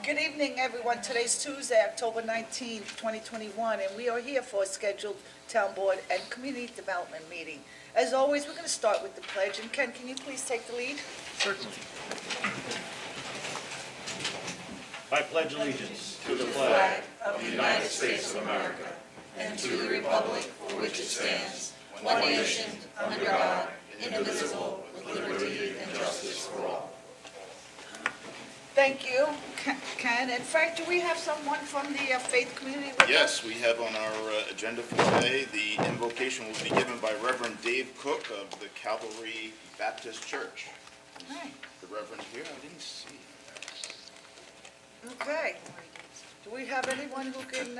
Good evening, everyone. Today's Tuesday, October 19th, 2021, and we are here for a scheduled Town Board and Community Development meeting. As always, we're going to start with the pledge. And Ken, can you please take the lead? Certainly. I pledge allegiance to the flag of the United States of America and to the republic for which it stands, one nation, under God, indivisible, with liberty and justice for all. Thank you, Ken. And Frank, do we have someone from the faith community with us? Yes, we have on our agenda for today, the invocation will be given by Reverend Dave Cook of the Calvary Baptist Church. All right. The Reverend here, I didn't see. Okay. Do we have anyone who can,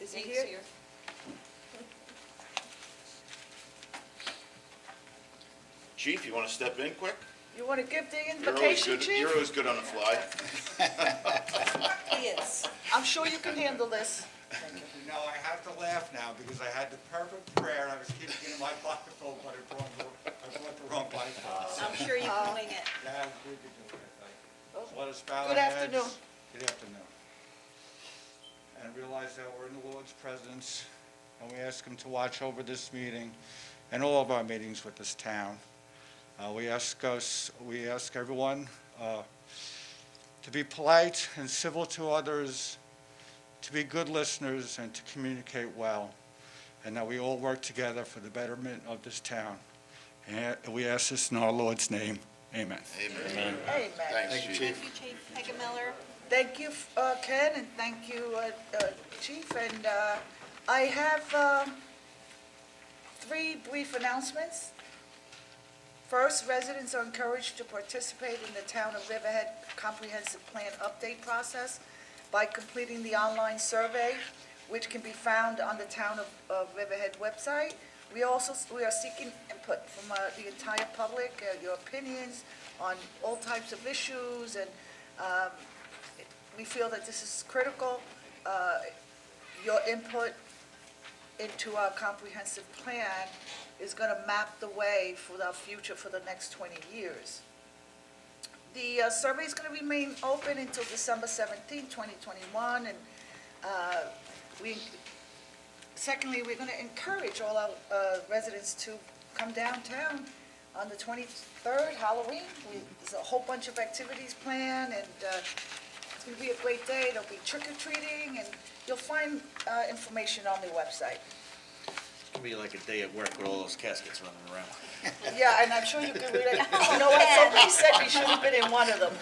is he here? Chief, you want to step in quick? You want to give the You're always invocation, good, you're Chief? always good on the fly. He is. I'm sure you can handle this. No, I have to laugh now because I had the perfect prayer and I was keeping it in my pocket full, but I brought the wrong Bible. I'm sure you can wing it. Yeah, we could do it. So let us bow Good our heads. afternoon. Good afternoon. And realize that we're in the Lord's presence and we ask Him to watch over this meeting and all of our meetings with this town. We ask everyone to be polite and civil to others, to be good listeners, and to communicate well, and that we all work together for the betterment of this town. And we ask this in our Lord's name. Amen. Amen. Amen. Thanks, Thank Chief. you, Chief Hagemiller. Thank you, Ken, and thank you, Chief. And I have three brief announcements. First, residents are encouraged to participate in the Town of Riverhead Comprehensive Plan Update process by completing the online survey, which can be found on the Town of Riverhead website. We are seeking input from the entire public, your opinions on all types of issues, and we feel that this is critical. Your input into our comprehensive plan is going to map the way for our future for the next 20 years. The survey is going to remain open until December 17, 2021, and secondly, we're going to encourage all our residents to come downtown on the 23rd, Halloween. There's a whole bunch of activities planned, and it's going to be a great day. There'll be trick-or-treating, and you'll find information on the website. It's going to be like a day at work with all those caskets running around. Yeah, and I'm sure you can read it. You know what, somebody said we should have been in one of them.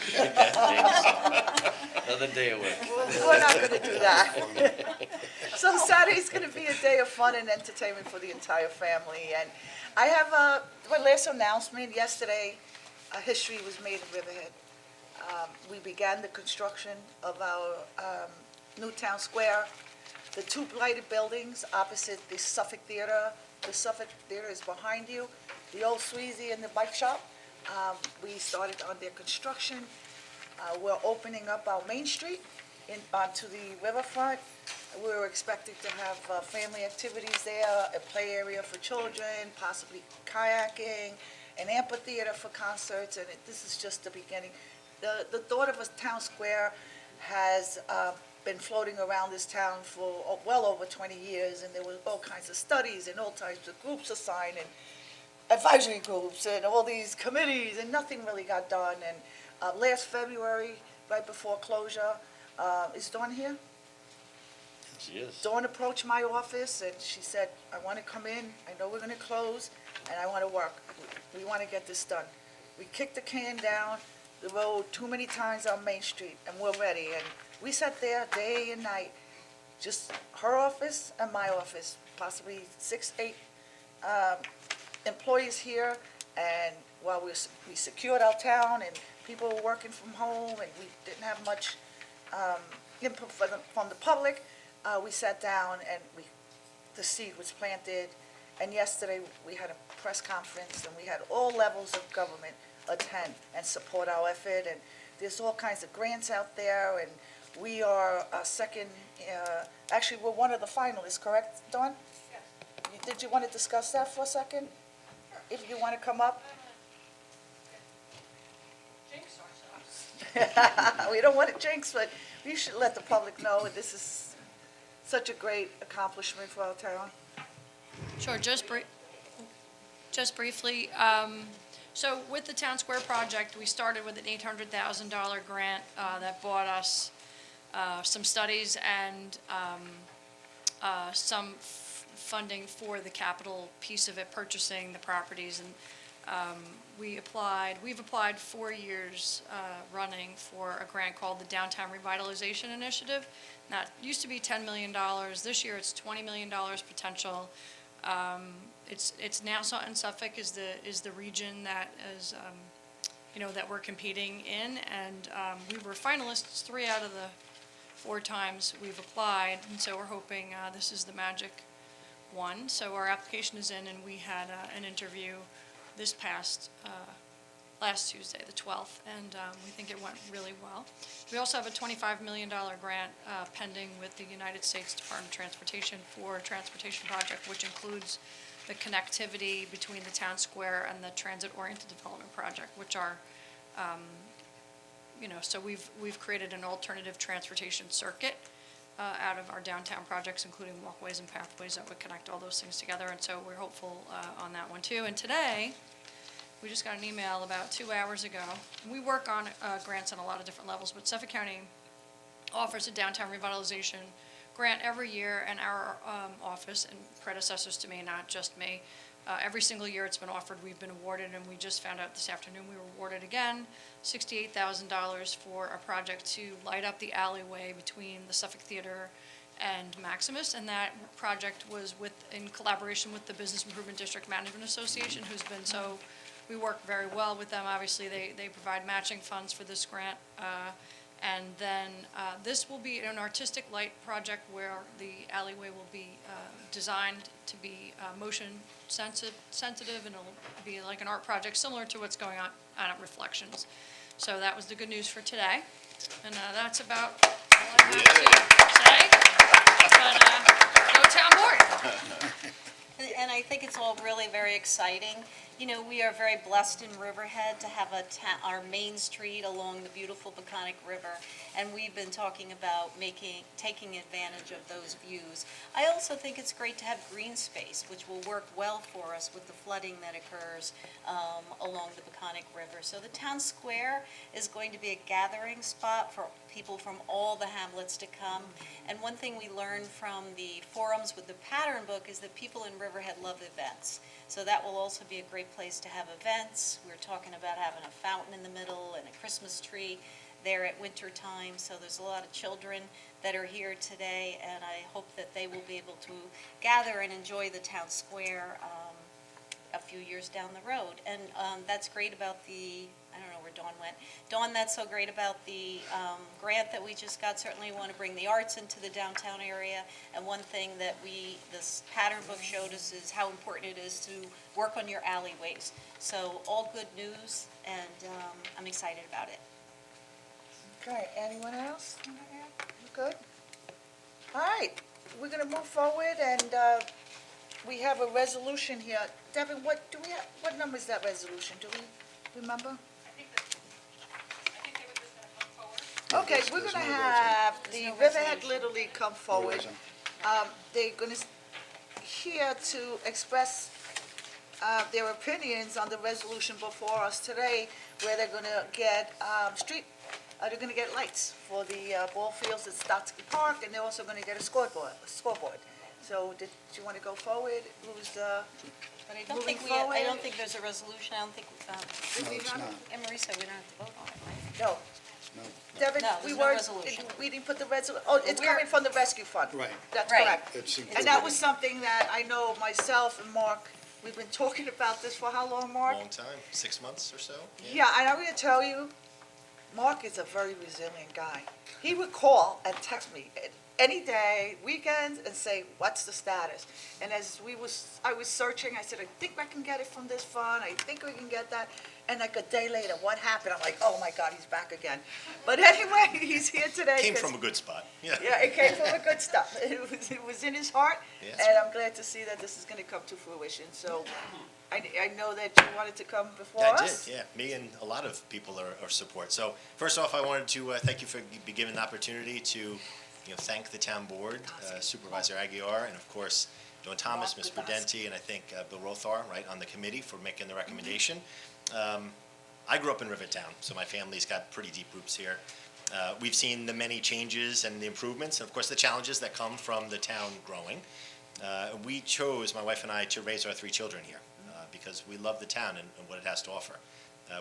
Another day at work. We're not going to do that. So Saturday's going to be a day of fun and entertainment for the entire family. And I have my last announcement. Yesterday, history was made in Riverhead. We began the construction of our new town square. The two blighted buildings opposite the Suffolk Theater. The Suffolk Theater is behind you. The old Sweezy and the bike shop. We started on their construction. We're opening up our Main Street onto the riverfront. We're expecting to have family activities there, a play area for children, possibly kayaking, an amphitheater for concerts, and this is just the beginning. The thought of a town square has been floating around this town for well over 20 years, and there were all kinds of studies and all types of groups assigned, and advisory groups, and all these committees, and nothing really got done. And last February, right before closure, is Dawn here? She is. Dawn approached my office, and she said, I want to come in, I know we're going to close, and I want to work. We want to get this done. We kicked the can down the road too many times on Main Street, and we're ready. And we sat there day and night, just her office and my office, possibly 6, 8 employees here, and while we secured our town, and people were working from home, and we didn't have much input from the public, we sat down and the seed was planted. And yesterday, we had a press conference, and we had all levels of government attend and support our effort. And there's all kinds of grants out there, and we are actually, we're one of the finalists, correct, Dawn? Yes. Did you want to discuss that for a second? if you want to come up. We don't want to jinx, but we should let the public know that this is such a great accomplishment for our town. Sure, just briefly, so with the Town Square project, we started with an $800,000 grant that bought us some studies and some funding for the capital piece of it, purchasing the properties. And we've applied 4 years running for a grant called the Downtown Revitalization Initiative. That used to be $10 million. This year, it's $20 million potential. It's Nassau and Suffolk is the region that is, that we're competing in, and we were finalists 3 out of the 4 times we've applied, and so we're hoping this is the magic one. So our application is in, and we had an interview this last Tuesday, the 12th, and we think it went really well. We also have a $25 million grant pending with the United States Department of Transportation for a transportation project, which includes the connectivity between the Town Square and the Transit-Oriented Development Project, which are, so we've created an alternative transportation circuit out of our downtown projects, including walkways and pathways that would connect all those things together, and so we're hopeful on that one too. And today, we just got an email about 2 hours ago. We work on grants on a lot of different levels, but Suffolk County offers a downtown revitalization grant every year, and our office and predecessors to me, not just me, every single year it's been offered, we've been awarded, and we just found out this afternoon we were awarded again $68,000 for a project to light up the alleyway between the Suffolk Theater and Maximus, and that project was in collaboration with the Business Improvement District Management Association, who's been so. We work very well with them. Obviously, they provide matching funds for this grant. And then this will be an artistic light project where the alleyway will be designed to be motion sensitive, and it'll be like an art project similar to what's going on at Reflections. So that was the good news for today. And that's about all I have to say. But go Town Board. And I think it's all really very exciting. You know, we are very blessed in Riverhead to have our main street along the beautiful Peconic River, and we've been talking about taking advantage of those views. I also think it's great to have green space, which will work well for us with the flooding that occurs along the Peconic River. So the Town Square is going to be a gathering spot for people from all the hamlets to come. And one thing we learned from the forums with the pattern book is that people in Riverhead love events. So that will also be a great place to have events. We're talking about having a fountain in the middle and a Christmas tree there at winter time. So there's a lot of children that are here today, and I hope that they will be able to gather and enjoy the Town Square a few years down the road. And that's great about the, I don't know where Dawn went. Dawn, that's so great about the grant that we just got. Certainly want to bring the arts into the downtown area. And one thing that this pattern book showed us is how important it is to work on your alleyways. So all good news, and I'm excited about it. Okay, anyone else? You good? All right, we're gonna move forward, and we have a resolution here. Devin, what number is that resolution? Do we remember? I think they were just going to come forward. Okay, we're gonna have the Riverhead Little League come forward. They're gonna here to express their opinions on the resolution before us today, where they're gonna get they're gonna get lights for the ball fields at Stotsky Park, and they're also gonna get a scoreboard. So did you want to go forward? Who's the? But I don't Moving think forward. I don't think there's a resolution. I don't think, it's not. Anne Marie said we don't have to vote on it, right? No. Devin, No, we there's no weren't, resolution. we didn't put the it's coming from the rescue fund. Right. That's Right. correct. It's And that was something that I know myself and Mark, we've been talking about this for how long, Mark? Long time, 6 months or so? Yeah, and I'm gonna tell you, Mark is a very resilient guy. He would call and text me any day, weekends, and say, what's the status? And as I was searching, I said, I think I can get it from this fund, I think we can get that. And like a day later, what happened? I'm like, oh my God, he's back again. But anyway, he's here today. Came 'cause- from a good spot, yeah. Yeah, it came from the good stuff. It was in his heart, Yes. and I'm glad to see that this is gonna come to fruition. So I know that you wanted to come before Yeah, I did, us. yeah. Me and a lot of people are support. So first off, I wanted to thank you for be given the opportunity to, thank the town board, Supervisor Aguirre, and of course, Dawn Thomas, Ms. Prudenti, and I think Bill Rothar, right, on the committee for making the recommendation. I grew up in Rivertown, so my family's got pretty deep roots here. We've seen the many changes and the improvements, and of course, the challenges that come from the town growing. We chose, my wife and I, to raise our 3 children here because we love the town and what it has to offer.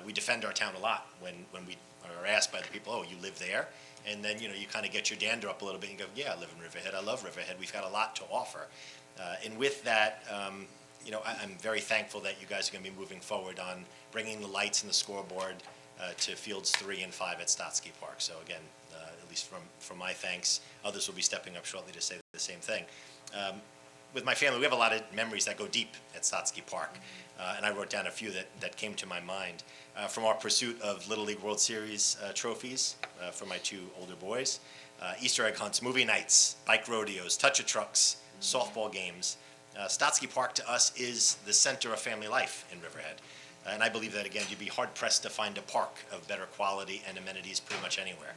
We defend our town a lot when we are asked by the people, oh, you live there? And then, you kind of get your dander up a little bit and go, yeah, I live in Riverhead. I love Riverhead. We've got a lot to offer. And with that, I'm very thankful that you guys are going to be moving forward on bringing the lights and the scoreboard to fields 3 and 5 at Stotsky Park. So again, at least from my thanks, others will be stepping up shortly to say the same thing. With my family, we have a lot of memories that go deep at Stotsky Park, and I wrote down a few that came to my mind. From our pursuit of Little League World Series trophies for my 2 older boys, Easter egg hunts, movie nights, bike rodeos, touch-a-trucks, softball games. Stotsky Park to us is the center of family life in Riverhead. And I believe that, again, you'd be hard-pressed to find a park of better quality and amenities pretty much anywhere.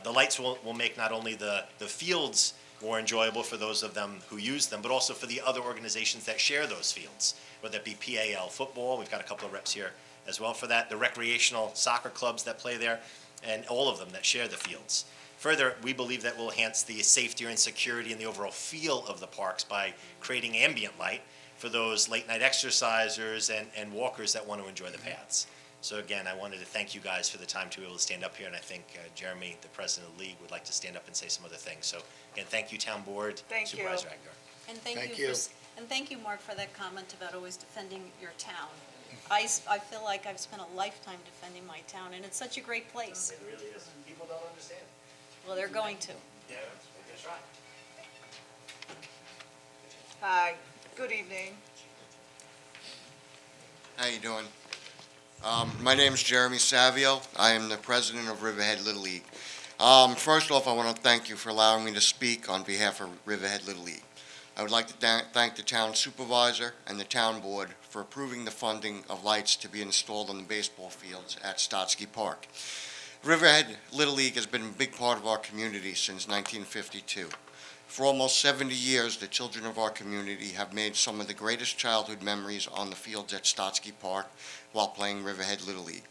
The lights will make not only the fields more enjoyable for those of them who use them, but also for the other organizations that share those fields, whether it be PAL football, we've got a couple of reps here as well for that, the recreational soccer clubs that play there, and all of them that share the fields. Further, we believe that will enhance the safety and security and the overall feel of the parks by creating ambient light for those late-night exercisers and walkers that want to enjoy the paths. So again, I wanted to thank you guys for the time to be able to stand up here, and I think Jeremy, the president of the league, would like to stand up and say some other things. So again, thank you, town board, Thank you. Supervisor Aguirre. And thank you, Mark, for that comment about always defending your town. I feel like I've spent a lifetime defending my town, and it's such a great place. It really is. People don't understand. Well, they're going to. Yeah, we're gonna try. Hi, good evening. How you doing? My name's Jeremy Savio. I am the president of Riverhead Little League. First off, I want to thank you for allowing me to speak on behalf of Riverhead Little League. I would like to thank the town supervisor and the town board for approving the funding of lights to be installed on the baseball fields at Stotsky Park. Riverhead Little League has been a big part of our community since 1952. For almost 70 years, the children of our community have made some of the greatest childhood memories on the fields at Stotsky Park while playing Riverhead Little League.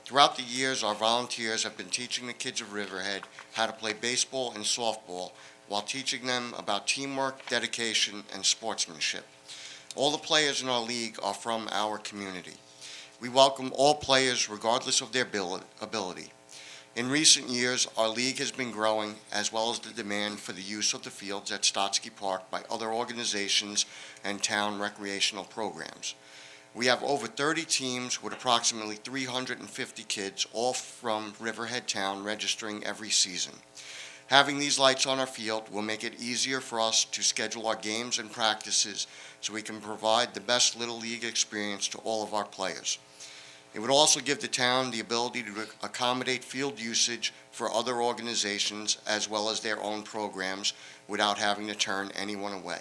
Throughout the years, our volunteers have been teaching the kids of Riverhead how to play baseball and softball while teaching them about teamwork, dedication, and sportsmanship. All the players in our league are from our community. We welcome all players regardless of their ability. In recent years, our league has been growing, as well as the demand for the use of the fields at Stotsky Park by other organizations and town recreational programs. We have over 30 teams with approximately 350 kids, all from Riverhead Town, registering every season. Having these lights on our field will make it easier for us to schedule our games and practices so we can provide the best Little League experience to all of our players. It would also give the town the ability to accommodate field usage for other organizations as well as their own programs without having to turn anyone away.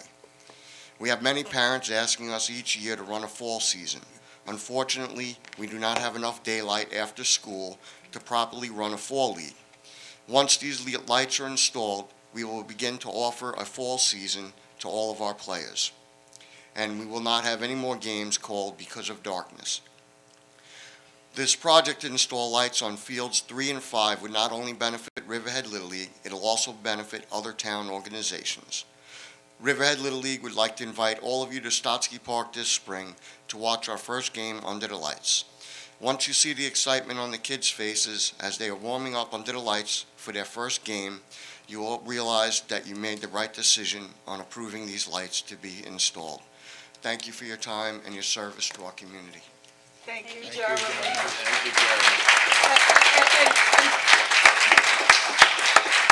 We have many parents asking us each year to run a fall season. Unfortunately, we do not have enough daylight after school to properly run a fall league. Once these lights are installed, we will begin to offer a fall season to all of our players. And we will not have any more games called because of darkness. This project to install lights on fields 3 and 5 would not only benefit Riverhead Little League, it will also benefit other town organizations. Riverhead Little League would like to invite all of you to Stotsky Park this spring to watch our first game under the lights. Once you see the excitement on the kids' faces as they are warming up under the lights for their first game, you will realize that you made the right decision on approving these lights to be installed. Thank you for your time and your service to our community. Thank you, Jeremy. Thank you, Jeremy.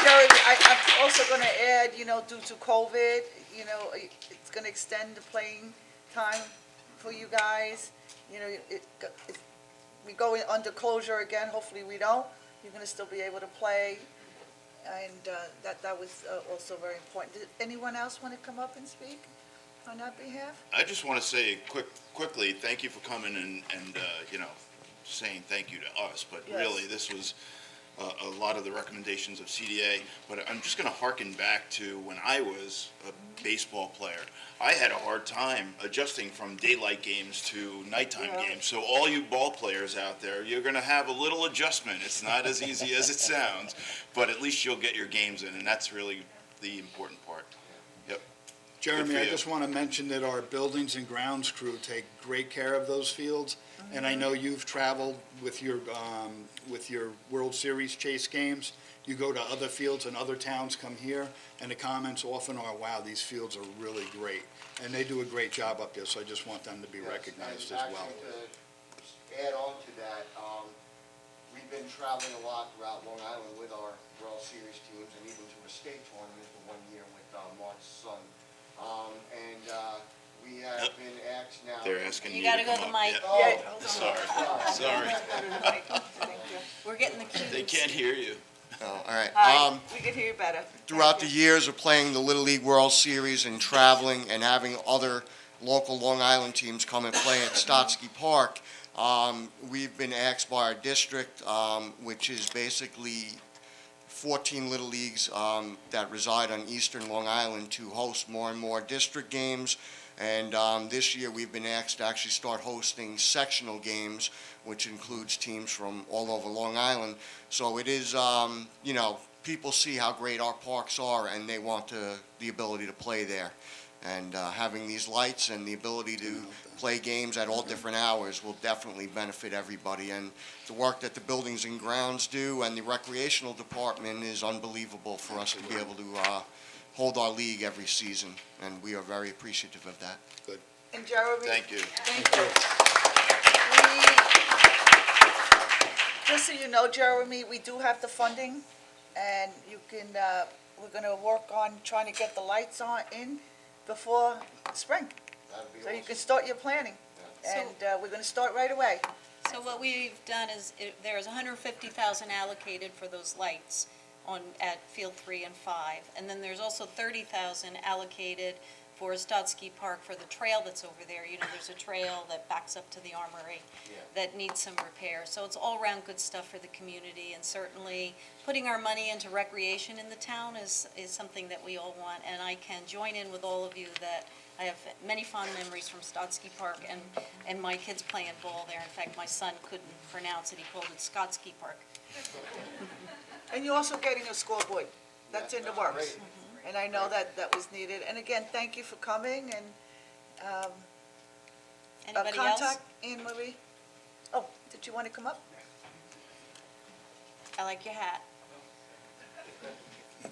Jeremy, I'm also going to add, due to COVID, it's going to extend the playing time for you guys. We go under closure again, hopefully we don't. You're going to still be able to play, and that was also very important. Did anyone else want to come up and speak? on our behalf? I just want to say quickly, thank you for coming and saying thank you to us, but Yes. really, this was a lot of the recommendations of CDA, but I'm just going to hearken back to when I was a baseball player. I had a hard time adjusting from daylight games to nighttime Yeah. games, so all you ball players out there, you're going to have a little adjustment. It's not as easy as it sounds, but at least you'll get your games in, and that's really the important part. Yep. Jeremy, Good for I you. just want to mention that our buildings and grounds crew take great care of those fields. And I know you've traveled with your World Series chase games. You go to other fields and other towns come here, and the comments often are, wow, these fields are really great. And they do a great job up there, so I just want them to be recognized as well. Actually, to add on to that, we've been traveling a lot throughout Long Island with our World Series teams and even to a state tournament the one year with Mark's son. We have been asked now. They're asking You you gotta to go come to the up. mic. Yeah. Yeah. Sorry. Thank you. We're getting the cues. They can't hear you. Oh, all right. Hi, we can hear you better. Throughout the Thank you. years of playing the Little League World Series and traveling and having other local Long Island teams come and play at Stotsky Park, we've been asked by our district, which is basically 14 Little Leagues that reside on eastern Long Island, to host more and more district games. And this year, we've been asked to actually start hosting sectional games, which includes teams from all over Long Island. So it is, people see how great our parks are, and they want the ability to play there. And having these lights and the ability to play games at all different hours will definitely benefit everybody. And the work that the buildings and grounds do and the recreational department is unbelievable for us to be able to hold our league every season, and we are very appreciative of that. And Jeremy? Thank you. Thank you. Just so you know, Jeremy, we do have the funding, and you can, we're gonna work on trying to get the lights in before spring, so you can start your planning. And we're gonna start right away. So what we've done is, there's 150,000 allocated for those lights at Field 3 and 5. And then there's also 30,000 allocated for Stotsky Park for the trail that's over there. You know, there's a trail that backs up to the Armory that needs some repair. So it's all around good stuff for the community, and certainly putting our money into recreation in the town is something that we all want. And I can join in with all of you that I have many fond memories from Stotsky Park and my kids playing ball there. In fact, my son couldn't pronounce it, he called it Skotsky Park. And you're also getting a scoreboard. That's in the works. And I know that was needed. And again, thank you for coming, and Anybody else? contact Anne Marie. Oh, did you want to come up? I like your hat.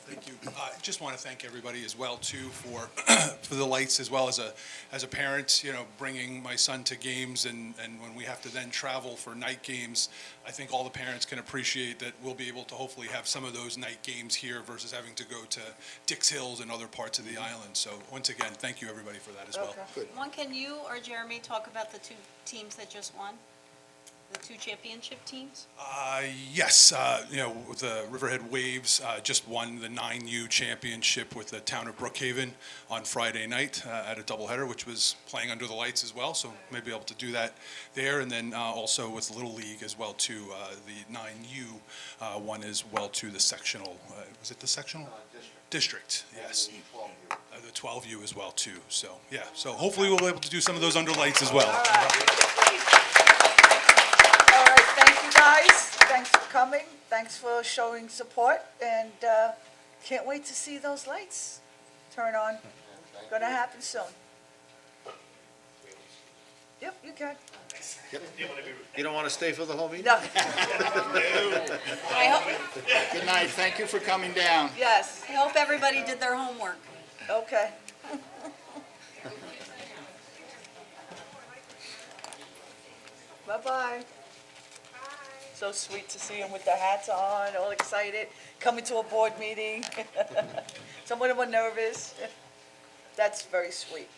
Thank you. I just want to thank everybody as well, too, for for the lights, as well as a parent, bringing my son to games, and when we have to then travel for night games, I think all the parents can appreciate that we'll be able to hopefully have some of those night games here versus having to go to Dix Hills and other parts of the island. So once again, thank you, everybody, for that as well. Okay. One, can you or Jeremy talk about the two teams that just won? The two championship teams? Yes, the Riverhead Waves just won the 9U championship with the town of Brookhaven on Friday night at a doubleheader, which was playing under the lights as well, so maybe able to do that there. And then also with Little League as well, too, the 9U won as well, too, the sectional, was it the sectional? District, yes. The 12U as well, too. So, yeah, so hopefully we'll be able to do some of those under lights as well. All right, thank you, guys. Thanks for coming. Thanks for showing support, and can't wait to see those lights turn on. Gonna happen soon. Yep, you can. You don't want to stay for the whole meeting? No, I hope, Good night, thank you for coming down. yes, I hope everybody did their homework. okay. Bye-bye. So sweet to see them with their hats on, all excited, coming to a board meeting. Some of them were nervous. That's very sweet.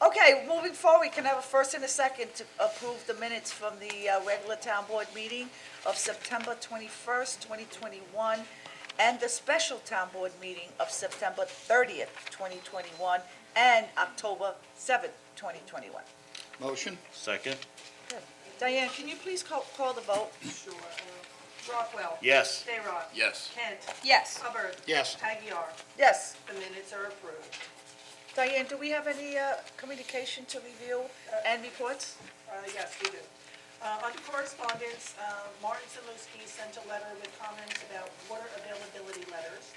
Okay, moving forward, we can have a first and a second to approve the minutes from the regular town board meeting of September 21st, 2021, and the special town board meeting of September 30th, 2021, and October 7th, 2021. Motion? Second? Good. Diane, can you please call the vote? Sure. Rockwell. Yes. Bayrock. Yes. Kent. Yes. Hubbard. Yes. Aguirre. Yes. The minutes are approved. Diane, do we have any communication to review and reports? Yes, we do. Under correspondence, Martin Zaluski sent a letter with comments about water availability letters.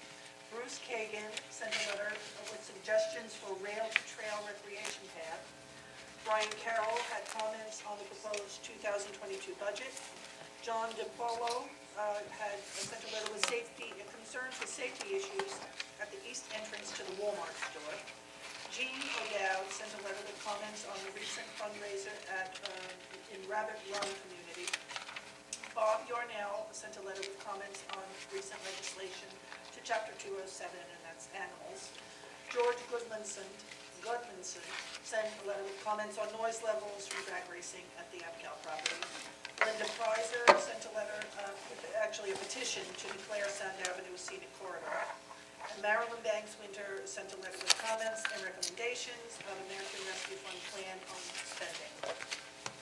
Bruce Kagan sent a letter with suggestions for rail-to-trail recreation path. Brian Carroll had comments on the proposed 2022 budget. John DiPaolo had sent a letter with concerns with safety issues at the east entrance to the Walmart store. Jean O'Dowd sent a letter with comments on the recent fundraiser in Rabbit Run community. Bob Yarnell sent a letter with comments on recent legislation to Chapter 207, and that's animals. George Goodmanson sent a letter with comments on noise levels from drag racing at the Apcal property. Linda Preiser sent a letter, actually a petition to declare Sand Avenue a scenic corridor. And Marilyn Banks Winter sent a letter with comments and recommendations of American Rescue Fund plan on spending.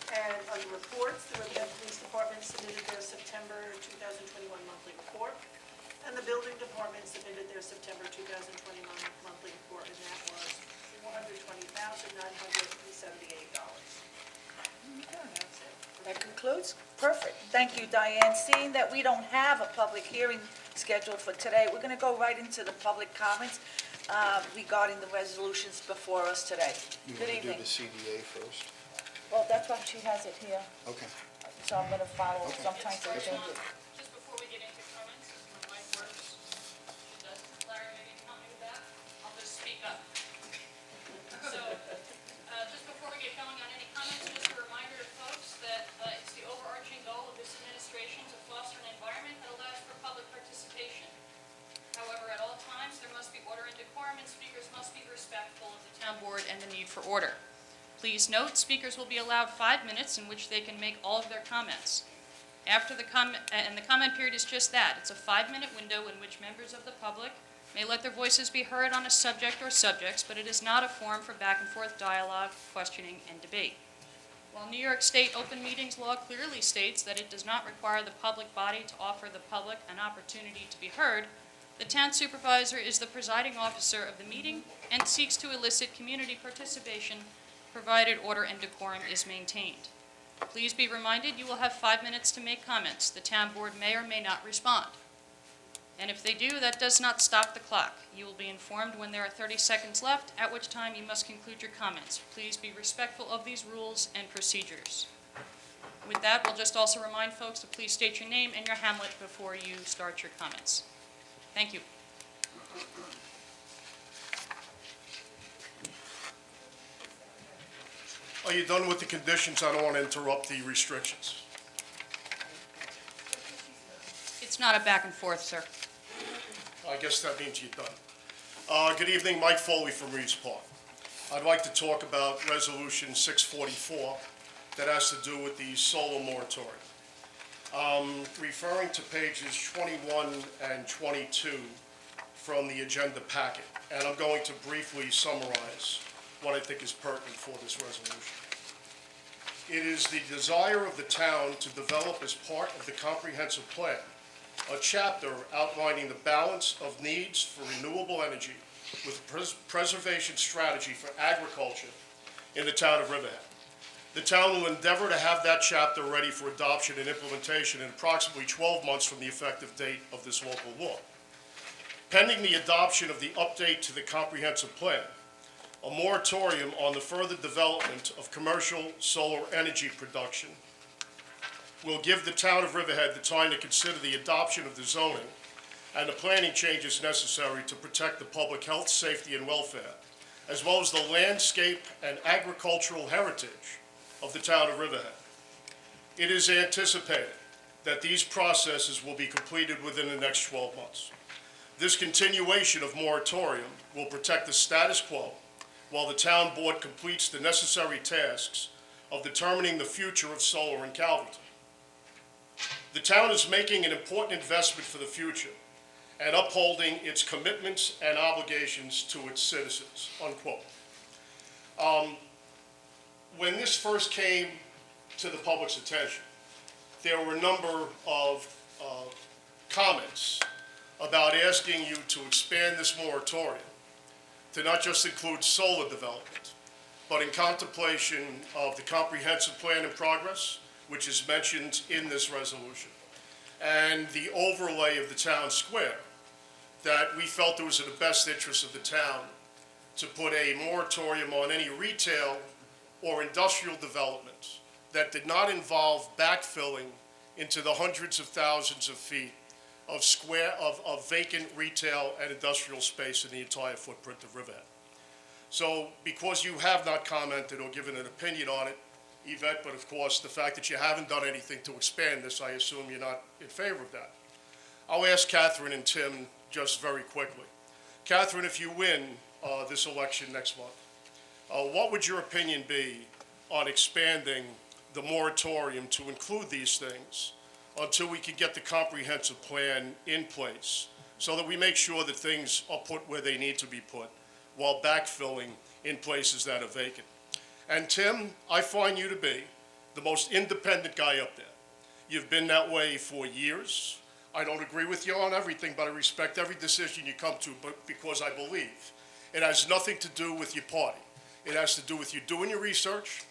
And under reports, the Riverhead Police Department submitted their September 2021 monthly report, and the Building Department submitted their September 2021 monthly report, and that was $420,978. That's it. That concludes? Perfect. Thank you, Diane. Seeing that we don't have a public hearing scheduled for today, we're going to go right into the public comments regarding the resolutions before us today. You Good want to do evening. the CDA first? Well, that's why she has it here, Okay. so I'm going to follow. Sometimes I change it. Just before we get into comments, as my wife works, she does, Larry, maybe you can help me with that? I'll just speak up. So, just before we get going on any comments, just a reminder to folks that it's the overarching goal of this administration to foster an environment that allows for public participation. However, at all times, there must be order and decorum, and speakers must be respectful of the town board and the need for order. Please note, speakers will be allowed 5 minutes in which they can make all of their comments. After the comment period is just that. It's a 5-minute window in which members of the public may let their voices be heard on a subject or subjects, but it is not a forum for back and forth dialogue, questioning, and debate. While New York State open meetings law clearly states that it does not require the public body to offer the public an opportunity to be heard, the town supervisor is the presiding officer of the meeting and seeks to elicit community participation provided order and decorum is maintained. Please be reminded you will have 5 minutes to make comments. The town board may or may not respond. And if they do, that does not stop the clock. You will be informed when there are 30 seconds left, at which time you must conclude your comments. Please be respectful of these rules and procedures. With that, we'll just also remind folks to please state your name and your hamlet before you start your comments. Thank you. Are you done with the conditions? I don't want to interrupt the restrictions. It's not a back and forth, sir. I guess that means you're done. Good evening, Mike Foley from Reeves Park. I'd like to talk about Resolution 644 that has to do with the solar moratorium. Referring to pages 21 and 22 from the agenda packet, and I'm going to briefly summarize what I think is pertinent for this resolution. It is the desire of the town to develop as part of the comprehensive plan a chapter outlining the balance of needs for renewable energy with preservation strategy for agriculture in the town of Riverhead. The town will endeavor to have that chapter ready for adoption and implementation in approximately 12 months from the effective date of this local law. Pending the adoption of the update to the comprehensive plan, a moratorium on the further development of commercial solar energy production will give the town of Riverhead the time to consider the adoption of the zoning and the planning changes necessary to protect the public health, safety, and welfare, as well as the landscape and agricultural heritage of the town of Riverhead. It is anticipated that these processes will be completed within the next 12 months. This continuation of moratorium will protect the status quo while the town board completes the necessary tasks of determining the future of solar in Calverton. The town is making an important investment for the future and upholding its commitments and obligations to its citizens, unquote. When this first came to the public's attention, there were a number of comments about asking you to expand this moratorium to not just include solar development, but in contemplation of the comprehensive plan in progress, which is mentioned in this resolution, and the overlay of the town square, that we felt it was in the best interest of the town to put a moratorium on any retail or industrial development that did not involve backfilling into the hundreds of thousands of feet of vacant retail and industrial space in the entire footprint of Riverhead. So because you have not commented or given an opinion on it, Yvette, but of course, the fact that you haven't done anything to expand this, I assume you're not in favor of that. I'll ask Catherine and Tim just very quickly. Catherine, if you win this election next month, what would your opinion be on expanding the moratorium to include these things until we can get the comprehensive plan in place so that we make sure that things are put where they need to be put while backfilling in places that are vacant? And Tim, I find you to be the most independent guy up there. You've been that way for years. I don't agree with you on everything, but I respect every decision you come to, but because I believe it has nothing to do with your party. It has to do with you doing your research,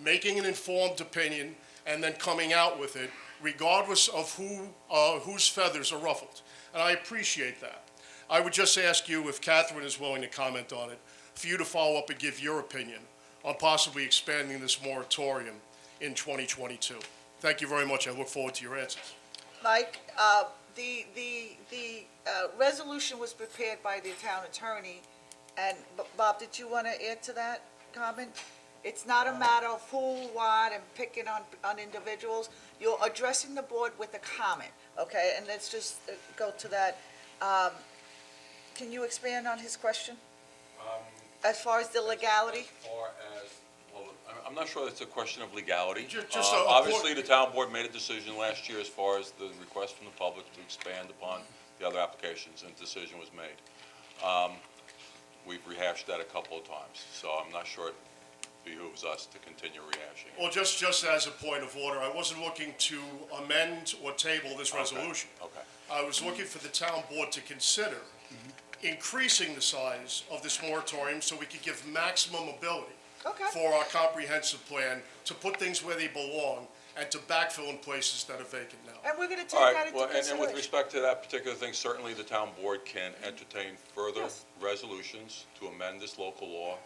making an informed opinion, and then coming out with it, regardless of whose feathers are ruffled. And I appreciate that. I would just ask you, if Catherine is willing to comment on it, for you to follow up and give your opinion on possibly expanding this moratorium in 2022. Thank you very much. I look forward to your answers. Mike, the resolution was prepared by the town attorney, and Bob, did you want to add to that comment? It's not a matter of who, what, and picking on individuals. You're addressing the board with a comment, okay? And let's just go to that. Can you expand on his question? As far as the legality? Or as, well, I'm not sure it's a question of legality. Just Obviously, the town board made a decision last year as far as the request from the public to expand upon the other applications, and a decision was made. We've rehashed that a couple of times, so I'm not sure it behooves us to continue rehashing it. Well, just as a point of order, I wasn't looking to amend or table this resolution. Okay. I was looking for the town board to consider increasing the size of this moratorium so we could give maximum ability Okay. for our comprehensive plan to put things where they belong and to backfill in places that are vacant now. And we're going to take All that right, into well, and with consideration. respect to that particular thing, certainly the town board can entertain further Yes. resolutions to amend this local law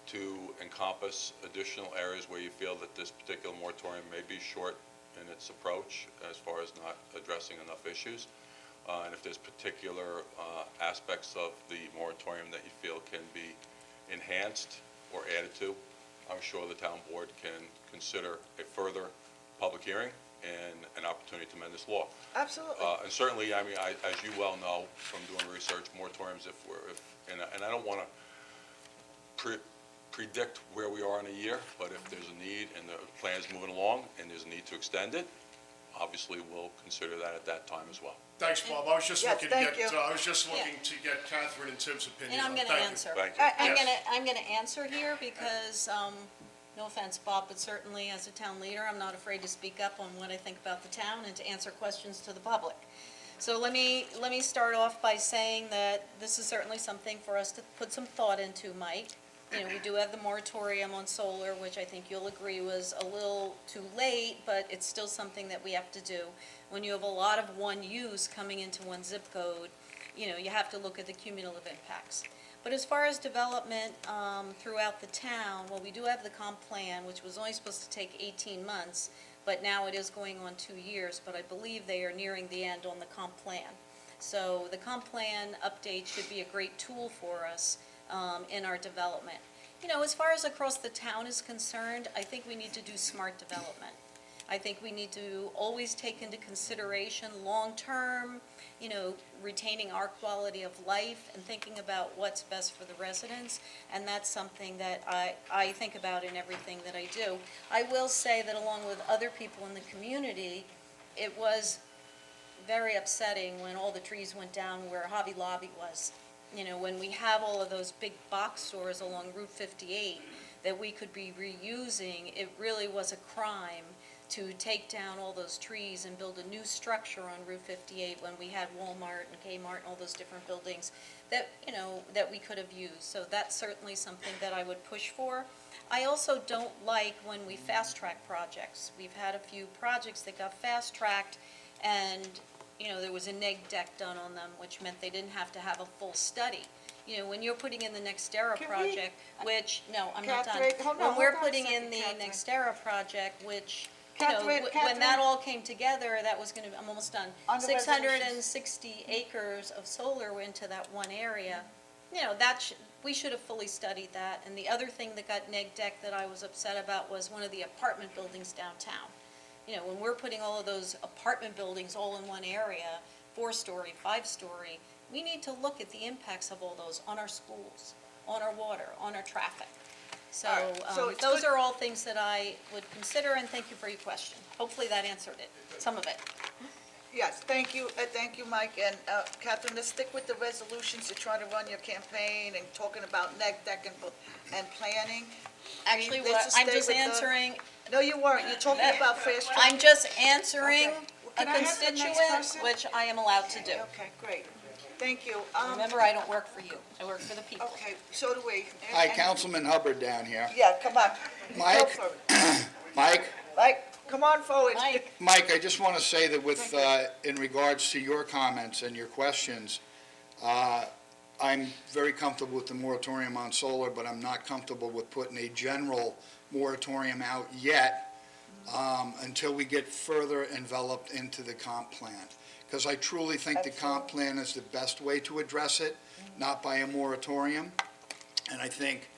to encompass additional areas where you feel that this particular moratorium may be short in its approach as far as not addressing enough issues. And if there's particular aspects of the moratorium that you feel can be enhanced or added to, I'm sure the town board can consider a further public hearing and an opportunity to amend this law. Absolutely. And certainly, I mean, as you well know from doing research, moratoriums, and I don't want to predict where we are in a year, but if there's a need and the plan is moving along and there's a need to extend it, obviously we'll consider that at that time as well. Thanks, Bob. I was just Yes, looking to thank get, you. I was just looking to get Catherine and Tim's opinion And I'm on it. going to Thank you. answer. Thank you. I'm going to answer here because, no offense, Bob, but certainly as a town leader, I'm not afraid to speak up on what I think about the town and to answer questions to the public. So let me start off by saying that this is certainly something for us to put some thought into, Mike. You know, we do have the moratorium on solar, which I think you'll agree was a little too late, but it's still something that we have to do. When you have a lot of one use coming into one zip code, you know, you have to look at the cumulative impacts. But as far as development throughout the town, well, we do have the comp plan, which was only supposed to take 18 months, but now it is going on 2 years, but I believe they are nearing the end on the comp plan. So the comp plan update should be a great tool for us in our development. You know, as far as across the town is concerned, I think we need to do smart development. I think we need to always take into consideration long-term, you know, retaining our quality of life and thinking about what's best for the residents. And that's something that I think about in everything that I do. I will say that along with other people in the community, it was very upsetting when all the trees went down where Hobby Lobby was. You know, when we have all of those big box stores along Route 58 that we could be reusing, it really was a crime to take down all those trees and build a new structure on Route 58 when we had Walmart and Kmart and all those different buildings that, you know, that we could have used. So that's certainly something that I would push for. I also don't like when we fast-track projects. We've had a few projects that got fast-tracked, and, you know, there was a neg deck done on them, which meant they didn't have to have a full study. You know, when you're putting in the Nextera Can we- project, which, no, I'm not done. Catherine, hold on, When we're hold on a putting in second, the Catherine. Nextera project, which, you know, Catherine, when that Catherine. all came together, that was gonna, I'm almost done. On the 660 acres of solar were into that one area. You know, we should have fully studied that. And the other thing that got neg deck that I was upset about was one of the apartment buildings downtown. You know, when we're putting all of those apartment buildings all in one area, 4-story, 5-story, we need to look at the impacts of all those on our schools, on our water, on our traffic. So, All right, so it's those good- are all things that I would consider, and thank you for your question. Hopefully that answered it, some of it. Yes, thank you, Mike, and Catherine, let's stick with the resolutions. You're trying to run your campaign and talking about neg deck and planning. Actually, Let's what, just I'm stay just with the- answering, No, you weren't, you're talking about fast track. I'm just answering Okay. Well, a can I have the next constituent, person? which I am allowed to do. Okay, great, thank you. Remember, I don't work for you, I work for the people. Okay, so do we. Hi, And- Councilman Hubbard down here. Yeah, come on. Go Mike? for it. Mike? Mike, come on forward. Mike, Mike, I just want to say that with, in regards to your comments and your questions, I'm very comfortable with the moratorium on solar, but I'm not comfortable with putting a general moratorium out yet until we get further enveloped into the comp plan. Because I truly think the comp plan is the best way to address it, not by a moratorium. And I think,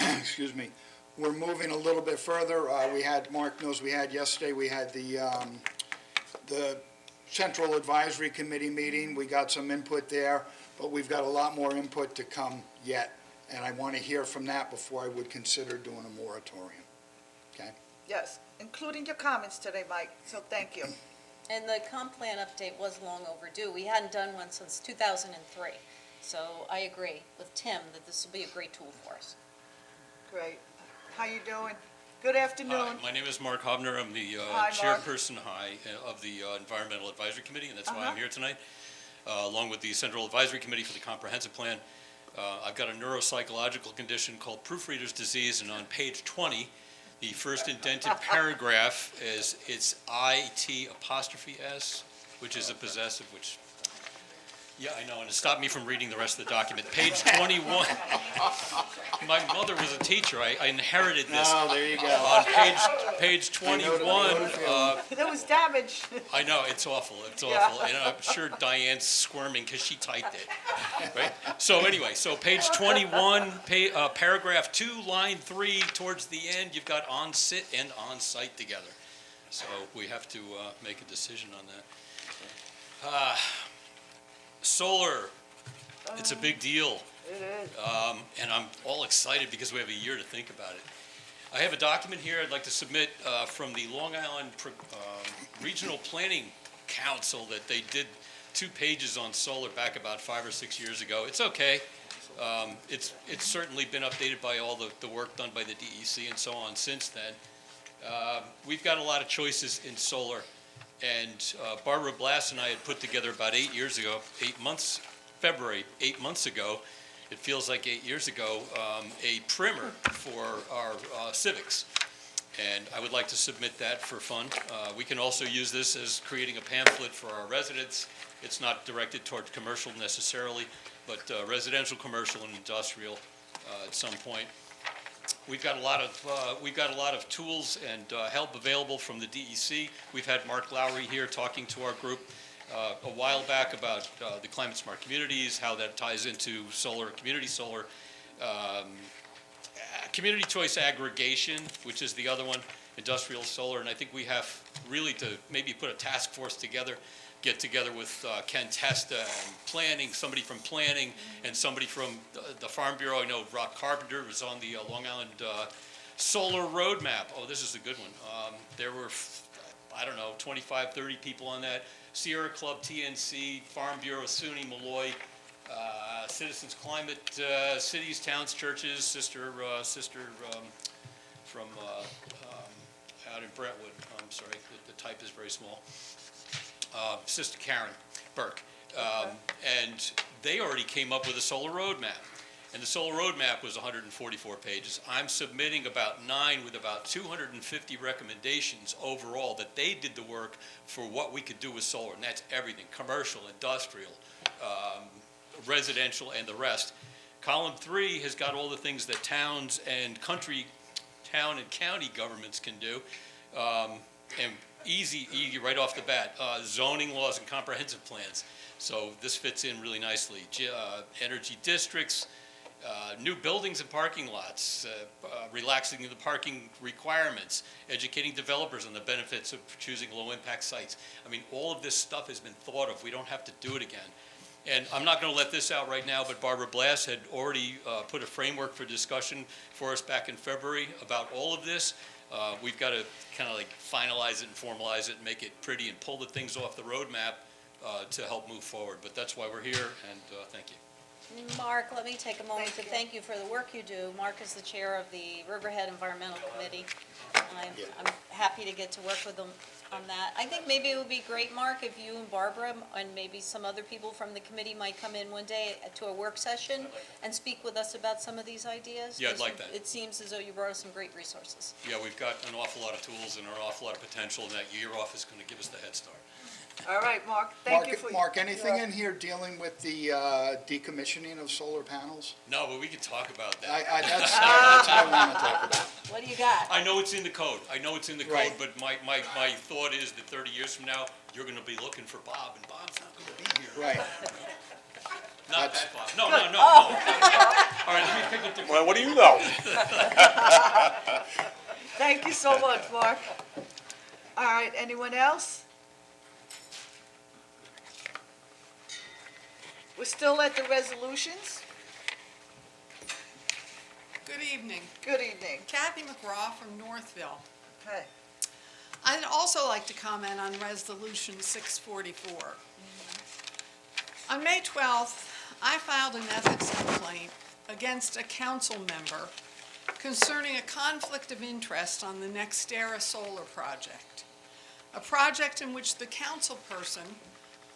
excuse me, we're moving a little bit further. We had, Mark knows we had yesterday, we had the Central Advisory Committee meeting. We got some input there, but we've got a lot more input to come yet. And I want to hear from that before I would consider doing a moratorium. Okay? Yes, including your comments today, Mike, so thank you. and the comp plan update was long overdue. We hadn't done one since 2003. So I agree with Tim that this will be a great tool for us. Great. How you doing? Good afternoon. My name is Mark Hobner. I'm the Hi, Mark. chairperson of the Environmental Advisory Committee, and that's why Uh-huh. I'm here tonight, along with the Central Advisory Committee for the Comprehensive Plan. I've got a neuropsychological condition called proofreader's disease, and on page 20, the first indented paragraph is, it's IT''S, which is a possessive, which, yeah, I know, and it stopped me from reading the rest of the document. Page 21. My mother was a teacher. I inherited this. Oh, there you go. On page 21, There was damage. I know, it's awful, it's Yeah. awful. And I'm sure Diane's squirming because she typed it, right? So anyway, so page 21, paragraph 2, line 3, towards the end, you've got on-sit and on-site together. So we have to make a decision on that. Solar, it's a big deal. It is. And I'm all excited because we have a year to think about it. I have a document here I'd like to submit from the Long Island Regional Planning Council that they did 2 pages on solar back about 5 or 6 years ago. It's okay. It's certainly been updated by all the work done by the DEC and so on since then. We've got a lot of choices in solar. And Barbara Blass and I had put together about 8 years ago, 8 months, February, 8 months ago, it feels like 8 years ago, a primer for our civics. And I would like to submit that for fun. We can also use this as creating a pamphlet for our residents. It's not directed toward commercial necessarily, but residential, commercial, and industrial at some point. We've got a lot of tools and help available from the DEC. We've had Mark Lowry here talking to our group a while back about the climate smart communities, how that ties into solar, community solar, community choice aggregation, which is the other one, industrial solar, and I think we have really to maybe put a task force together, get together with Ken Testa and planning, somebody from planning, and somebody from the Farm Bureau. I know Rob Carpenter was on the Long Island Solar Roadmap. Oh, this is a good one. There were, I don't know, 25, 30 people on that. Sierra Club, TNC, Farm Bureau, SUNY, Malloy, Citizens Climate, cities, towns, churches, sister from out in Brentwood, I'm sorry, the type is very small, Sister Karen Burke. And they already came up with a solar roadmap. And the solar roadmap was 144 pages. I'm submitting about 9 with about 250 recommendations overall that they did the work for what we could do with solar. And that's everything, commercial, industrial, residential, and the rest. Column 3 has got all the things that towns and town and county governments can do. And easy right off the bat, zoning laws and comprehensive plans. So this fits in really nicely. Energy districts, new buildings and parking lots, relaxing the parking requirements, educating developers on the benefits of choosing low-impact sites. I mean, all of this stuff has been thought of. We don't have to do it again. And I'm not going to let this out right now, but Barbara Blass had already put a framework for discussion for us back in February about all of this. We've got to kind of like finalize it and formalize it and make it pretty and pull the things off the roadmap to help move forward. But that's why we're here, and thank you. Mark, let me take a moment to thank you for the work you do. Mark is the chair of the Riverhead Environmental Committee. I'm happy to get to work with them on that. I think maybe it would be great, Mark, if you and Barbara and maybe some other people from the committee might come in one day to a work session and speak with us about some of these ideas. Yeah, I'd like that. It seems as though you brought us some great resources. Yeah, we've got an awful lot of tools and an awful lot of potential, and that your office is going to give us the head start. All right, Mark, thank you for. Mark, anything in here dealing with the decommissioning of solar panels? No, but we can talk about that. That's what I want to talk about. What do you got? I know it's in the code. I know it's in the code, Right. but my thought is that 30 years from now, you're going to be looking for Bob, and Bob's not going to be here. Right. Not that Bob. No. All right, let me pick a different. Well, what do you know? Thank you so much, Mark. All right, anyone else? We're still at the resolutions. Good evening. Good evening. Kathy McGraw from Northville. Okay. I'd also like to comment on Resolution 644. On May 12th, I filed an ethics complaint against a council member concerning a conflict of interest on the NextEra solar project, a project in which the council person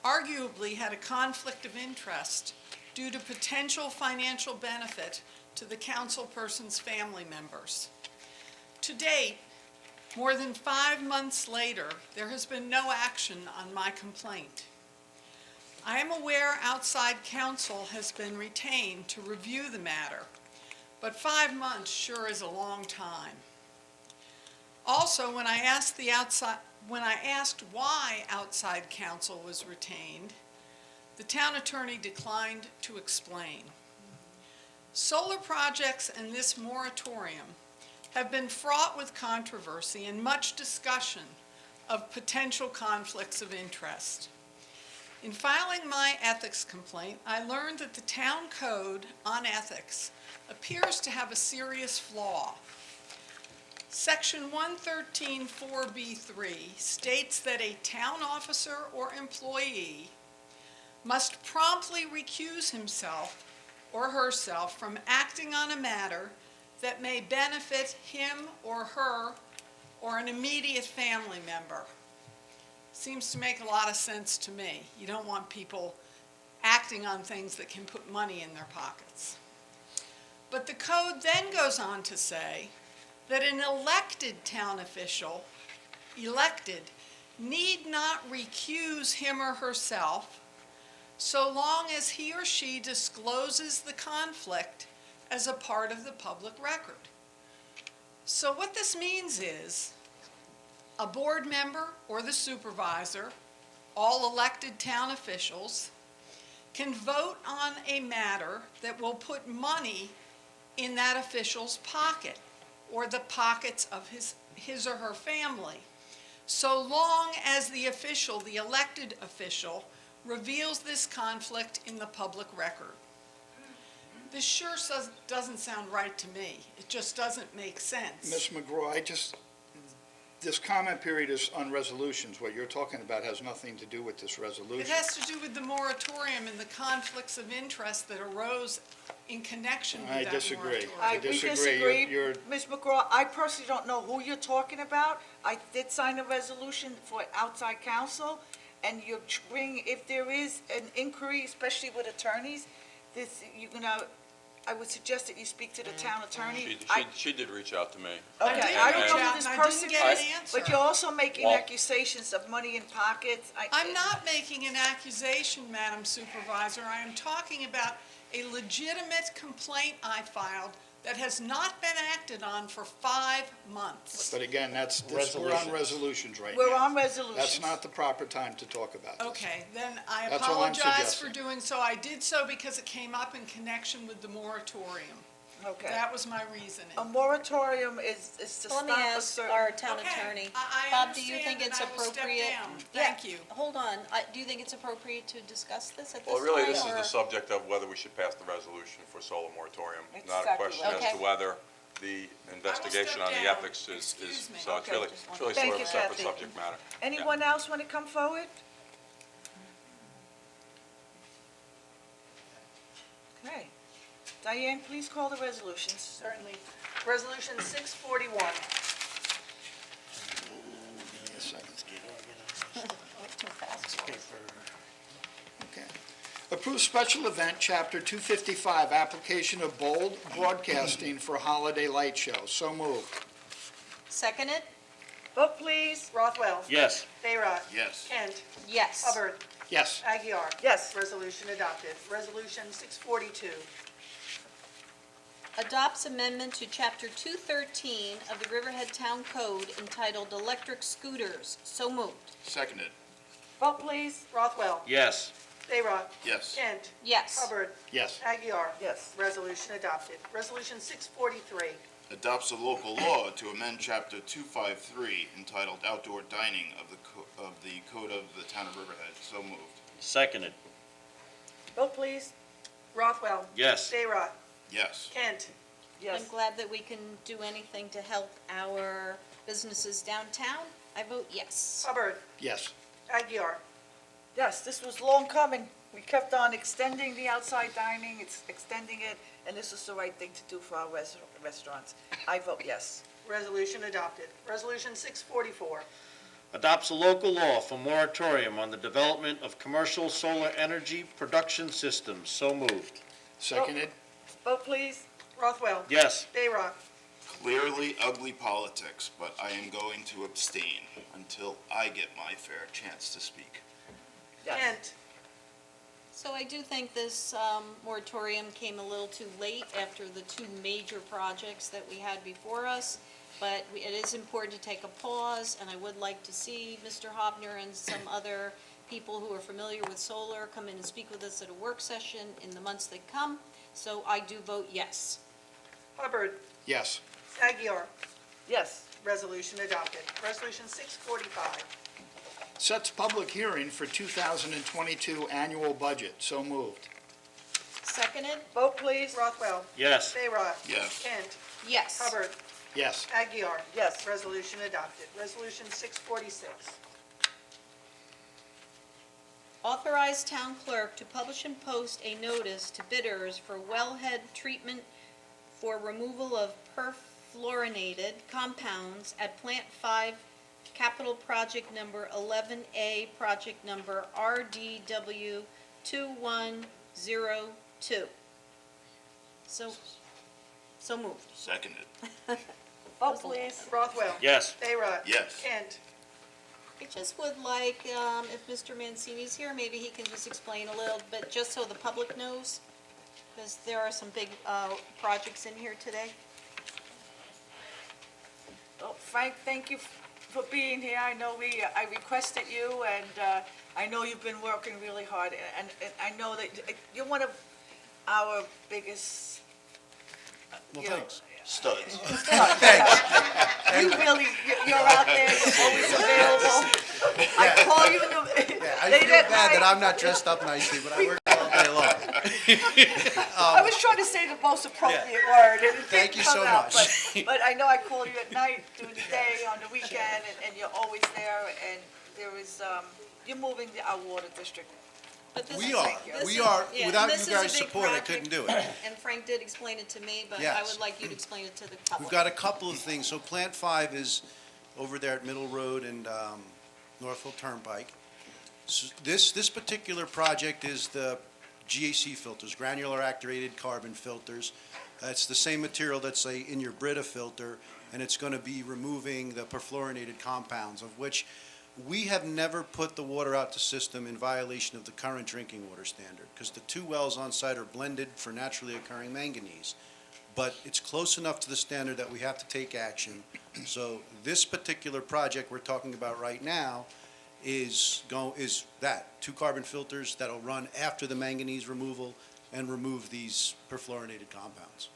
arguably had a conflict of interest due to potential financial benefit to the council person's family members. To date, more than 5 months later, there has been no action on my complaint. I am aware outside counsel has been retained to review the matter, but 5 months sure is a long time. Also, when I asked why outside counsel was retained, the town attorney declined to explain. Solar projects and this moratorium have been fraught with controversy and much discussion of potential conflicts of interest. In filing my ethics complaint, I learned that the town code on ethics appears to have a serious flaw. Section 113(4)(b)(3) states that a town officer or employee must promptly recuse himself or herself from acting on a matter that may benefit him or her or an immediate family member. Seems to make a lot of sense to me. You don't want people acting on things that can put money in their pockets. But the code then goes on to say that an elected town official, need not recuse him or herself so long as he or she discloses the conflict as a part of the public record. So what this means is a board member or the supervisor, all elected town officials, can vote on a matter that will put money in that official's pocket or the pockets of his or her family, so long as the official, the elected official, reveals this conflict in the public record. This sure doesn't sound right to me. It just doesn't make sense. Ms. McGraw, this comment period is on resolutions. What you're talking about has nothing to do with this resolution. It has to do with the moratorium and the conflicts of interest that arose in connection with I that disagree. moratorium. I We disagree. disagree. You're, Ms. McGraw, I personally don't know who you're talking about. I did sign a resolution for outside counsel, and you bring, if there is an inquiry, especially with attorneys, this, you're gonna, I would suggest that you speak to the town attorney. She did reach out to me. I Okay, did I don't reach know out who this and I didn't person get an is, answer. but you're also making Well- accusations of money in pockets. I'm not making an accusation, Madam Supervisor. I am talking about a legitimate complaint I filed that has not been acted on for 5 months. but again, we're on resolutions right now. We're on resolutions. That's not the proper time to talk about this. Okay, then I That's all I'm apologize for suggesting. doing so. I did so because it came up in connection with the moratorium. Okay. That was my reasoning. A moratorium is to So let stop me a ask certain. our town Okay, attorney. I Bob, do you understand think it's and I will step appropriate? down. Thank you. Hold on, do you think it's appropriate to discuss this at this time? Well, really, this is or- the subject of whether we should pass the resolution for solar moratorium, not a Exactly question right. as to Okay. whether the investigation on the down. ethics is, Excuse me. so it's Okay, really, just it's really Thank sort of you, a separate Kathy. subject matter. Anyone else want to come forward? Okay. Diane, please call the resolutions. Certainly. Resolution 641. Too fast. Okay. Approve special event, Chapter 255, application of Bold Broadcasting for holiday light show. So moved. Seconded? Vote, please. Rothwell. Yes. Bayrock. Yes. Kent. Yes. Hubbard. Yes. Aguiar. Yes. Resolution adopted. Resolution 642. Adopts amendment to Chapter 213 of the Riverhead Town Code entitled Electric Scooters. So moved. Seconded. Vote, please. Rothwell. Yes. Bayrock. Yes. Kent. Yes. Hubbard. Yes. Aguiar. Yes. Resolution adopted. Resolution 643. Adopts a local law to amend Chapter 253 entitled Outdoor Dining of the Code of the Town of Riverhead. So moved. Seconded. Vote, please. Rothwell. Yes. Bayrock. Yes. Kent. Yes. I'm glad that we can do anything to help our businesses downtown. I vote yes. Hubbard. Yes. Aguiar. Yes, this was long coming. We kept on extending the outside dining, it's extending it, and this is the right thing to do for our restaurants. I vote yes. Resolution adopted. Resolution 644. Adopts a local law for moratorium on the development of commercial solar energy production systems. So moved. Seconded. Vote, please. Rothwell. Yes. Bayrock. Clearly ugly politics, but I am going to abstain until I get my fair chance to speak. Yes. Kent. So I do think this moratorium came a little too late after the 2 major projects that we had before us, but it is important to take a pause, and I would like to see Mr. Hobner and some other people who are familiar with solar come in and speak with us at a work session in the months that come. So I do vote yes. Hubbard. Yes. Aguiar. Yes. Resolution adopted. Resolution 645. Sets public hearing for 2022 annual budget. So moved. Seconded? Vote, please. Rothwell. Yes. Bayrock. Yes. Kent. Yes. Hubbard. Yes. Aguiar. Yes. Resolution adopted. Resolution 646. Authorize town clerk to publish and post a notice to bidders for wellhead treatment for removal of perfluorinated compounds at Plant 5, capital project number 11A, project number RDW 2102. So moved. Seconded. Vote, please. Rothwell. Yes. Bayrock. Yes. Kent. I just would like, if Mr. Mancini's here, maybe he can just explain a little bit, just so the public knows, because there are some big projects in here today. Well, Frank, thank you for being here. I know I requested you, and I know you've been working really hard, and I know that you're one of our biggest, Well, you know, thanks. Studs. You really, you're out there, you're always available. I call you in the, I late feel at bad that night. I'm not dressed up nicely, but I work all day. day long. I was trying to say the most appropriate word, and it Thank didn't you come so out. much. But I know I call you at night, during the day, on the weekend, and you're always there, and there is, you're moving our water district. But this We is- are. this We is- are. yeah, Without this you is a guys' big support, I project, couldn't do it. And Frank did explain it to me, but I Yes. would like you to explain it to the public. We've got a couple of things. So Plant 5 is over there at Middle Road and Northfield Turnpike. This particular project is the GAC filters, granular activated carbon filters. It's the same material that's in your Brita filter, and it's going to be removing the perfluorinated compounds, of which we have never put the water out to system in violation of the current drinking water standard, because the two wells on site are blended for naturally occurring manganese. But it's close enough to the standard that we have to take action. So this particular project we're talking about right now is that, two carbon filters that'll run after the manganese removal and remove these perfluorinated compounds.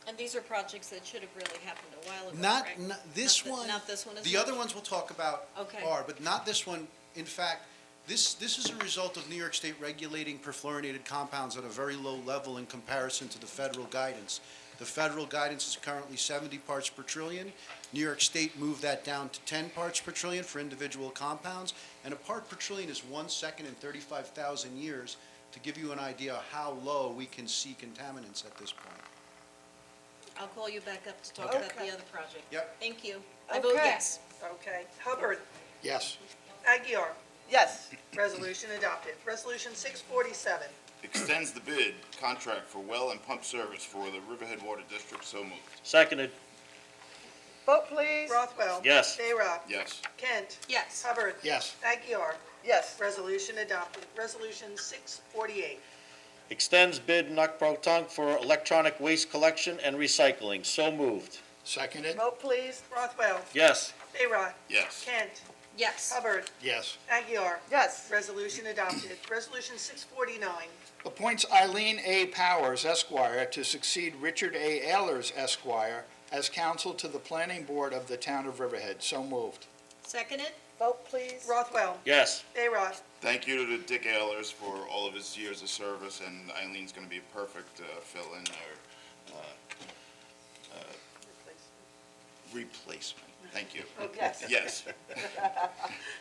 And these are projects that should have really happened a while ago, Not, correct? this Not one. Not this one as The much? other ones we'll talk about Okay. are, but not this one. In fact, this is a result of New York State regulating perfluorinated compounds at a very low level in comparison to the federal guidance. The federal guidance is currently 70 parts per trillion. New York State moved that down to 10 parts per trillion for individual compounds, and a part per trillion is 1 second in 35,000 years, to give you an idea of how low we can see contaminants at this point. I'll call you back up to talk about the Okay. other project. Yep. Thank you. I vote Okay. yes. Okay. Hubbard, Yes. Aguirre, Yes, resolution adopted. Resolution 647. Extends the bid contract for well and pump service for the Riverhead Water District. So moved. Seconded. vote please. Rothwell. Yes. Bayrock. Yes. Kent. Yes. Hubbard. Yes. Aguirre, Yes, resolution adopted. Resolution 648. Extends bid Nuck Pro Tunc for electronic waste collection and recycling. So moved. Seconded? vote please. Rothwell. Yes. Bayrock. Yes. Kent. Yes. Hubbard. Yes. Aguirre, Yes, resolution adopted. Resolution 649. Appoints Eileen A. Powers Esquire to succeed Richard A. Ehlers Esquire as counsel to the Planning Board of the Town of Riverhead. So moved. Seconded? vote please. Rothwell. Yes. Bayrock. Thank you to Dick Ehlers for all of his years of service, and Eileen's going to be a perfect fill-in or replacement. Thank you. Yes. Yes.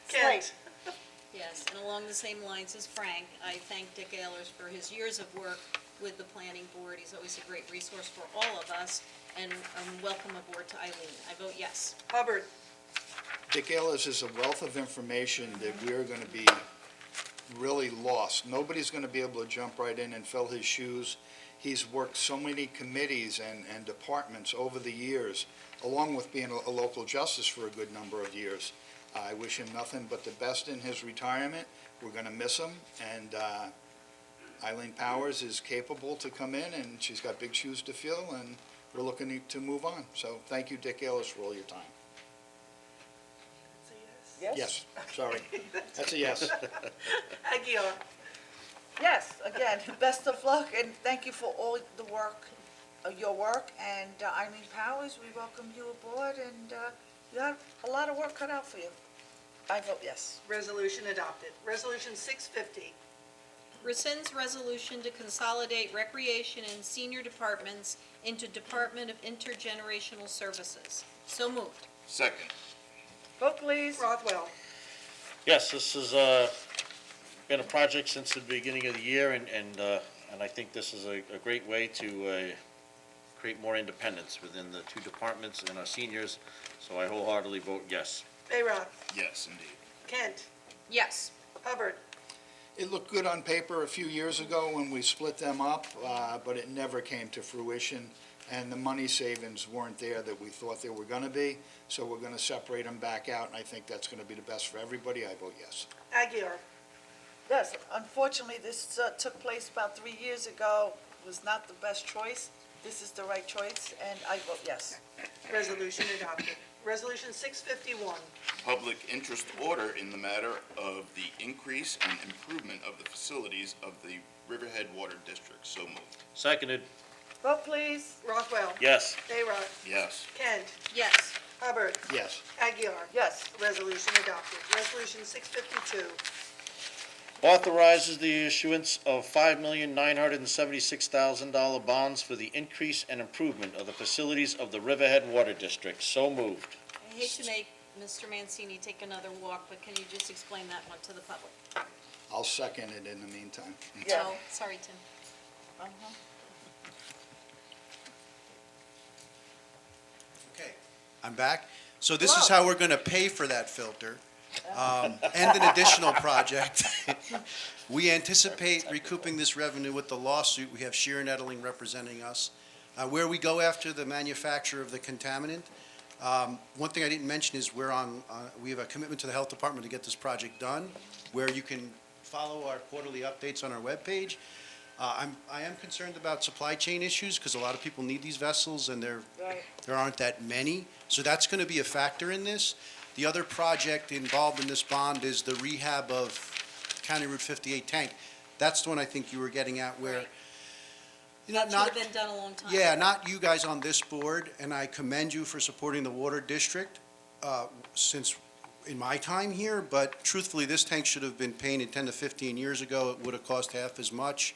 Kent. Yes. And along the same lines as Frank, I thank Dick Ehlers for his years of work with the planning board. He's always a great resource for all of us, and welcome aboard to Eileen. I vote yes. Hubbard. Dick Ehlers is a wealth of information that we're going to be really lost. Nobody's going to be able to jump right in and fill his shoes. He's worked so many committees and departments over the years, along with being a local justice for a good number of years. I wish him nothing but the best in his retirement. We're going to miss him, and Eileen Powers is capable to come in, and she's got big shoes to fill, and we're looking to move on. So thank you, Dick Ehlers, for all your time. Yes? Yes, sorry. That's a yes. Aguirre. Yes, again, best of luck, and thank you for all the work, your work, and Eileen Powers, we welcome you aboard, and you have a lot of work cut out for you. I vote yes. Resolution adopted. Resolution 650. Rescinds resolution to consolidate recreation and senior departments into Department of Intergenerational Services. So moved. Second. Vote please. Rothwell. Yes, this has been a project since the beginning of the year, and I think this is a great way to create more independence within the two departments and our seniors, so I wholeheartedly vote yes. Bayrock. Yes, indeed. Kent. Yes. Hubbard. It looked good on paper a few years ago when we split them up, but it never came to fruition, and the money savings weren't there that we thought they were going to be, so we're going to separate them back out, and I think that's going to be the best for everybody. I vote yes. Aguirre. Yes, unfortunately, this took place about 3 years ago, was not the best choice. This is the right choice, and I vote yes. Resolution adopted. Resolution 651. Public interest order in the matter of the increase and improvement of the facilities of the Riverhead Water District. So moved. Seconded. Vote please. Rothwell. Yes. Bayrock. Yes. Kent. Yes. Hubbard. Yes. Aguirre. Yes. Resolution adopted. Resolution 652. authorizes the issuance of $5,976,000 bonds for the increase and improvement of the facilities of the Riverhead Water District. So moved. I hate to make Mr. Mancini take another walk, but can you just explain that one to the public? I'll second it in the meantime. Yeah. Oh, sorry, Tim. Uh-huh. Okay, I'm back. So this is how we're going to pay for that filter, and an additional project. We anticipate recouping this revenue with the lawsuit. We have Sheeran Edeling representing us. Where we go after the manufacturer of the contaminant, one thing I didn't mention is we have a commitment to the health department to get this project done, where you can follow our quarterly updates on our webpage. I am concerned about supply chain issues, because a lot of people need these vessels, and there aren't that many. So that's going to be a factor in this. The other project involved in this bond is the rehab of County Route 58 tank. That's the one I think you were getting at, where, That should have been done a long time ago. yeah, not you guys on this board, and I commend you for supporting the water district, since in my time here, but truthfully, this tank should have been painted 10 to 15 years ago. It would have cost half as much.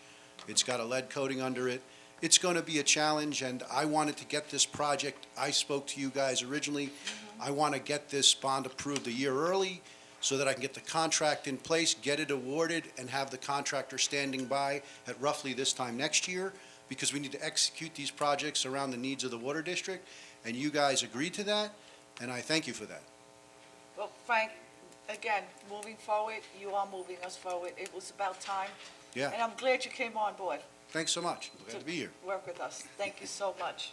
It's got a lead coating under it. It's going to be a challenge, and I wanted to get this project, I spoke to you guys originally. I want to get this bond approved a year early so that I can get the contract in place, get it awarded, and have the contractor standing by at roughly this time next year, because we need to execute these projects around the needs of the water district, and you guys agreed to that, and I thank you for that. Well, Frank, again, moving forward, you are moving us forward. It was about time. Yeah. And I'm glad you came on board Thanks so much. Glad to be here. to work with us. Thank you so much.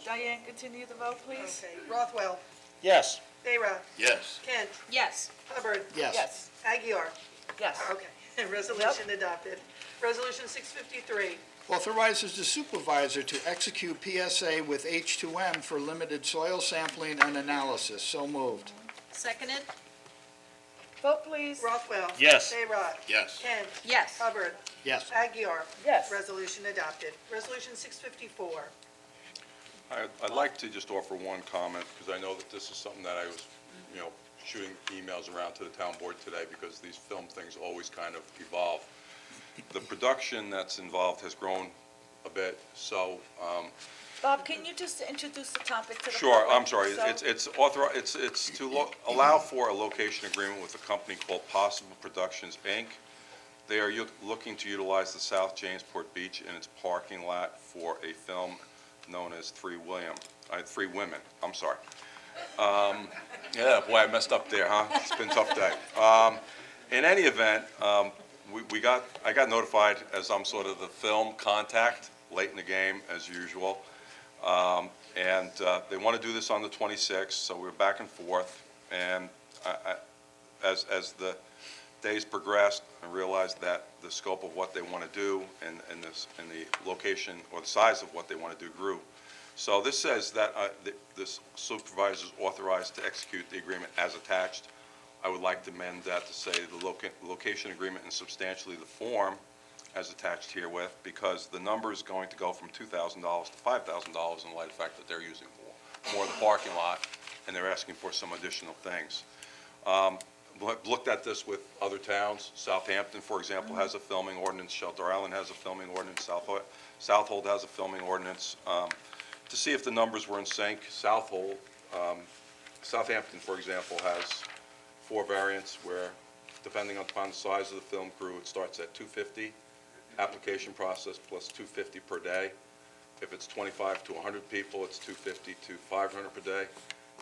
Diane, continue the vote, please. Okay, Rothwell, Yes. Bayrock, Yes. Kent, Yes. Hubbard, Yes. Aguirre. Yes. Okay, resolution adopted. Resolution 653, Authorizes the supervisor to execute PSA with H2M for limited soil sampling and analysis. So moved. Seconded? Vote, please. Rothwell. Yes. Bayrock, Yes. Kent, Yes. Hubbard, Yes. Aguirre. Yes. Resolution adopted. Resolution 654, I'd like to just offer one comment, because I know that this is something that I was, shooting emails around to the town board today, because these film things always kind of evolve. The production that's involved has grown a bit, so, Bob, can you just introduce the topic to the sure, public? I'm sorry, So- it's to allow for a location agreement with a company called Possible Productions, Inc. They are looking to utilize the South Jamesport Beach in its parking lot for a film known as Three Women, I'm sorry. Yeah, boy, I messed up there, huh? It's been a tough day. In any event, I got notified as I'm sort of the film contact late in the game, as usual. And they want to do this on the 26th, so we're back and forth. And as the days progressed, I realized that the scope of what they want to do and the location or the size of what they want to do grew. So this says that this supervisor is authorized to execute the agreement as attached. I would like to amend that to say the location agreement in substantially the form as attached herewith, because the number is going to go from $2,000 to $5,000 in light of the fact that they're using more of the parking lot, and they're asking for some additional things. Looked at this with other towns. Southampton, for example, has a filming ordinance. Shelter Island has a filming ordinance. Southold has a filming ordinance. To see if the numbers were in sync, Southampton, for example, has 4 variants where, depending upon the size of the film crew, it starts at $250 application process plus $250 per day. If it's 25 to 100 people, it's $250 to $500 per day.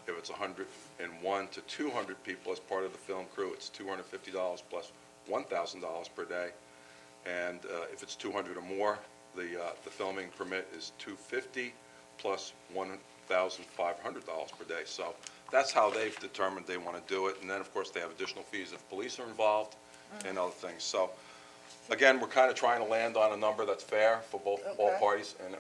If it's 101 to 200 people as part of the film crew, it's $250 plus $1,000 per day. And if it's 200 or more, the filming permit is $250 plus $1,500 per day. So that's how they've determined they want to do it. And then, of course, they have additional fees if police are involved and other things. So, again, we're kind of trying to land on a number that's fair for all parties. And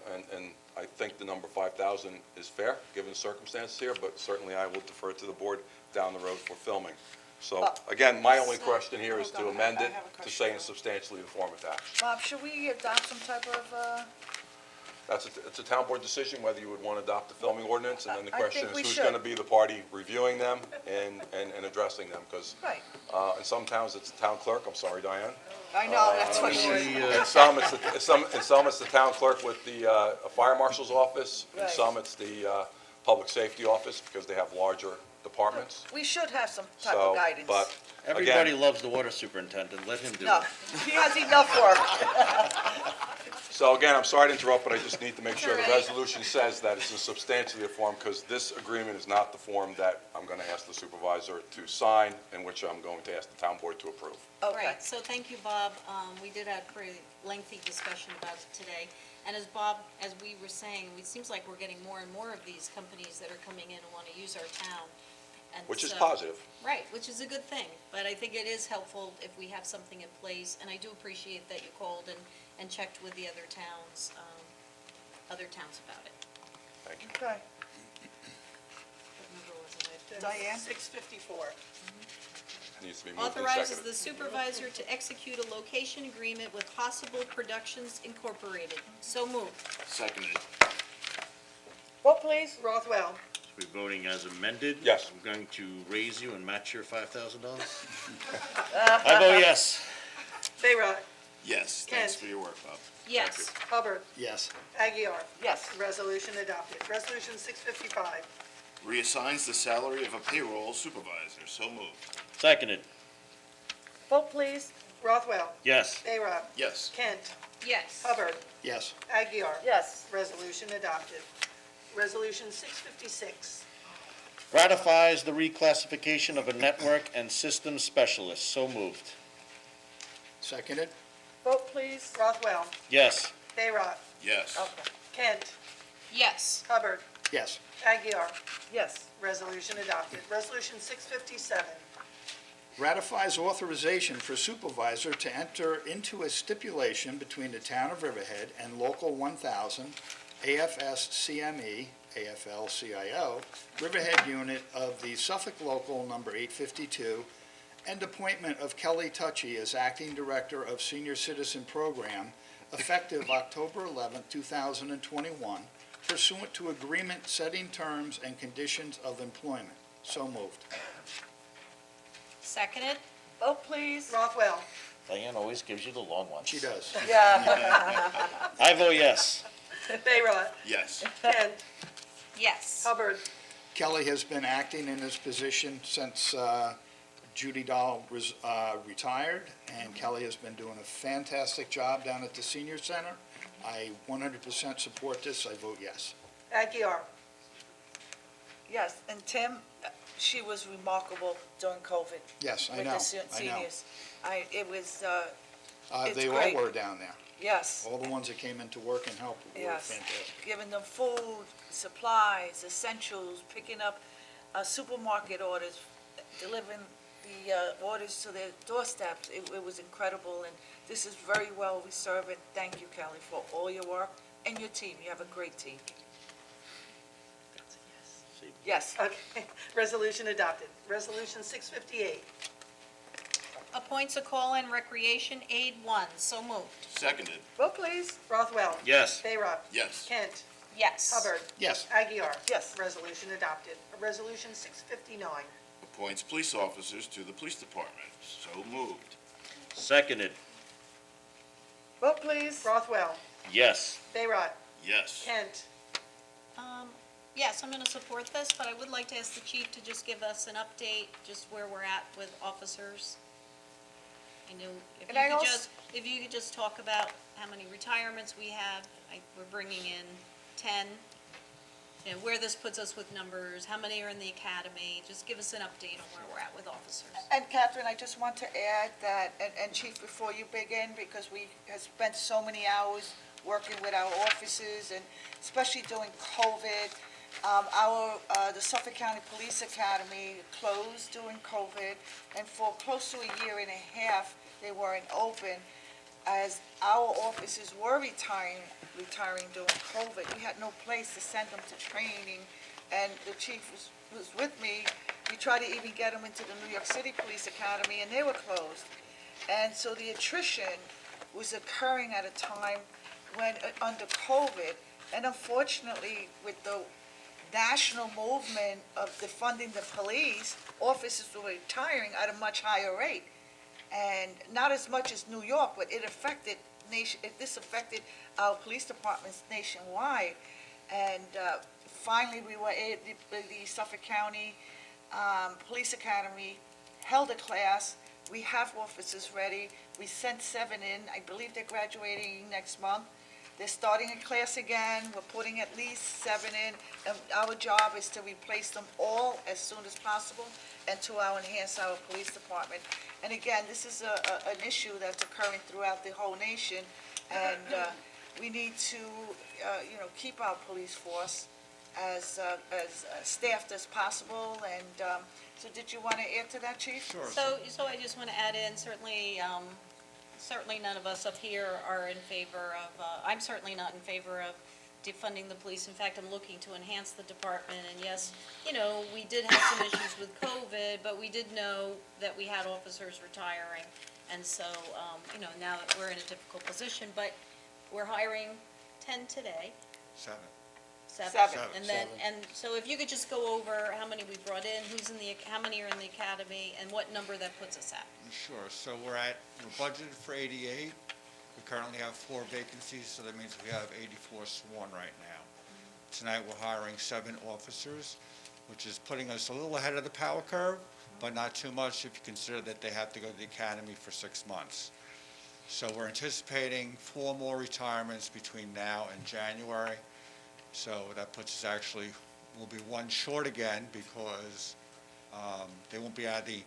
I think the number 5,000 is fair, given the circumstances here, but certainly I will defer to the board down the road for filming. So, again, my only question here is to amend it to say in substantially the form attached. Bob, should we adopt some type of It's a town board decision whether you would want to adopt the filming ordinance, and then the I question think is we who's should. going to be the party reviewing them and addressing them, because Right. in some towns, it's the town clerk, I'm sorry, Diane. I know, that's what she In some, it's the town clerk with the fire marshal's office, in Right. some, it's the public safety office, because they have larger departments. We should have some type So, of guidance. but, Everybody again, loves the water superintendent, let him do No, it. he has enough work. so again, I'm sorry to interrupt, but I just need to make sure the All right. resolution says that it's in substantially a form, because this agreement is not the form that I'm going to ask the supervisor to sign, and which I'm going to ask the town board to approve. Okay. Right, so thank you, Bob. We did have a pretty lengthy discussion about it today. And as Bob, as we were saying, it seems like we're getting more and more of these companies that are coming in and want to use our town. And Which is so- positive. Right, which is a good thing. But I think it is helpful if we have something in place. And I do appreciate that you called and checked with the other towns about it. Thank you. Okay. What number was it? Diane? 654. Needs to be moved and Authorizes seconded. the supervisor to execute a location agreement with Possible Productions Incorporated. So moved. Seconded. Vote, please. Rothwell. We're voting as amended. Yes. I'm going to raise you and match your $5,000. I vote yes. Bayrock. Yes, thanks Kent. for your work, Bob. Yes. Hubbard. Yes. Aguirre. Yes. Resolution adopted. Resolution 655. Reassigns the salary of a payroll supervisor. So moved. Seconded, Vote, please. Rothwell. yes. Bayrock. Yes. Kent. Yes. Hubbard. Yes. Aguirre. Yes. Resolution adopted. Resolution 656. Ratifies the reclassification of a network and systems specialist. So moved. Seconded. Vote, please. Rothwell. Yes. Bayrock. Yes. Okay. Kent. Yes. Hubbard. Yes. Aguirre. Yes. Resolution adopted. Resolution 657. Ratifies authorization for supervisor to enter into a stipulation between the town of Riverhead and Local 1000, AFS-CME, AFL-CIO, Riverhead unit of the Suffolk Local Number 852, and appointment of Kelly Tucci as Acting Director of Senior Citizen Program effective October 11, 2021, pursuant to agreement setting terms and conditions of employment. So moved. Seconded? Vote, please. Rothwell. Diane always gives you the long ones. She does. Yeah. I vote yes. Bayrock. Yes. Kent. Yes. Hubbard. Kelly has been acting in this position since Judy Dahl retired, and Kelly has been doing a fantastic job down at the senior center. I 100% support this. I vote yes. Aguirre. Yes, and Tim, she was remarkable during COVID. Yes, I With know, the I know. seniors. It was, it's They all great. were down there. yes, All the ones that came in to work and help were Yes. fantastic. giving them food, supplies, essentials, picking up supermarket orders, delivering the orders to their doorsteps. It was incredible, and this is very well reserved. Thank you, Kelly, for all your work and your team. You have a great team. Yes. Okay. Resolution adopted. Resolution 658. Appoints a call-in recreation aid 1. So moved. Seconded. Vote, please. Rothwell. Yes. Bayrock. Yes. Kent. Yes. Hubbard. Yes. Aguirre. Yes. Resolution adopted. Resolution 659. Appoints police officers to the police department. So moved. Seconded, Vote, please. Rothwell. yes. Bayrock. Yes. Kent. Yes, I'm going to support this, but I would like to ask the chief to just give us an update, just where we're at with officers. I know, if And you I could also- just, if you could just talk about how many retirements we have. We're bringing in 10. You know, where this puts us with numbers, how many are in the academy. Just give us an update on where we're at with officers. And Catherine, I just want to add that, and Chief, before you begin, because we have spent so many hours working with our officers, and especially during COVID, the Suffolk County Police Academy closed during COVID, and for close to a year and a half, they weren't open. As our officers were retiring during COVID, we had no place to send them to training, and the chief was with me. We tried to even get them into the New York City Police Academy, and they were closed. And so the attrition was occurring at a time when, under COVID, And unfortunately, with the national movement of defunding the police, officers were retiring at a much higher rate. And not as much as New York, but this affected our police departments nationwide. And finally, the Suffolk County Police Academy held a class. We have officers ready. We sent 7 in. I believe they're graduating next month. They're starting a class again. We're putting at least 7 in. And our job is to replace them all as soon as possible and to enhance our police department. And again, this is an issue that's occurring throughout the whole nation. And we need to, keep our police force as staffed as possible. And so did you want to add to that, Chief? Sure. So I just want to add in, certainly none of us up here are in favor of, I'm certainly not in favor of defunding the police. In fact, I'm looking to enhance the department. And yes, we did have some issues with COVID, but we did know that we had officers retiring. And so, now that we're in a difficult position, but we're hiring 10 today. 7. Seven. And then, and so if you could just go over how many we brought in, how many are in the academy, and what number that puts us at. Sure, so we're budgeted for 88. We currently have 4 vacancies, so that means we have 84 sworn right now. Tonight, we're hiring 7 officers, which is putting us a little ahead of the power curve, but not too much if you consider that they have to go to the academy for 6 months. So we're anticipating 4 more retirements between now and January. So that puts us we'll be 1 short again because they won't be out of the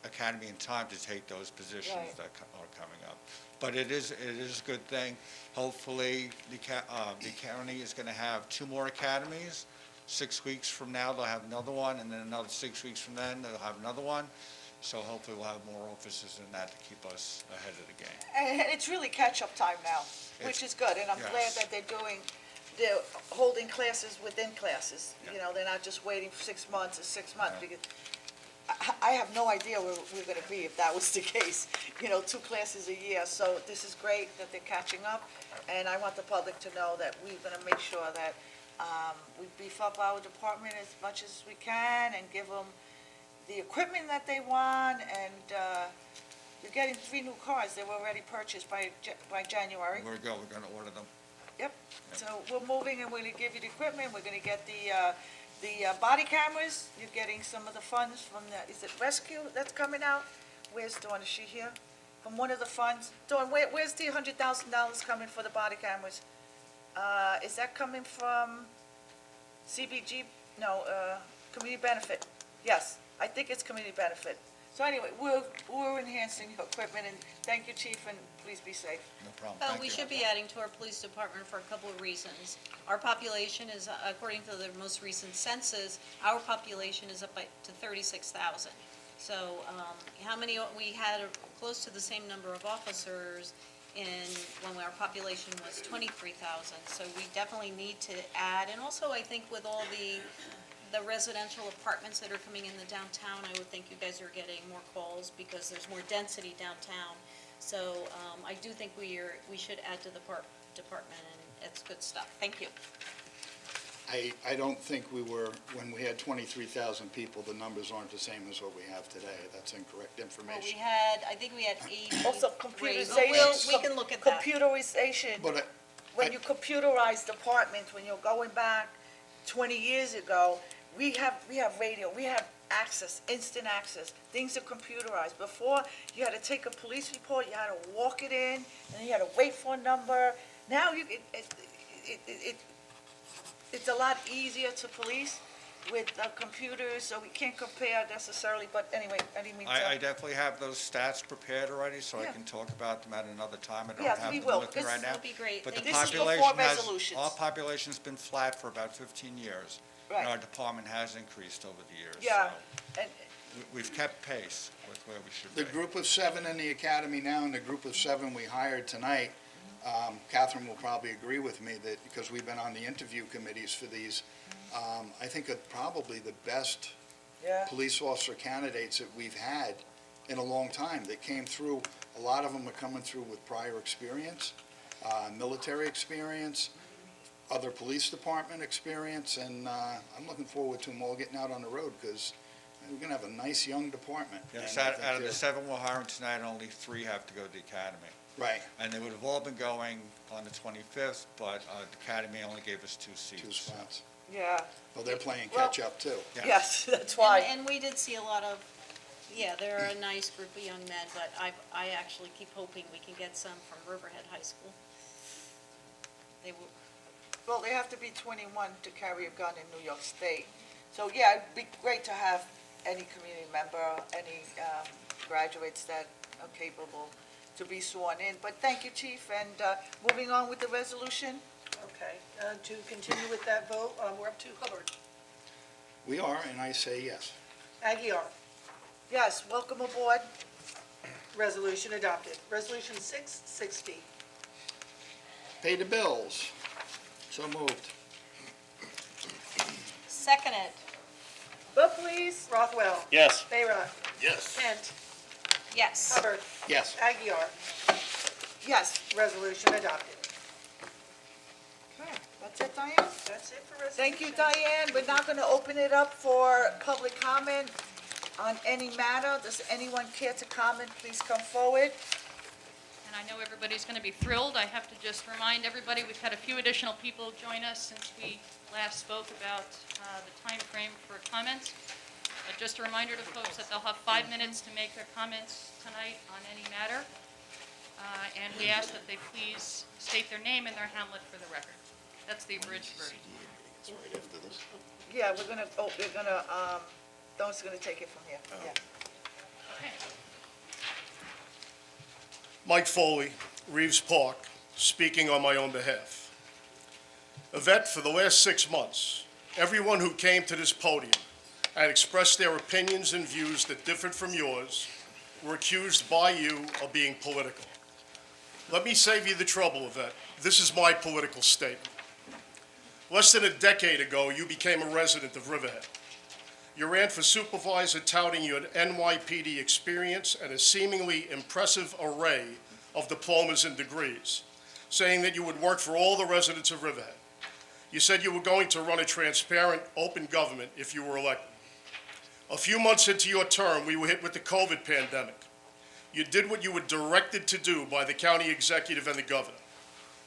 academy in time to take those positions Right. that are coming up. But it is a good thing. Hopefully, the county is going to have 2 more academies. 6 weeks from now, they'll have another one, and then another 6 weeks from then, they'll have another one. So hopefully, we'll have more officers than that to keep us ahead of the game. And it's really catch-up time now, which is good. And I'm glad Yes. that they're holding classes within classes. Yeah. They're not just waiting for 6 months or 6 months, because I have no idea where we're gonna be if that was the case. 2 classes a year, so this is great that they're catching up, and I want the public to know that we're gonna make sure that we beef up our department as much as we can and give them the equipment that they want, and you're getting 3 new cars. They were already purchased by January. We're going to order them. Yep, so we're moving, and we're gonna give you the equipment, we're gonna get the body cameras, you're getting some of the funds from is it Rescue that's coming out? Where's Dawn, is she here? From one of the funds, Dawn, where's the $100,000 coming for the body cameras? Is that coming from CBG, no, Community Benefit? Yes, I think it's Community Benefit. So anyway, we're enhancing your equipment, and thank you, Chief, and please be safe. No problem. Well, Thank we you. should be adding to our police department for a couple of reasons. Our population is, according to the most recent census, our population is up to 36,000. So we had close to the same number of officers when our population was 23,000. So we definitely need to add, and also I think with all the residential apartments that are coming in the downtown, I would think you guys are getting more calls because there's more density downtown. So I do think we should add to the department, and it's good stuff. Thank you. I don't think when we had 23,000 people, the numbers aren't the same as what we have today. That's incorrect Well, information. I think we had 80. Also, raised. computerization. We can look at that. Computerization. But When you computerize departments, when you're going back 20 years ago, we have radio, we have access, instant access. Things are computerized. Before, you had to take a police report, you had to walk it in, and then you had to wait for a number. Now, it's a lot easier to police with computers, so we can't compare necessarily, but anyway, I didn't mean to. I definitely have those stats prepared already, so I Yeah. can talk about them at another time. I don't Yes, have we them will. with me This right now. would be great. But the This is before population resolutions. our population's been flat for about 15 years. Right. And our department has increased over the years. Yeah, so and We've kept pace with where we should the be. group of 7 in the academy now and the group of 7 we hired tonight, Catherine will probably agree with me that, because we've been on the interview committees for these, I think probably the best yeah, police officer candidates that we've had in a long time that came through. A lot of them are coming through with prior experience, military experience, other police department experience, and I'm looking forward to them all getting out on the road, because we're going to have a nice young department. Yes, And I out think out of the they're- 7 we're hiring tonight, only 3 have to go to the academy. Right, And they would have all been going on the 25th, but the academy only gave us 2 seats. 2 spots. Yeah, Well, they're playing Well- catch-up, too. Yeah. yes, that's why. And we did see a lot of, yeah, they're a nice group of young men, but I actually keep hoping we can get some from Riverhead High School. They will, Well, they have to be 21 to carry a gun in New York State. So, yeah, it'd be great to have any community member, any graduates that are capable to be sworn in. But thank you, Chief, and moving on with the resolution. Okay, to continue with that vote, we're up to Hubbard. We are, and I say yes. Aguirre, Yes, welcome aboard. resolution adopted. Resolution 660. Pay the bills. So moved. seconded. Vote, please. Rothwell, Yes. Bayrock, Yes. Kent, Yes. Hubbard, Yes. Aguirre, Yes. resolution adopted. Okay, that's it, Diane? That's it for resolution. Thank you, Diane. We're now going to open it up for public comment on any matter. Does anyone care to comment? Please come forward. And I know everybody's going to be thrilled. I have to just remind everybody, we've had a few additional people join us since we last spoke about the time frame for comments. Just a reminder to folks that they'll have 5 minutes to make their comments tonight on any matter. And we ask that they please state their name and their hamlet for the record. That's the abridged version. Yeah, we're gonna, Dawn's gonna take it from here. Yeah. Okay. Mike Foley, Reeves Park, speaking on my own behalf. Yvette, for the last 6 months, everyone who came to this podium and expressed their opinions and views that differed from yours were accused by you of being political. Let me save you the trouble, Yvette. This is my political statement. Less than a decade ago, you became a resident of Riverhead. You ran for supervisor touting your NYPD experience and a seemingly impressive array of diplomas and degrees, saying that you would work for all the residents of Riverhead. You said you were going to run a transparent, open government if you were elected. A few months into your term, we were hit with the COVID pandemic. You did what you were directed to do by the county executive and the governor.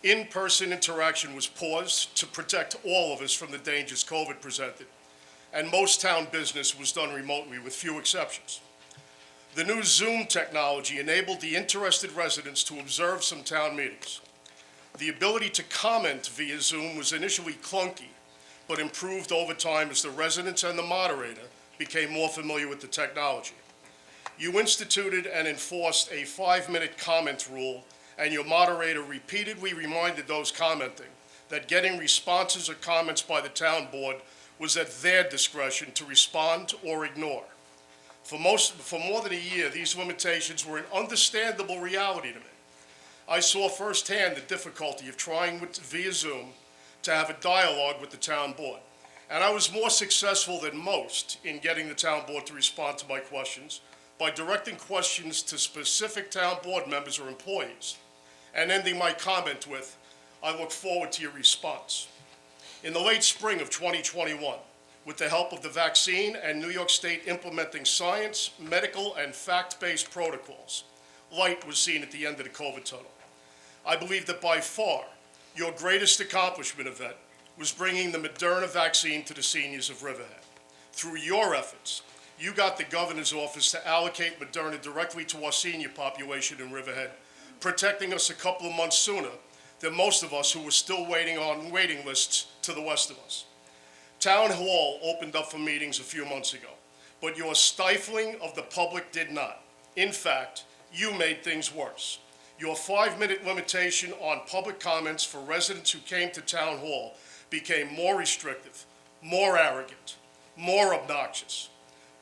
In-person interaction was paused to protect all of us from the dangers COVID presented, and most town business was done remotely with few exceptions. The new Zoom technology enabled the interested residents to observe some town meetings. The ability to comment via Zoom was initially clunky, but improved over time as the residents and the moderator became more familiar with the technology. You instituted and enforced a 5-minute comment rule, and your moderator repeatedly reminded those commenting that getting responses or comments by the town board was at their discretion to respond or ignore. For more than a year, these limitations were an understandable reality to me. I saw firsthand the difficulty of trying via Zoom to have a dialogue with the town board. And I was more successful than most in getting the town board to respond to my questions by directing questions to specific town board members or employees, and ending my comment with, "I look forward to your response." In the late spring of 2021, with the help of the vaccine and New York State implementing science, medical, and fact-based protocols, light was seen at the end of the COVID tunnel. I believe that by far, your greatest accomplishment, Yvette, was bringing the Moderna vaccine to the seniors of Riverhead. Through your efforts, you got the governor's office to allocate Moderna directly to our senior population in Riverhead, protecting us a couple of months sooner than most of us who were still waiting on waiting lists to the west of us. Town Hall opened up for meetings a few months ago, but your stifling of the public did not. In fact, you made things worse. Your 5-minute limitation on public comments for residents who came to Town Hall became more restrictive, more arrogant, more obnoxious.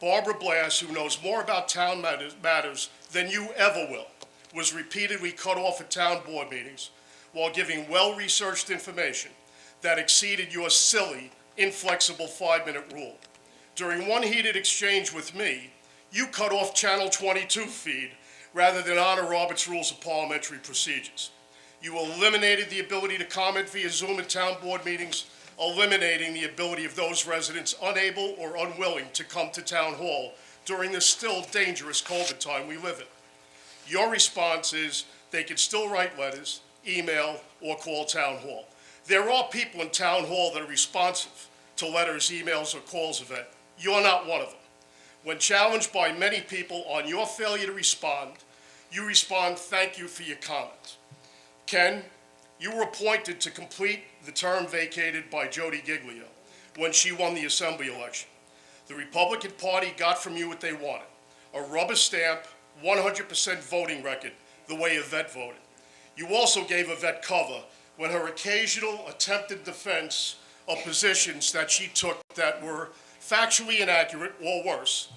Barbara Blass, who knows more about town matters than you ever will, was repeatedly cut off at town board meetings while giving well-researched information that exceeded your silly, inflexible 5-minute rule. During one heated exchange with me, you cut off Channel 22 feed rather than honor Robert's Rules of Parliamentary Procedures. You eliminated the ability to comment via Zoom at town board meetings, eliminating the ability of those residents unable or unwilling to come to town hall during this still dangerous COVID time we live in. Your response is they can still write letters, email, or call town hall. There are people in town hall that are responsive to letters, emails, or calls of it. You're not one of them. When challenged by many people on your failure to respond, you respond, "Thank you for your comment." Ken, you were appointed to complete the term vacated by Jody Giglio when she won the Assembly election. The Republican Party got from you what they wanted, a rubber stamp, 100% voting record, the way Yvette voted. You also gave Yvette cover when her occasional attempted defense of positions that she took that were factually inaccurate or worse,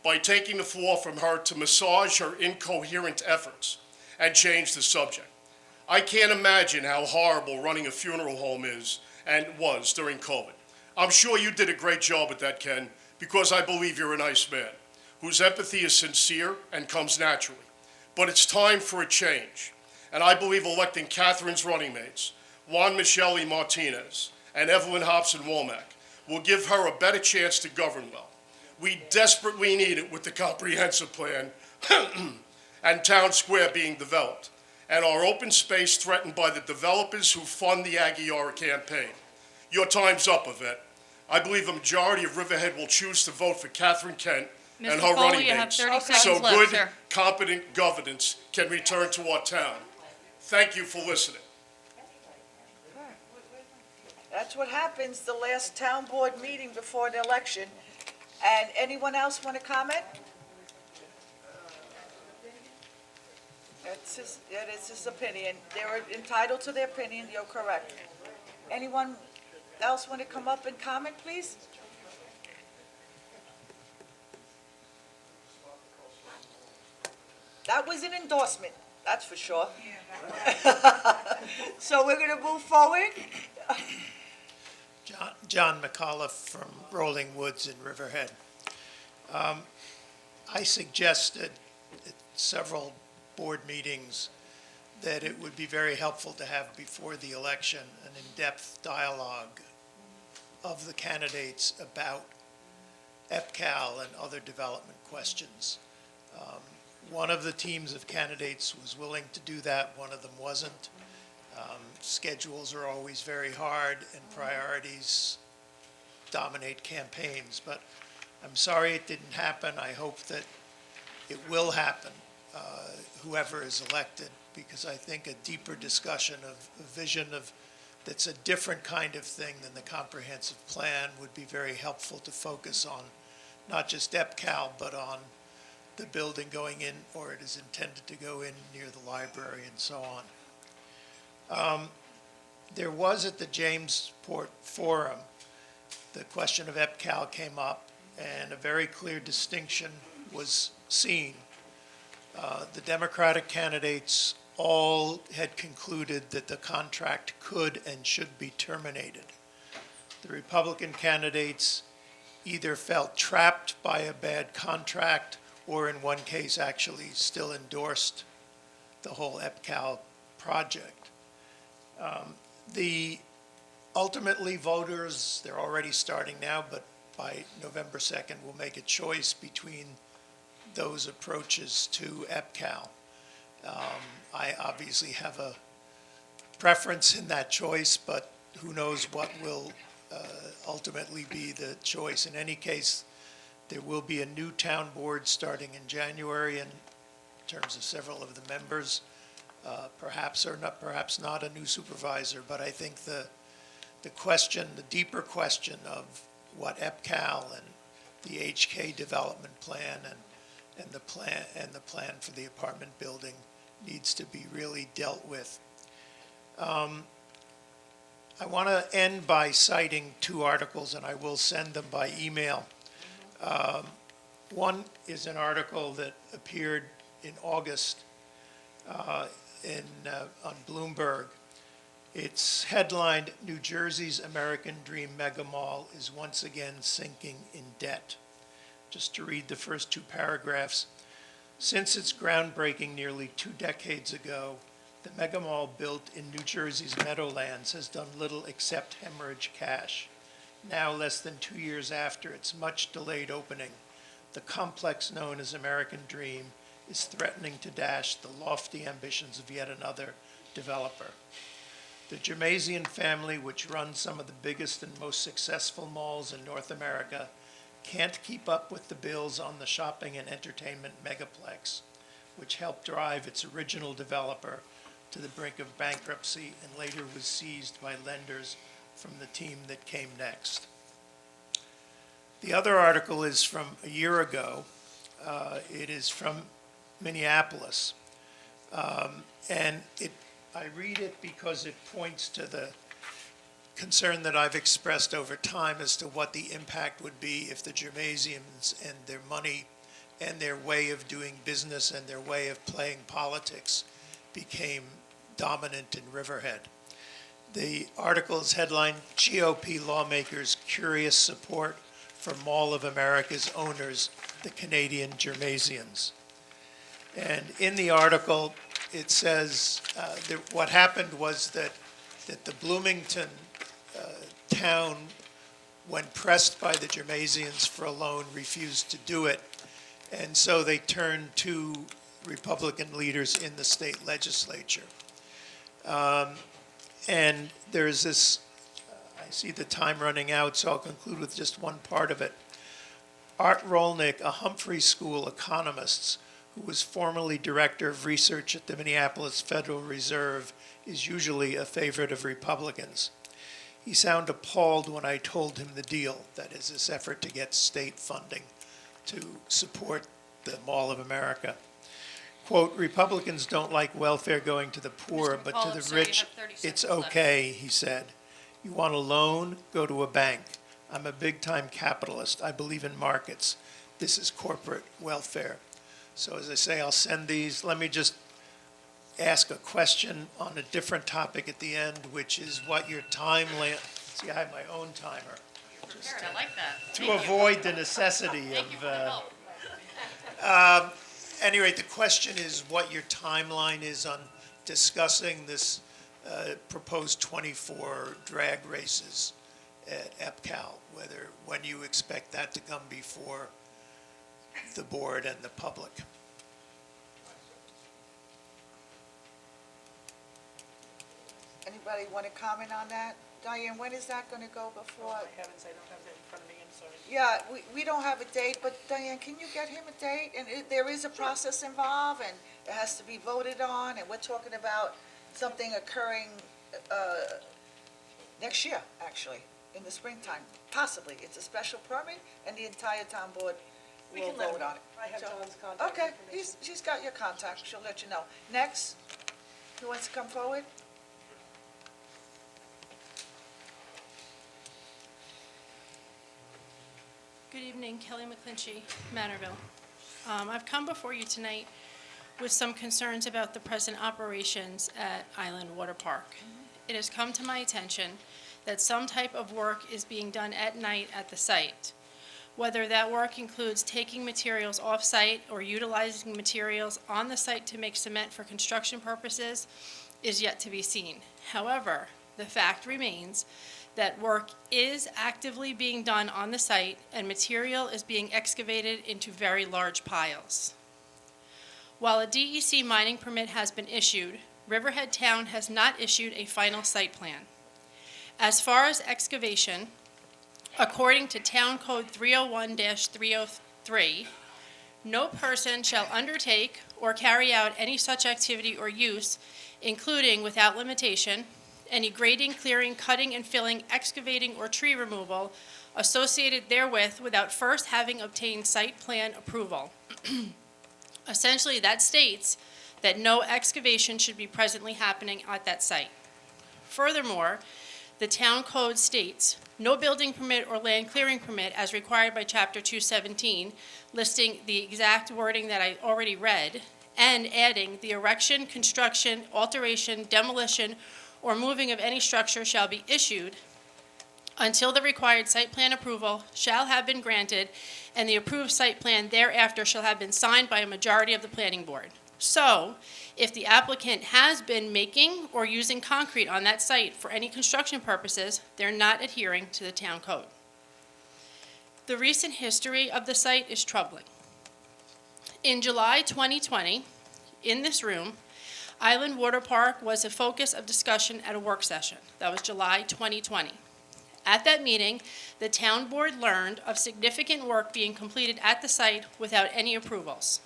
by taking the floor from her to massage her incoherent efforts and change the subject. I can't imagine how horrible running a funeral home is and was during COVID. I'm sure you did a great job at that, Ken, because I believe you're a nice man, whose empathy is sincere and comes naturally. But it's time for a change, and I believe electing Catherine's running mates, Juan Michele Martinez and Evelyn Hobson-Womack, will give her a better chance to govern well. We desperately need it with the comprehensive plan and town square being developed, and our open space threatened by the developers who fund the Aguirre campaign. Your time's up, Yvette. I believe a majority of Riverhead will choose to vote for Catherine Kent and Mr. her Foley, running you have mates, 30 so seconds left, good, sir. competent governance can return to our town. Thank you for listening. That's what happens the last town board meeting before the election. And anyone else want to comment? It's his opinion. They're entitled to their opinion, you're correct. Anyone else want to come up and comment, please? That was an endorsement, that's for sure. So we're going to move forward. John McAuliffe from Rolling Woods in Riverhead. I suggested at several board meetings that it would be very helpful to have before the election an in-depth dialogue of the candidates about EPCAL and other development questions. One of the teams of candidates was willing to do that, one of them wasn't. Schedules are always very hard and priorities dominate campaigns, but I'm sorry it didn't happen. I hope that it will happen, whoever is elected, because I think a deeper discussion of a vision of that's a different kind of thing than the comprehensive plan would be very helpful to focus on not just EPCAL, but on the building going in, or it is intended to go in near the library and so on. There was at the Jamesport Forum, the question of EPCAL came up, and a very clear distinction was seen. The Democratic candidates all had concluded that the contract could and should be terminated. The Republican candidates either felt trapped by a bad contract or in one case actually still endorsed the whole EPCAL project. Ultimately, voters, they're already starting now, but by November 2nd, will make a choice between those approaches to EPCAL. I obviously have a preference in that choice, but who knows what will ultimately be the choice. In any case, there will be a new town board starting in January in terms of several of the members. Perhaps or not, perhaps not a new supervisor, but I think the question, the deeper question of what EPCAL and the HK development plan and the plan for the apartment building needs to be really dealt with. I want to end by citing two articles, and I will send them by email. One is an article that appeared in August on Bloomberg. It's headlined, "New Jersey's American Dream Mega Mall is once again sinking in debt." Just to read the first two paragraphs. Since its groundbreaking nearly 2 decades ago, the mega mall built in New Jersey's Meadowlands has done little except hemorrhage cash. Now, less than 2 years after its much delayed opening, the complex known as American Dream is threatening to dash the lofty ambitions of yet another developer. The Jermasian family, which runs some of the biggest and most successful malls in North America, can't keep up with the bills on the shopping and entertainment megaplex, which helped drive its original developer to the brink of bankruptcy and later was seized by lenders from the team that came next. The other article is from a year ago. It is from Minneapolis. And I read it because it points to the concern that I've expressed over time as to what the impact would be if the Jermasians and their money and their way of doing business and their way of playing politics became dominant in Riverhead. The article's headline, GOP lawmakers' curious support for Mall of America's owners, the Canadian Jermasians. And in the article, it says that what happened was that the Bloomington town, when pressed by the Jermasians for a loan, refused to do it. And so they turned to Republican leaders in the state legislature. And there's this, I see the time running out, so I'll conclude with just one part of it. Art Rolnick, a Humphrey School economist who was formerly director of research at the Minneapolis Federal Reserve, is usually a favorite of Republicans. He sounded appalled when I told him the deal, that is, this effort to get state funding to support the Mall of America. Quote, Republicans don't like welfare going to the poor, but to the rich, it's okay, he said. You want a loan? Go to a bank. I'm a big-time capitalist. I believe in markets. This is corporate welfare. So as I say, I'll send these. Let me just ask a question on a different topic at the end, which is what your timeline, see, I have my own timer. Just I like that. to avoid the necessity of, anyway, the question is what your timeline is on discussing this proposed 24 drag races at EPCAL, when you expect that to come before the board and the public. Anybody want to comment on that? Diane, when is that going to go before? Oh, my heavens, I don't have that in front of me, I'm sorry. Yeah, we don't have a date, but Diane, can you get him a date? And there is a process involved, and it has to be voted on, and we're talking about something occurring next year, actually, in the springtime, possibly. It's a special permit, and the entire town board We will can let vote him- on it. I have So- John's contact Okay, information. she's got your contact, she'll let you know. Next, who wants to come forward? Good evening, Kelly McClinchy, Manorville. I've come before you tonight with some concerns about the present operations at Island Water Park. It has come to my attention that some type of work is being done at night at the site. Whether that work includes taking materials off-site or utilizing materials on the site to make cement for construction purposes is yet to be seen. However, the fact remains that work is actively being done on the site and material is being excavated into very large piles. While a DEC mining permit has been issued, Riverhead Town has not issued a final site plan. As far as excavation, according to Town Code 301-303, no person shall undertake or carry out any such activity or use, including, without limitation, any grading, clearing, cutting, and filling, excavating, or tree removal associated therewith without first having obtained site plan approval. Essentially, that states that no excavation should be presently happening at that site. Furthermore, the town code states, no building permit or land clearing permit as required by Chapter 217, listing the exact wording that I already read, and adding the erection, construction, alteration, demolition, or moving of any structure shall be issued until the required site plan approval shall have been granted, and the approved site plan thereafter shall have been signed by a majority of the planning board. So, if the applicant has been making or using concrete on that site for any construction purposes, they're not adhering to the town code. The recent history of the site is troubling. In July 2020, in this room, Island Water Park was a focus of discussion at a work session. That was July 2020. At that meeting, the town board learned of significant work being completed at the site without any approvals.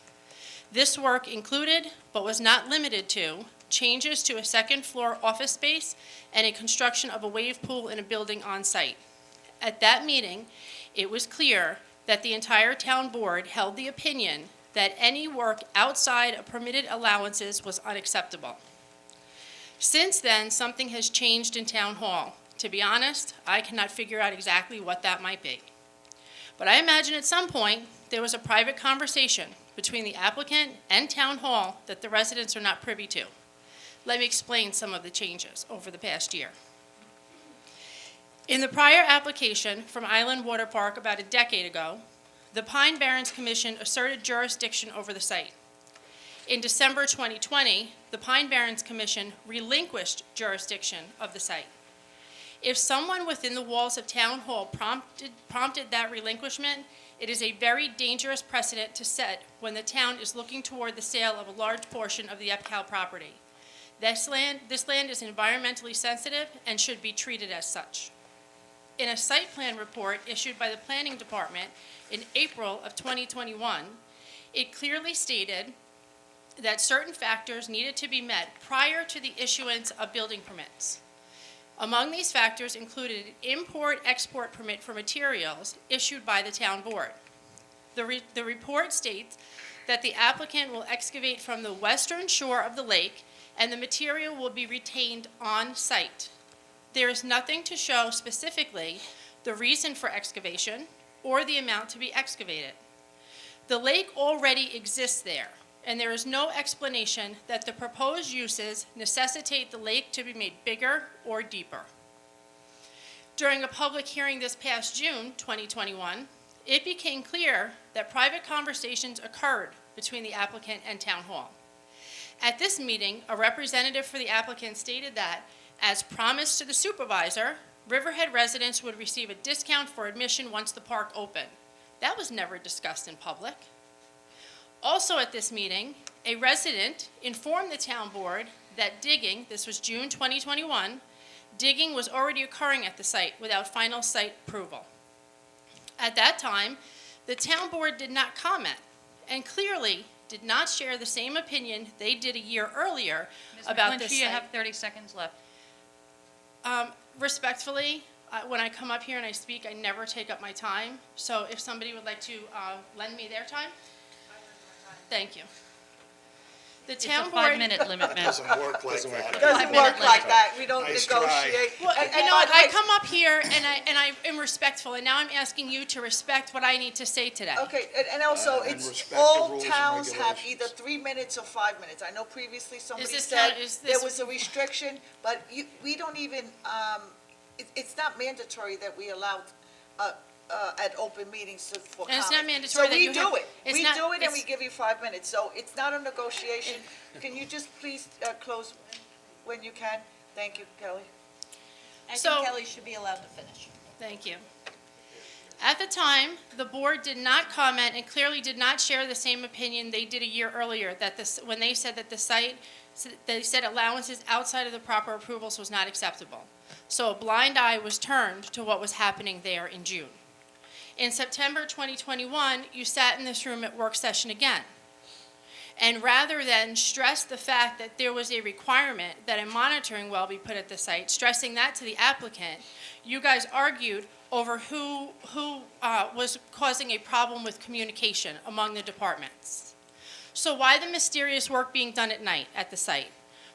This work included, but was not limited to, changes to a second-floor office space and a construction of a wave pool in a building on site. At that meeting, it was clear that the entire town board held the opinion that any work outside of permitted allowances was unacceptable. Since then, something has changed in Town Hall. To be honest, I cannot figure out exactly what that might be. But I imagine at some point, there was a private conversation between the applicant and Town Hall that the residents are not privy to. Let me explain some of the changes over the past year. In the prior application from Island Water Park about a decade ago, the Pine Barrens Commission asserted jurisdiction over the site. In December 2020, the Pine Barrens Commission relinquished jurisdiction of the site. If someone within the walls of Town Hall prompted that relinquishment, it is a very dangerous precedent to set when the town is looking toward the sale of a large portion of the EPCAL property. This land is environmentally sensitive and should be treated as such. In a site plan report issued by the Planning Department in April of 2021, it clearly stated that certain factors needed to be met prior to the issuance of building permits. Among these factors included an import-export permit for materials issued by the town board. The report states that the applicant will excavate from the western shore of the lake and the material will be retained on site. There is nothing to show specifically the reason for excavation or the amount to be excavated. The lake already exists there, and there is no explanation that the proposed uses necessitate the lake to be made bigger or deeper. During a public hearing this past June 2021, it became clear that private conversations occurred between the applicant and Town Hall. At this meeting, a representative for the applicant stated that, as promised to the supervisor, Riverhead residents would receive a discount for admission once the park opened. That was never discussed in public. Also at this meeting, a resident informed the town board that digging, this was June 2021, digging was already occurring at the site without final site approval. At that time, the town board did not comment and clearly did not share the same opinion they did a year earlier about this site. You have 30 seconds left. Respectfully, when I come up here and I speak, I never take up my time. So if somebody would like to lend me their time? Thank you. The town board. It's a 5-minute limit, ma'am. Doesn't work like that. It doesn't work like that. We don't Nice negotiate. Well, And you know by what, the I way- come up here and I am respectful, and now I'm asking you to respect what I need to say today. Okay, and also, And it's, respect the all rules and towns have regulations. either 3 minutes or 5 minutes. I know previously somebody this said town- is there this- was a restriction, but we don't even, it's not mandatory that we allow, at open meetings for comment. And it's not mandatory that you So have- we do it. it's We not- do it and we it's- give you 5 minutes, so it's not a negotiation. Can you just please close when you can? Thank you, Kelly. I So- think Kelly should be allowed to finish. Thank you. At the time, the board did not comment and clearly did not share the same opinion they did a year earlier, that when they said that the site, they said allowances outside of the proper approvals was not acceptable. So a blind eye was turned to what was happening there in June. In September 2021, you sat in this room at work session again. And rather than stress the fact that there was a requirement that a monitoring well be put at the site, stressing that to the applicant, you guys argued over who was causing a problem with communication among the departments. So why the mysterious work being done at night at the site?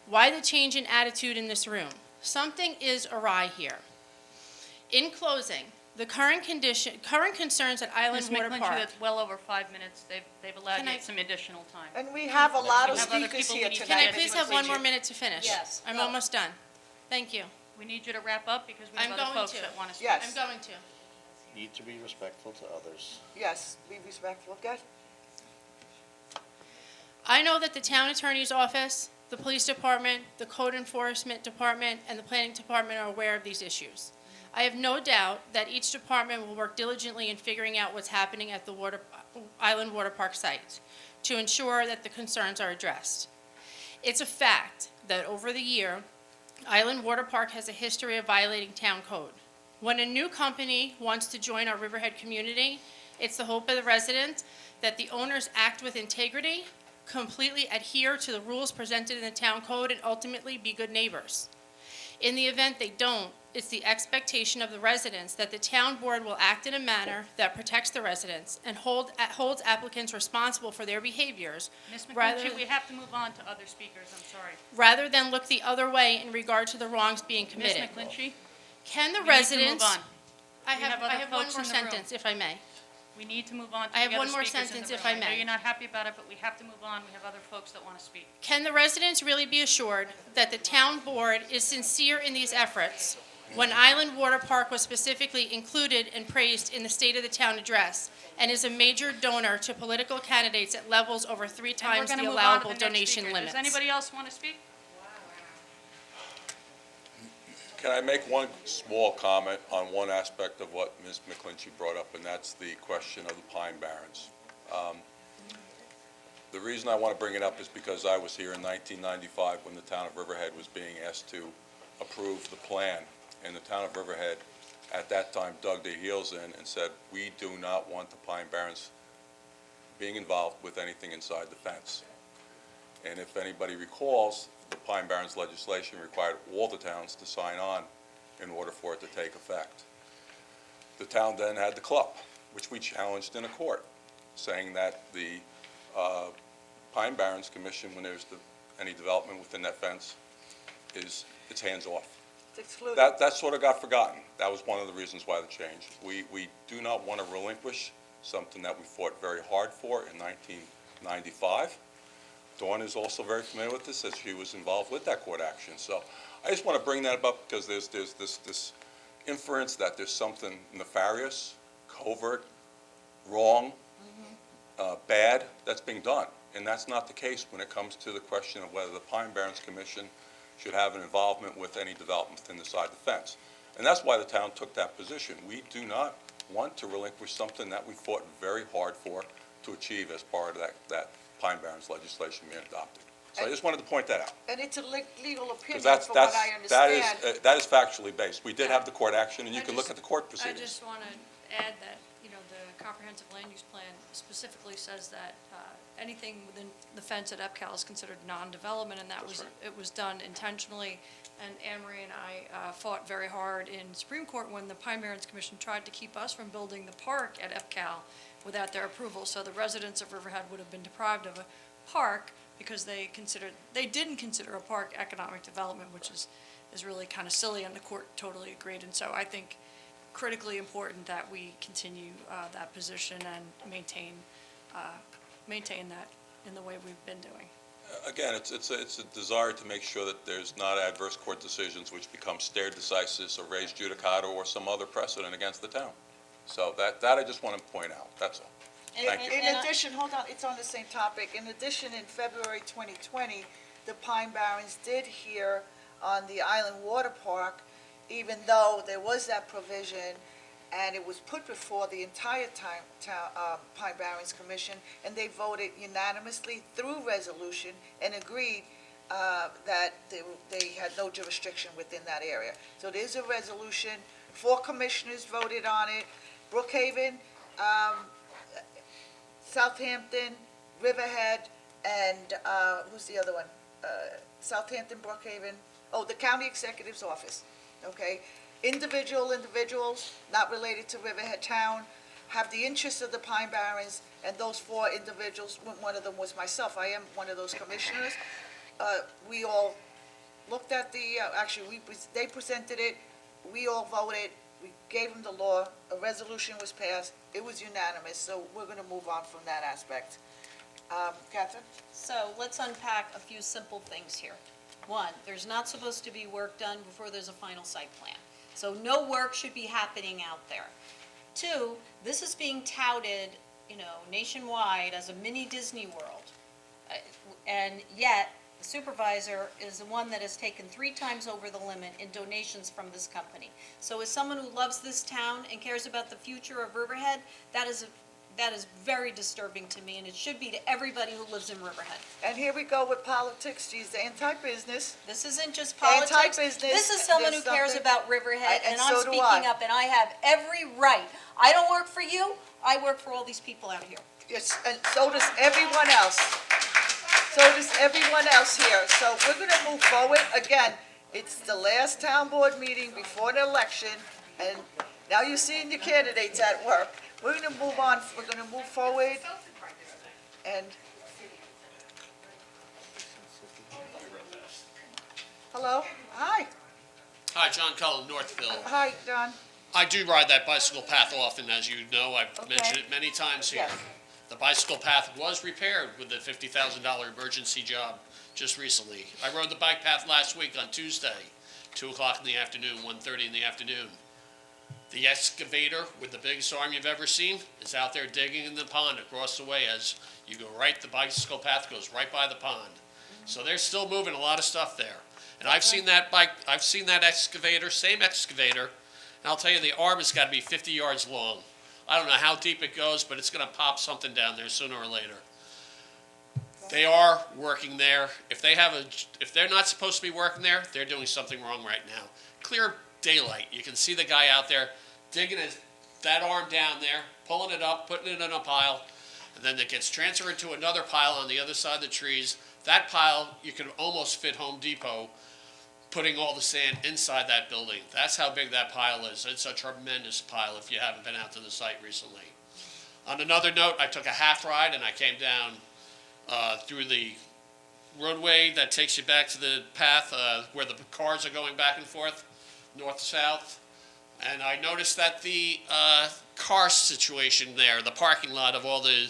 Why the change in attitude in this room? Something is awry here. In closing, the current concerns at Island Ms. Water McClinchy, Park. that's well over 5 minutes. They've allowed Can you I- some additional time. And we have a lot of We have other speakers people here we need to tonight. Can I please have one more Mr. minute to finish? Yes, I'm go. almost done. Thank you. We need you to wrap up because we have I'm other going folks to. that want to speak. Yes. I'm going to. Need to be respectful to others. Yes, be respectful, okay? I know that the town attorney's office, the police department, the code enforcement department, and the planning department are aware of these issues. I have no doubt that each department will work diligently in figuring out what's happening at the Island Water Park site to ensure that the concerns are addressed. It's a fact that over the year, Island Water Park has a history of violating town code. When a new company wants to join our Riverhead community, it's the hope of the residents that the owners act with integrity, completely adhere to the rules presented in the town code, and ultimately be good neighbors. In the event they don't, it's the expectation of the residents that the town board will act in a manner that protects the residents and holds applicants responsible for their behaviors. Ms. rather- McClinchy, we have to move on to other speakers, I'm sorry. rather than look the other way in regard to the wrongs being Ms. committed. McClinchy, Can the we need to move residents? on. I We have other have one folks more in the room. sentence, if I may. We need to move on to I have the other one more speakers in the sentence, if room. I know may. you're not happy about it, but we have to move on. We have other folks that want to speak. Can the residents really be assured that the town board is sincere in these efforts when Island Water Park was specifically included and praised in the State of the Town address and is a major donor to political candidates at levels over 3 And times we're the gonna move on to allowable next donation speaker. limits? Does anybody else want to speak? Can I make one small comment on one aspect of what Ms. McClinchy brought up, and that's the question of the Pine Barrens? The reason I want to bring it up is because I was here in 1995 when the town of Riverhead was being asked to approve the plan, and the town of Riverhead at that time dug their heels in and said, we do not want the Pine Barrens being involved with anything inside the fence. And if anybody recalls, the Pine Barrens legislation required all the towns to sign on in order for it to take effect. The town then had the club, which we challenged in a court, saying that the Pine Barrens Commission, when there's any development within that fence, it's hands-off. It's excluded. That sort of got forgotten. That was one of the reasons why the change. We do not want to relinquish something that we fought very hard for in 1995. Dawn is also very familiar with this, as she was involved with that court action. So I just want to bring that up because there's this inference that there's something nefarious, covert, wrong, bad that's being done. And that's not the case when it comes to the question of whether the Pine Barrens Commission should have an involvement with any development within the side of the fence. And that's why the town took that position. We do not want to relinquish something that we fought very hard for to achieve as part of that Pine Barrens legislation being adopted. So I just wanted to point that out. And it's a legal opinion, Because that's, from what I understand. that is factually based. We did have the court action, and you I can look just- at the court I proceedings. just want to add that, the comprehensive land use plan specifically says that anything within the fence at EPCAL is considered non-development, and it was done intentionally. And Anne Marie and I fought very hard in Supreme Court when the Pine Barrens Commission tried to keep us from building the park at EPCAL without their approval. So the residents of Riverhead would have been deprived of a park because they didn't consider a park economic development, which is really kind of silly, and the court totally agreed. And so I think critically important that we continue that position and maintain that in the way we've been doing. Again, it's a desire to make sure that there's not adverse court decisions which become stare decisis or res judicata or some other precedent against the town. So that I just want to point out, that's all. Thank you. In addition, hold on, it's on the same topic. In addition, in February 2020, the Pine Barrens did hear on the Island Water Park, even though there was that provision, and it was put before the entire Pine Barrens Commission, and they voted unanimously through resolution and agreed that they had no jurisdiction within that area. So there's a resolution, 4 commissioners voted on it, Brookhaven, Southampton, Riverhead, and who's the other one? Southampton, Brookhaven, the County Executive's Office, okay? Individuals, not related to Riverhead Town, have the interests of the Pine Barrens, and those 4 individuals, one of them was myself, I am one of those commissioners. We all looked at they presented it, we all voted, we gave them the law, a resolution was passed, it was unanimous, so we're gonna move on from that aspect. Catherine? So let's unpack a few simple things here. 1, there's not supposed to be work done before there's a final site plan. So no work should be happening out there. 2, this is being touted, nationwide as a mini Disney World. And yet, the supervisor is the one that has taken 3 times over the limit in donations from this company. So as someone who loves this town and cares about the future of Riverhead, that is very disturbing to me, and it should be to everybody who lives in Riverhead. And here we go with politics. She's anti-business. This isn't just politics. Anti-business. This is someone who There's cares something- about Riverhead, And and I'm so do speaking I. up, and I have every right. I don't work for you, I work for all these people out here. Yes, and so does everyone else. So does everyone else here. So we're gonna move forward. Again, it's the last town board meeting before the election, and now you're seeing your candidates at work. We're gonna move on, we're gonna move forward, and... Hello? Hi. Hi, John Cullen, Northville. Hi, Don. I do ride that bicycle path often, as you know. I've Okay. mentioned it many times here. Yes. The bicycle path was repaired with the $50,000 emergency job just recently. I rode the bike path last week on Tuesday, 2 o'clock in the afternoon, 1:30 in the afternoon. The excavator with the biggest arm you've ever seen is out there digging in the pond across the way. As you go right, the bicycle path goes right by the pond. So they're still moving a lot of stuff there. And I've seen that excavator, same excavator, and I'll tell you, the arm has got to be 50 yards long. I don't know how deep it goes, but it's going to pop something down there sooner or later. They are working there. If they're not supposed to be working there, they're doing something wrong right now. Clear daylight. You can see the guy out there digging that arm down there, pulling it up, putting it in a pile, and then it gets transferred to another pile on the other side of the trees. That pile, you can almost fit Home Depot putting all the sand inside that building. That's how big that pile is. It's a tremendous pile if you haven't been out to the site recently. On another note, I took a half ride and I came down through the roadway that takes you back to the path where the cars are going back and forth, north-south. And I noticed that the car situation there, the parking lot of all the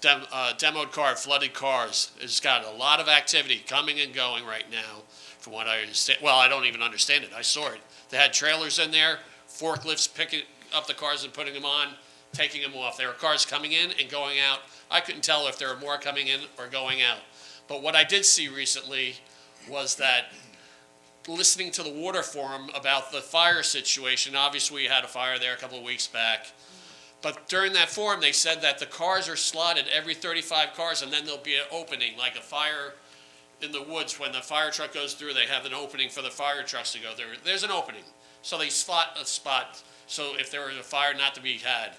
demoed car, flooded cars, has got a lot of activity coming and going right now, from what I understand. Well, I don't even understand it. I saw it. They had trailers in there, forklifts picking up the cars and putting them on, taking them off. There were cars coming in and going out. I couldn't tell if there were more coming in or going out. But what I did see recently was that, listening to the water forum about the fire situation, obviously we had a fire there a couple of weeks back, but during that forum they said that the cars are slotted every 35 cars, and then there'll be an opening, like a fire in the woods. When the fire truck goes through, they have an opening for the fire trucks to go there. There's an opening, so they slot a spot so if there was a fire not to be had.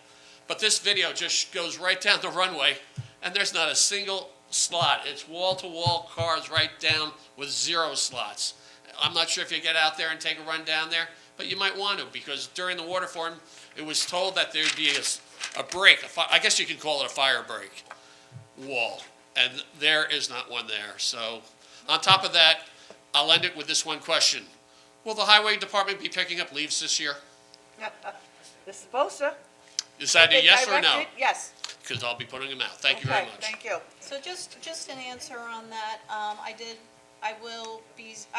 But this video just goes right down the runway, and there's not a single slot. It's wall-to-wall cars right down with 0 slots. I'm not sure if you get out there and take a run down there, but you might want to, because during the water forum, it was told that there'd be a break, I guess you can call it a fire break wall, and there is not one there. So on top of that, I'll end it with this one question. Will the highway department be picking up leaves this year? They're supposed to. Is that a They yes or no? directed- Yes. Because I'll be putting them out. Thank you very Okay, much. thank you. So just an answer on that, I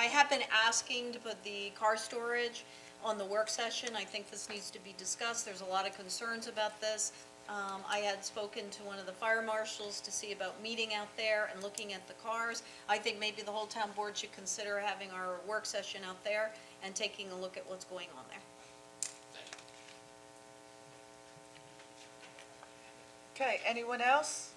have been asking to put the car storage on the work session. I think this needs to be discussed. There's a lot of concerns about this. I had spoken to one of the fire marshals to see about meeting out there and looking at the cars. I think maybe the whole town board should consider having our work session out there and taking a look at what's going on there. Okay, anyone else?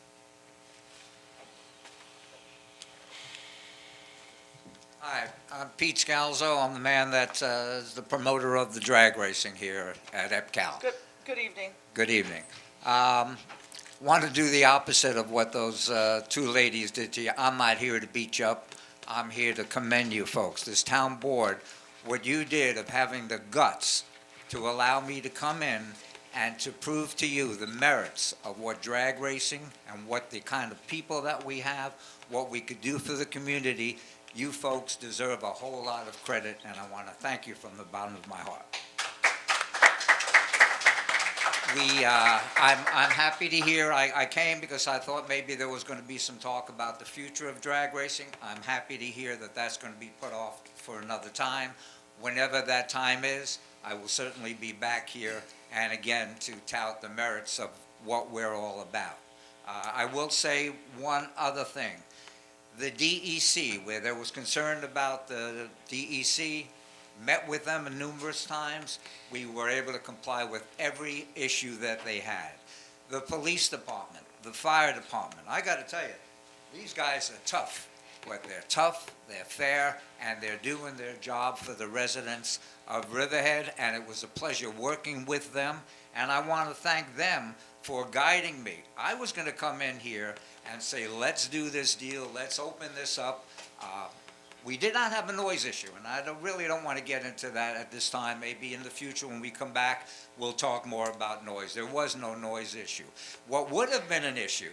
Hi, I'm Pete Scalzo. I'm the man that is the promoter of the drag racing here at EPCAL. Good evening. Good evening. Want to do the opposite of what those 2 ladies did to you. I'm not here to beat you up. I'm here to commend you folks. This town board, what you did of having the guts to allow me to come in and to prove to you the merits of what drag racing and what the kind of people that we have, what we could do for the community. You folks deserve a whole lot of credit, and I want to thank you from the bottom of my heart. I'm happy to hear, I came because I thought maybe there was going to be some talk about the future of drag racing. I'm happy to hear that that's going to be put off for another time. Whenever that time is, I will certainly be back here, and again, to tout the merits of what we're all about. I will say one other thing. the DEC, where there was concern about the DEC, met with them numerous times. We were able to comply with every issue that they had. The police department, the fire department, I got to tell you, these guys are tough. But they're tough, they're fair, and they're doing their job for the residents of Riverhead, and it was a pleasure working with them, and I want to thank them for guiding me. I was going to come in here and say, let's do this deal, let's open this up. We did not have a noise issue, and I really don't want to get into that at this time. Maybe in the future when we come back, we'll talk more about noise. There was no noise issue. What would have been an issue,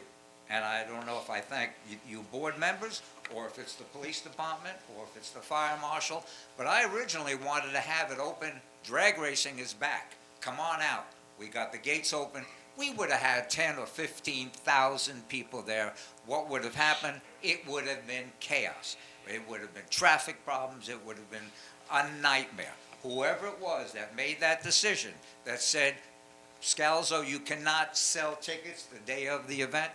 and I don't know if I thank you board members, or if it's the police department, or if it's the fire marshal, but I originally wanted to have it open. Drag racing is back. Come on out. We got the gates open. We would have had 10 or 15,000 people there. What would have happened? It would have been chaos. It would have been traffic problems. It would have been a nightmare. Whoever it was that made that decision, that said, Scalzo, you cannot sell tickets the day of the event,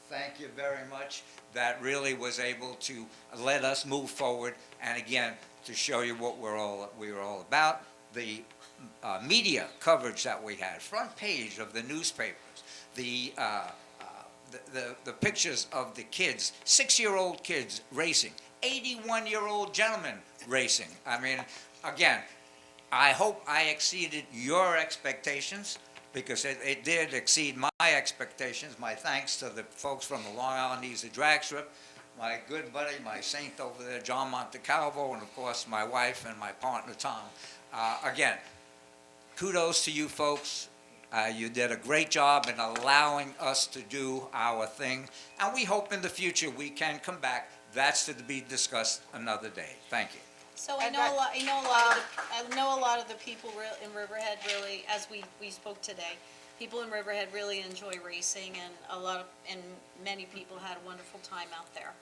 thank you very much. That really was able to let us move forward, and again, to show you what we were all about. The media coverage that we had, front page of the newspapers, the pictures of the kids, 6-year-old kids racing, 81-year-old gentlemen racing. I mean, again, I hope I exceeded your expectations, because it did exceed my expectations. My thanks to the folks from the Long Island Easy Drag Strip, my good buddy, my saint over there, John Montecalvo, and of course my wife and my partner, Tom. Again, kudos to you folks. You did a great job in allowing us to do our thing, and we hope in the future we can come back. That's to be discussed another day. Thank you. So I know a lot of the people in Riverhead really, as we spoke today, people in Riverhead really enjoy racing, and many people had a wonderful time out there.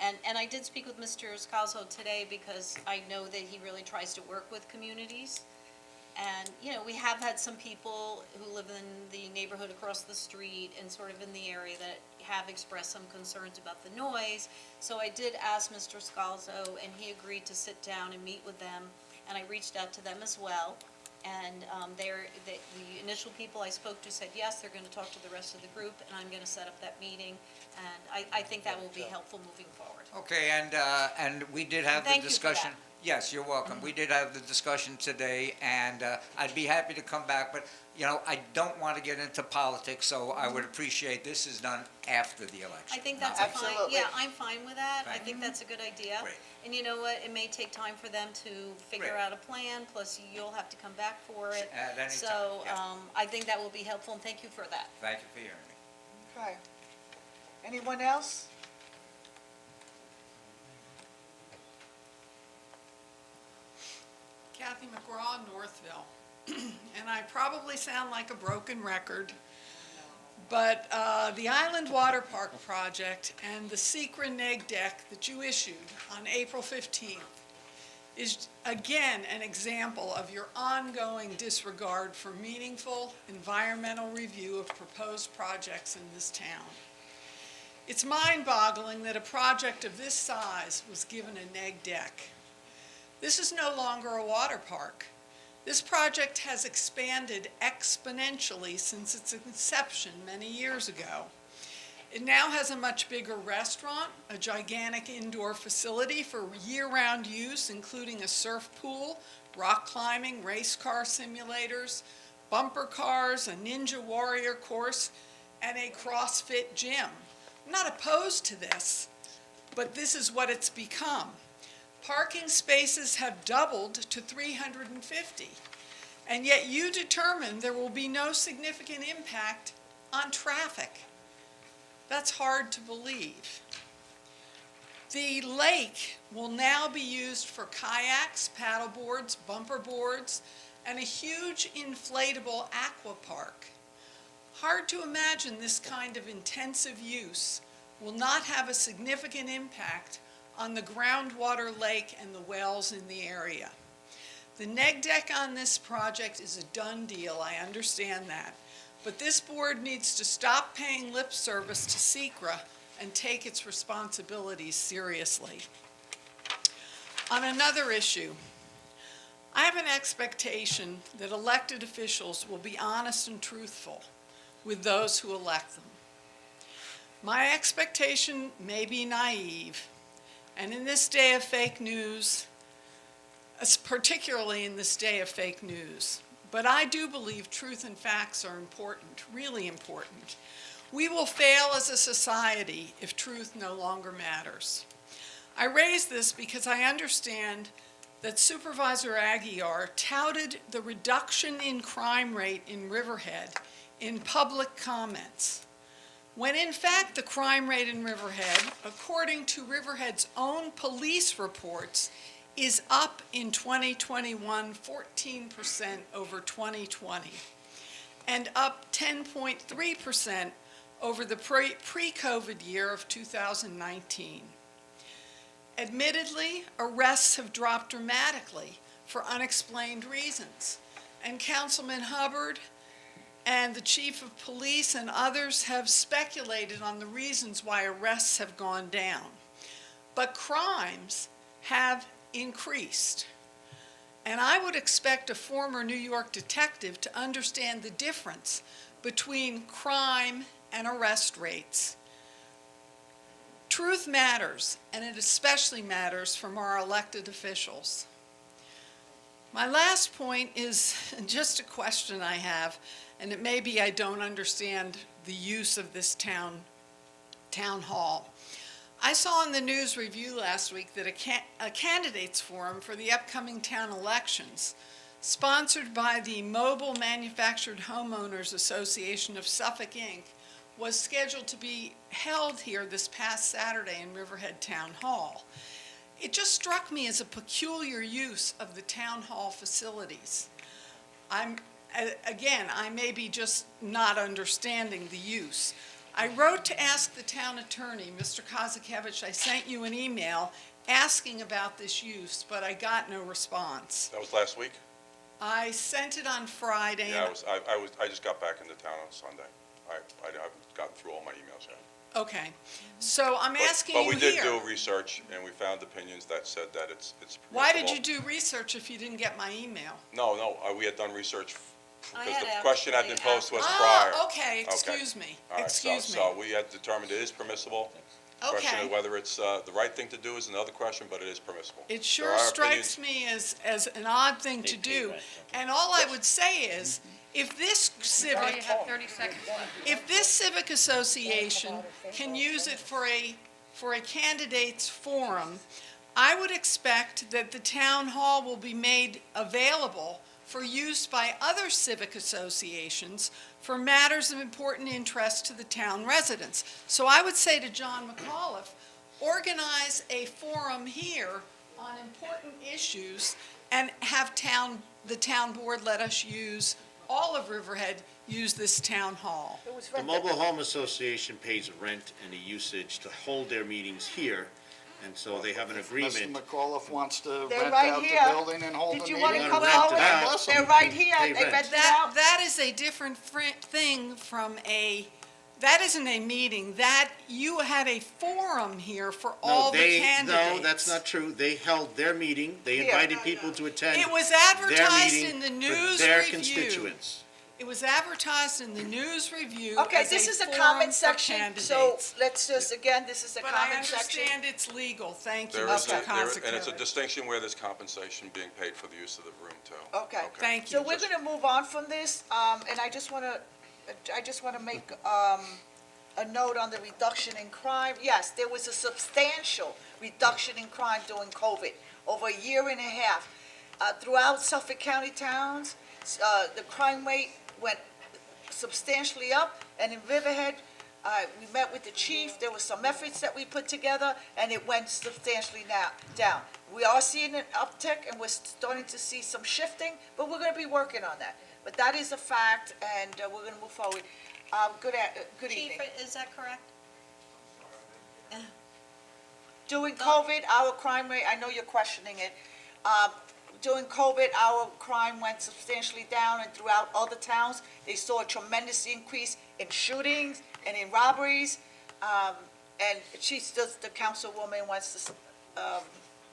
And I did speak with Mr. Scalzo today because I know that he really tries to work with communities. And, you know, we have had some people who live in the neighborhood across the street and sort of in the area that have expressed some concerns about the noise. So I did ask Mr. Scalzo, and he agreed to sit down and meet with them, and I reached out to them as well. And the initial people I spoke to said, yes, they're going to talk to the rest of the group, and I'm going to set up that meeting. And I think that will be helpful moving forward. Okay, and we did have the Thank you for discussion. that. Yes, you're welcome. We did have the discussion today, and I'd be happy to come back, but, you know, I don't want to get into politics, so I would appreciate this is done after the election. I think that's not fine, Absolutely. yeah, I'm fine with that. I Thank think that's a good idea. Great. And you know what, it may take time for them to figure Great. out a plan, plus you'll have to come back for it. At any So, time, yeah. I think that will be helpful, and thank you for that. Thank you for hearing me. Okay. Anyone else? Kathy McGraw, Northville. And I probably sound like a broken record, but the Island Water Park project and the SECRA neg deck that you issued on April 15th is again an example of your ongoing disregard for meaningful environmental review of proposed projects in this town. It's mind-boggling that a project of this size was given a neg deck. This is no longer a water park. This project has expanded exponentially since its inception many years ago. It now has a much bigger restaurant, a gigantic indoor facility for year-round use, including a surf pool, rock climbing, race car simulators, bumper cars, a Ninja Warrior course, and a CrossFit gym. I'm not opposed to this, but this is what it's become. Parking spaces have doubled to 350, and yet you determined there will be no significant impact on traffic. That's hard to believe. The lake will now be used for kayaks, paddle boards, bumper boards, and a huge inflatable aqua park. Hard to imagine this kind of intensive use will not have a significant impact on the groundwater lake and the wells in the area. The neg deck on this project is a done deal, I understand that. But this board needs to stop paying lip service to SECRA and take its responsibilities seriously. On another issue, I have an expectation that elected officials will be honest and truthful with those who elect them. My expectation may be naive, and in this day of fake news, particularly in this day of fake news, but I do believe truth and facts are important, really important. We will fail as a society if truth no longer matters. I raise this because I understand that Supervisor Aguiar touted the reduction in crime rate in Riverhead in public comments, when in fact the crime rate in Riverhead, according to Riverhead's own police reports, is up in 2021 14% over 2020, and up 10.3% over the pre-COVID year of 2019. Admittedly, arrests have dropped dramatically for unexplained reasons, and Councilman Hubbard and the Chief of Police and others have speculated on the reasons why arrests have gone down. But crimes have increased. And I would expect a former New York detective to understand the difference between crime and arrest rates. Truth matters, and it especially matters from our elected officials. My last point is just a question I have, and it may be I don't understand the use of this town hall. I saw in the News Review last week that a candidates forum for the upcoming town elections, sponsored by the Mobile Manufactured Homeowners Association of Suffolk, Inc., was scheduled to be held here this past Saturday in Riverhead Town Hall. It just struck me as a peculiar use of the town hall facilities. I may be just not understanding the use. I wrote to ask the town attorney, Mr. Kozakevich, I sent you an email asking about this use, but I got no response. That was last week? I sent it on Friday. Yeah, I just got back into town on Sunday. I haven't gotten through all my emails yet. Okay, so I'm asking you here. But we did do research, and we found opinions that said that it's permissible. Why did you do research if you didn't get my email? No, we had done research I because had the question had been actually posed to us prior. Oh, okay, excuse me, All right, excuse me. So we had determined it is permissible. Question Okay. of whether it's the right thing to do is another question, but it is permissible. It There sure are strikes me as an odd thing to do. And all I would say is, if this You civic, have 30 seconds left. if this civic association can use it for a candidates forum, I would expect that the town hall will be made available for use by other civic associations for matters of important interest to the town residents. So I would say to John McAuliffe, organize a forum here on important issues and have the town board let us use, all of Riverhead, use this town hall. The Mobile Home Association pays rent and the usage to hold their meetings here, and so they have an agreement. Mr. McAuliffe wants to They're rent right out the here. building and hold a Did meeting. you want to They're come gonna rent over? it out. Bless 'em. They're right here, They they rent. rented it out. That is a different thing from that isn't a meeting. That, you had a forum here for all the candidates. No, that's not true. They held their meeting. They Here. invited people to attend It was their advertised meeting in the for News their Review. constituents. It was advertised in the News Review Okay, as this is a forum comment for section, so candidates. let's just, again, this is a But I comment section. understand it's legal. Thank you, There is Mr. and it's a Kozakevich. distinction where there's compensation being paid for the use of the room, too. Okay. Thank So you. we're gonna move on from this, and I just wanna make, a note on the reduction in crime. Yes, there was a substantial reduction in crime during COVID, over a year and a half. Throughout Suffolk County towns, the crime rate went substantially up, and in Riverhead, we met with the chief, there were some efforts that we put together, and it went substantially down. We are seeing an uptick, and we're starting to see some shifting, but we're gonna be working on that. But that is a fact, and we're gonna move forward. Good evening. Chief, is that correct? During COVID, our crime rate, I know you're questioning it, during COVID, our crime went substantially down, and throughout other towns, they saw a tremendous increase in shootings and in robberies. And she's just, the councilwoman wants to,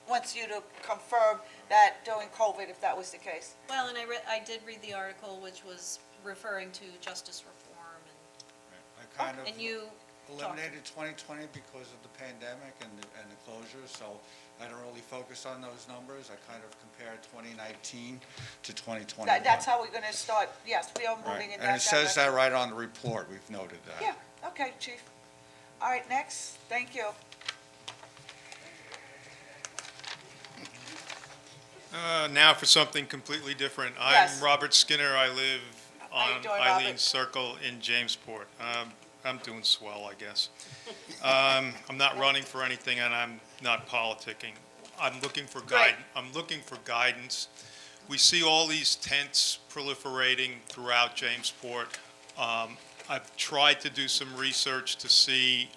wants you to confirm that during COVID, if that was the case. Well, and I did read the article, which was referring to justice reform, I kind of and you eliminated 2020 because of the pandemic and the closure, so I don't really focus on those numbers. I kind of compare 2019 to 2021. That's how we're gonna start, yes, we are moving in that direction. And it says that right on the report, we've noted that. Yeah, okay, chief. All right, next, thank you. Now for something completely different. Yes. I'm Robert Skinner. I live How you on doing, Eileen Robert? Circle in Jamesport. I'm doing swell, I guess. I'm not running for anything, and I'm not politicking. I'm looking for guidance. We see all these tents proliferating throughout Jamesport. I've tried to do some research to see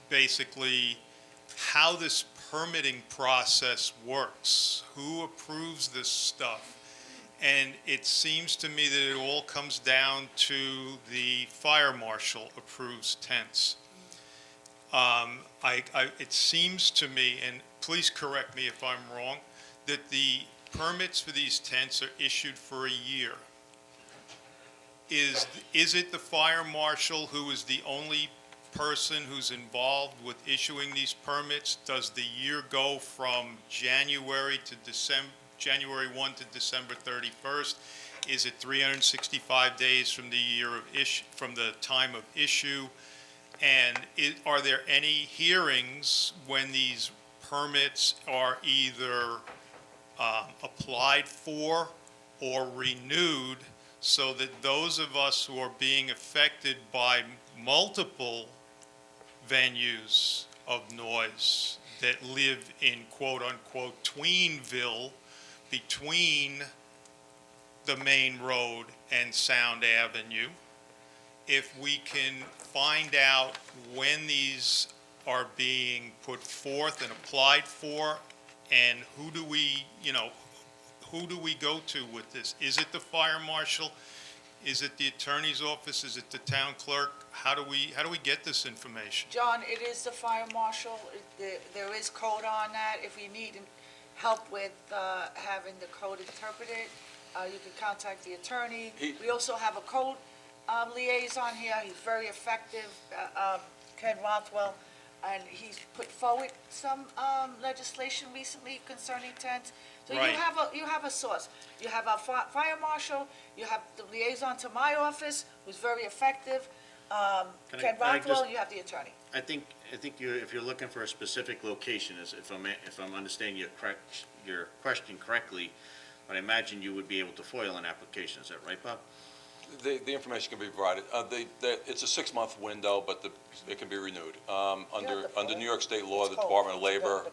basically how this permitting process works, who approves this stuff. And it seems to me that it all comes down to the fire marshal approves tents. It seems to me, and please correct me if I'm wrong, that the permits for these tents are issued for a year. Is it the fire marshal who is the only person who's involved with issuing these permits? Does the year go from January 1 to December 31st? Is it 365 days from from the time of issue? And are there any hearings when these permits are either applied for or renewed, so that those of us who are being affected by multiple venues of noise that live in quote-unquote Tweenville, between the main road and Sound Avenue, if we can find out when these are being put forth and applied for, and who do we go to with this? Is it the fire marshal? Is it the attorney's office? Is it the town clerk? How do we get this information? John, it is the fire marshal. There is code on that. If you need help with having the code interpreted, you can contact the attorney. We also have a code liaison here. He's very effective, Ken Rothwell, and he's put forward some legislation recently concerning tents. So Right. you have a source. You have our fire marshal, you have the liaison to my office, who's very effective, Ken Rothwell, and you have the attorney. I think if you're looking for a specific location, if I'm understanding your question correctly, but I imagine you would be able to foil an application. Is that right, Bob? The information can be provided. It's a 6-month window, but it can be renewed. Under New York State law, the Department of Labor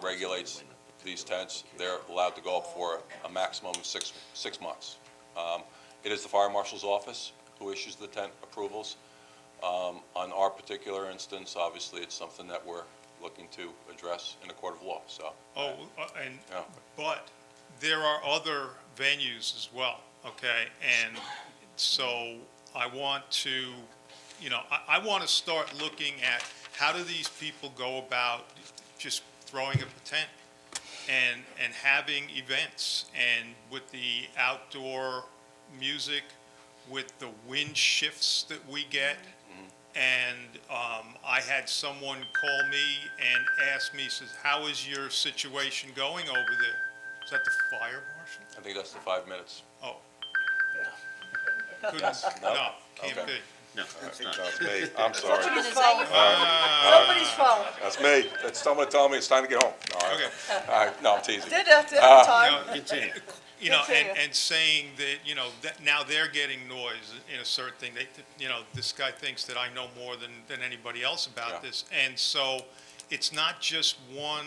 regulates these tents. They're allowed to go up for a maximum of six months. It is the fire marshal's office who issues the tent approvals. On our particular instance, obviously, it's something that we're looking to address in a court of law, so. But there are other venues as well, okay? And so I want to, I want to start looking at how do these people go about just throwing up a tent and having events, and with the outdoor music, with the wind shifts that we get. And I had someone call me and ask me, says, how is your situation going over there? Is that the fire marshal? I think that's the 5 minutes. Oh. Couldn't, no, can't Okay. be. No, that's not. That's me. I'm sorry. Somebody's phone. Somebody's phone. That's me. That's someone telling me it's time to get home. All right. Okay. All right. No, I'm teasing. Dinner time. Continue. And saying that, that now they're getting noise in a certain thing. This guy thinks that I know more than anybody else about this. And so it's not just one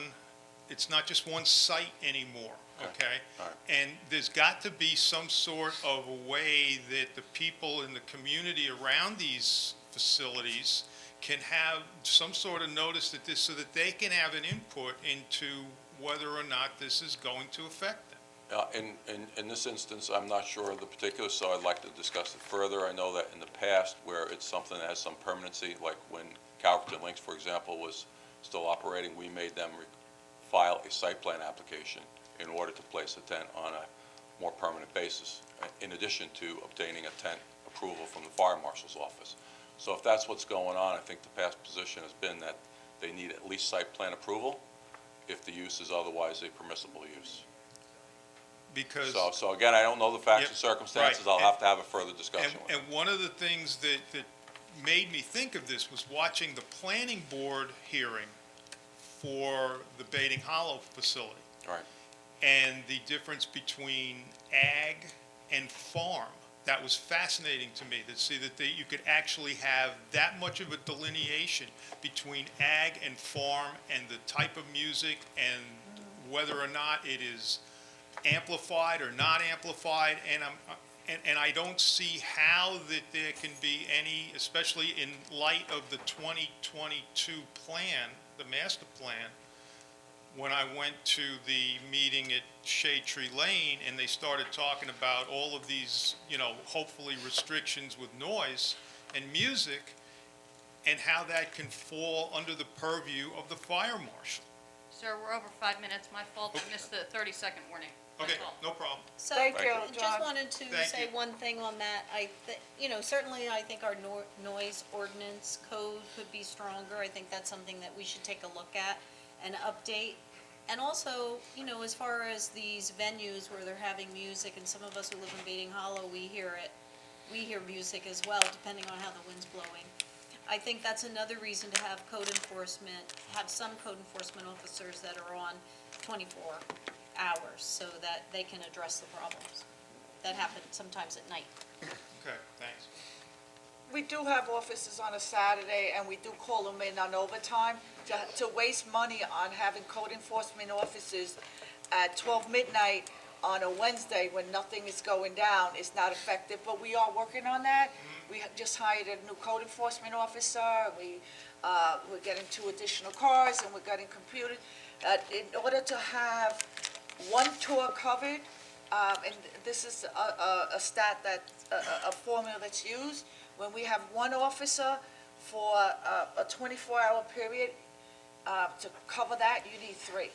site anymore, okay? All right. And there's got to be some sort of a way that the people in the community around these facilities can have some sort of notice that so that they can have an input into whether or not this is going to affect them. In this instance, I'm not sure of the particulars, so I'd like to discuss it further. I know that in the past, where it's something that has some permanency, like when Calverton Links, for example, was still operating, we made them file a site plan application in order to place a tent on a more permanent basis, in addition to obtaining a tent approval from the fire marshal's office. So if that's what's going on, I think the past position has been that they need at least site plan approval if the use is otherwise a permissible use. Because. So again, I don't know the facts Yep, and circumstances. right. I'll have to have a further discussion with And one of the things that made me think of this was watching the planning board hearing for the Baiting Hollow facility. Right. And the difference between ag and farm. That was fascinating to me, to see that you could actually have that much of a delineation between ag and farm and the type of music and whether or not it is amplified or not amplified. And I don't see how that there can be any, especially in light of the 2022 plan, the master plan, when I went to the meeting at Shade Tree Lane and they started talking about all of these, hopefully restrictions with noise and music and how that can fall under the purview of the fire marshal. Sir, we're over 5 minutes. My fault. I missed the 30-second warning. Okay, no problem. So, Thank you, I John. just wanted to Thank say you. one thing on that. Certainly I think our noise ordinance code could be stronger. I think that's something that we should take a look at and update. And also, as far as these venues where they're having music, and some of us who live in Baiting Hollow, we hear it. We hear music as well, depending on how the wind's blowing. I think that's another reason to have code enforcement, have some code enforcement officers that are on 24 hours so that they can address the problems that happen sometimes at night. Okay, thanks. We do have officers on a Saturday, and we do call them in on overtime. To waste money on having code enforcement officers at 12 midnight on a Wednesday when nothing is going down is not effective, but we are working on that. We just hired a new code enforcement officer, and we're getting 2 additional cars, and we're getting computers. In order to have one tour covered, and this is a stat a formula that's used, when we have one officer for a 24-hour period, to cover that, you need 3.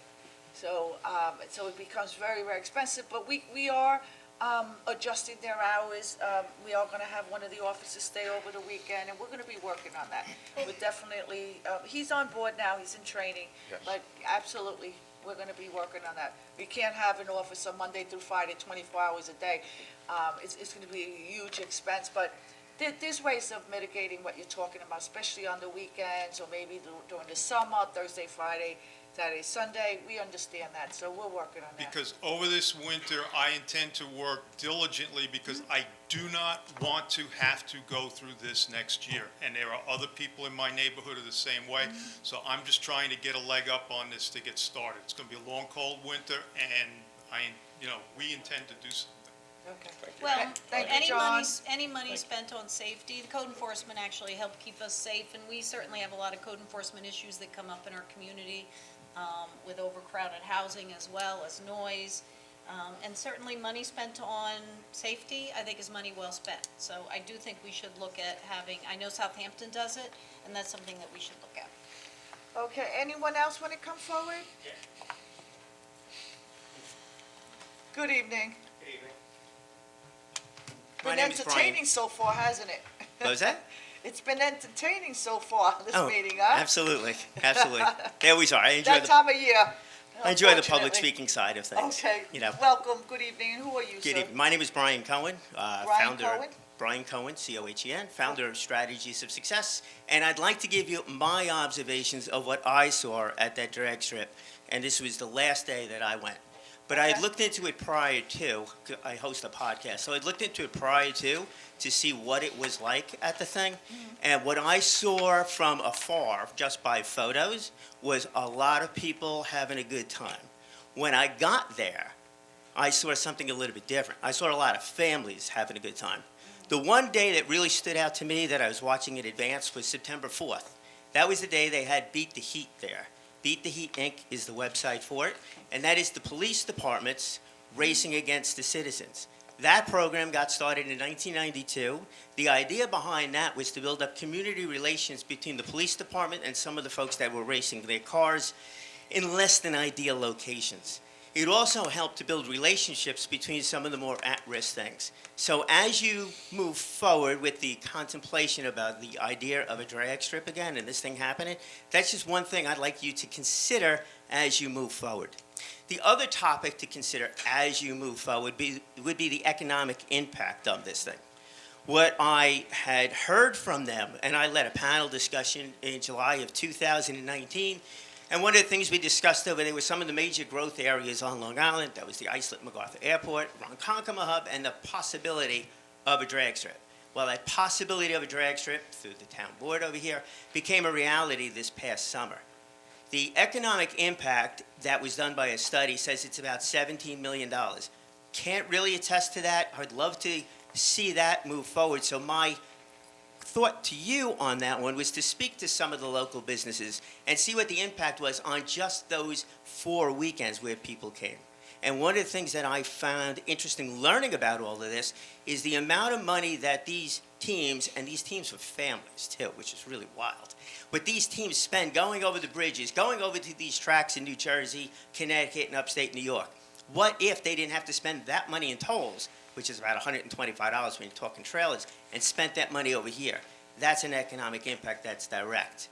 So it becomes very, very expensive, but we are adjusting their hours. We are gonna have one of the officers stay over the weekend, and we're gonna be working on that. We're definitely, he's on board now, he's in training, but absolutely, we're gonna be working on that. We can't have an officer Monday through Friday, 24 hours a day. It's gonna be a huge expense, but there's ways of mitigating what you're talking about, especially on the weekends, or maybe during the summer, Thursday, Friday, Saturday, Sunday. We understand that, so we're working on that. Because over this winter, I intend to work diligently because I do not want to have to go through this next year. And there are other people in my neighborhood who are the same way. So I'm just trying to get a leg up on this to get started. It's going to be a long, cold winter, and we intend to do something. Okay. Well, Thank you, any John. money spent on safety, the code enforcement actually help keep us safe, and we certainly have a lot of code enforcement issues that come up in our community, with overcrowded housing as well as noise. And certainly money spent on safety, I think is money well spent. So I do think we should look at I know Southampton does it, and that's something that we should look at. Okay, anyone else want to come forward? Good evening. My Been name is Brian. entertaining so far, hasn't it? What was that? It's been entertaining so far, this Oh, meeting, huh? absolutely, absolutely. They always are. I enjoy That time of year. I enjoy the public unfortunately. speaking side of things. Okay, You know. welcome, good evening, and who are you, Good sir? evening. My name is Brian Cohen, Brian founder. Cohen? Brian Cohen, C-O-H-E-N, founder of Strategies of Success. And I'd like to give you my observations of what I saw at that drag strip. And this was the last day that I went. But I had looked into it prior to, I host a podcast, so I looked into it prior to see what it was like at the thing. And what I saw from afar, just by photos, was a lot of people having a good time. When I got there, I saw something a little bit different. I saw a lot of families having a good time. The one day that really stood out to me that I was watching in advance was September 4th. That was the day they had Beat the Heat there. Beat the Heat Inc. is the website for it, and that is the police departments racing against the citizens. That program got started in 1992. The idea behind that was to build up community relations between the police department and some of the folks that were racing their cars in less than ideal locations. It also helped to build relationships between some of the more at-risk things. So as you move forward with the contemplation about the idea of a drag strip again and this thing happening, that's just one thing I'd like you to consider as you move forward. The other topic to consider as you move forward would be the economic impact of this thing. What I had heard from them, and I led a panel discussion in July of 2019, and one of the things we discussed over there was some of the major growth areas on Long Island. That was the Islip MacArthur Airport, Ronkonkoma Hub, and the possibility of a drag strip. Well, that possibility of a drag strip through the town board over here became a reality this past summer. The economic impact that was done by a study says it's about $17 million. Can't really attest to that. I'd love to see that move forward. So my thought to you on that one was to speak to some of the local businesses and see what the impact was on just those 4 weekends where people came. And one of the things that I found interesting learning about all of this is the amount of money that these teams, and these teams were families too, which is really wild, but these teams spend going over the bridges, going over to these tracks in New Jersey, Connecticut, and upstate New York. What if they didn't have to spend that money in tolls, which is about $125 when you're talking trailers, and spent that money over here? That's an economic impact that's direct.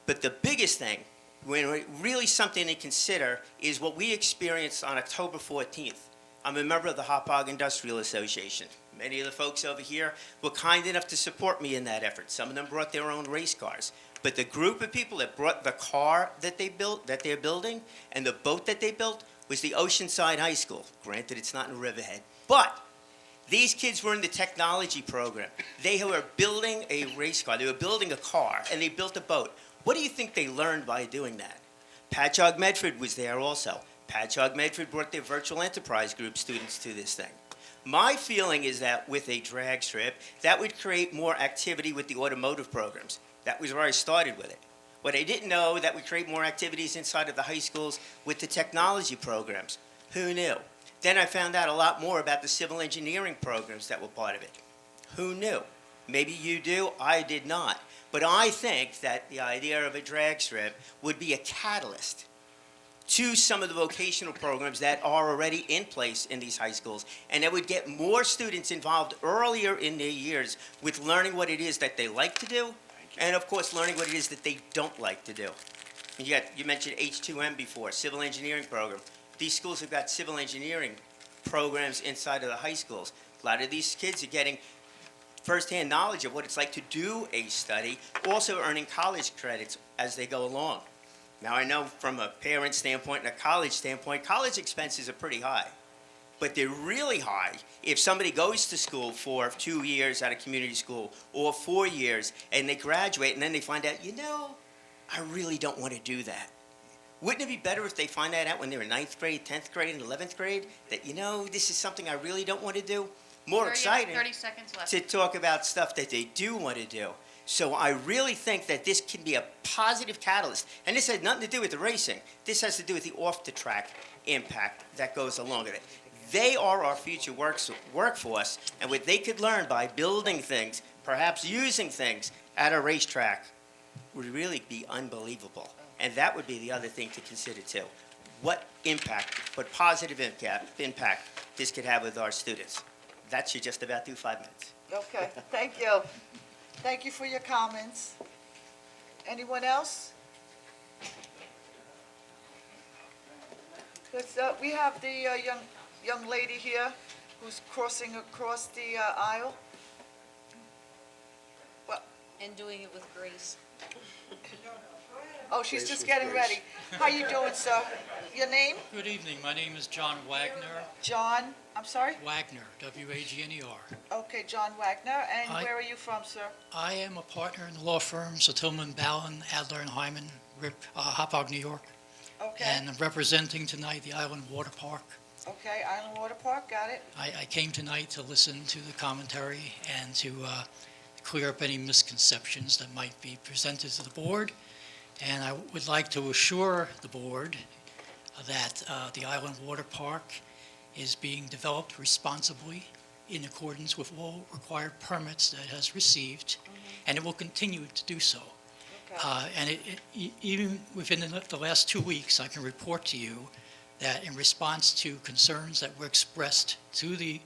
But the biggest thing, when really something to consider, is what we experienced on October 14th. I'm a member of the Hauppauge Industrial Association. Many of the folks over here were kind enough to support me in that effort. Some of them brought their own race cars. But the group of people that brought the car that they built, that they're building, and the boat that they built, was the Oceanside High School. Granted, it's not in Riverhead. But these kids were in the technology program. They were building a race car. They were building a car, and they built a boat. What do you think they learned by doing that? Patchogue Medford was there also. Patchogue Medford brought their virtual enterprise group students to this thing. My feeling is that with a drag strip, that would create more activity with the automotive programs. That was where I started with it. What I didn't know, that would create more activities inside of the high schools with the technology programs. Who knew? Then I found out a lot more about the civil engineering programs that were part of it. Who knew? Maybe you do, I did not. But I think that the idea of a drag strip would be a catalyst to some of the vocational programs that are already in place in these high schools, and that would get more students involved earlier in their years with learning what it is that they like to do, and of course learning what it is that they don't like to do. And yet, you mentioned H2M before, civil engineering program. These schools have got civil engineering programs inside of the high schools. A lot of these kids are getting firsthand knowledge of what it's like to do a study, also earning college credits as they go along. Now, I know from a parent standpoint and a college standpoint, college expenses are pretty high. But they're really high if somebody goes to school for 2 years at a community school or 4 years and they graduate and then they find out, you know, I really don't want to do that. Wouldn't it be better if they find that out when they're in 9th grade, 10th grade, and 11th grade? That, you know, this is something I really don't want to do? More exciting 30 seconds left. to talk about stuff that they do want to do. So I really think that this can be a positive catalyst. And this has nothing to do with the racing. This has to do with the off-the-track impact that goes along with it. They are our future workforce, and what they could learn by building things, perhaps using things at a racetrack, would really be unbelievable. And that would be the other thing to consider too. What impact, what positive impact this could have with our students. That should just about do 5 minutes. Okay, thank you. Thank you for your comments. Anyone else? We have the young lady here who's crossing across the aisle. And doing it with grace. Oh, she's just getting ready. How you doing, sir? Your name? Good evening. My name is John Wagner. John, I'm sorry? Wagner, W-A-G-N-E-R. Okay, John Wagner. And I- where are you from, sir? I am a partner in the law firms of Tillman, Ballin, Adler, and Hyman, Hauppauge, New York. Okay. And I'm representing tonight the Island Water Park. Okay, Island Water Park, got it. I came tonight to listen to the commentary and to clear up any misconceptions that might be presented to the board. And I would like to assure the board that the Island Water Park is being developed responsibly in accordance with all required permits that it has received, and it will continue to do so. And even within the last 2 weeks, I can report to you that in response to concerns that were expressed to the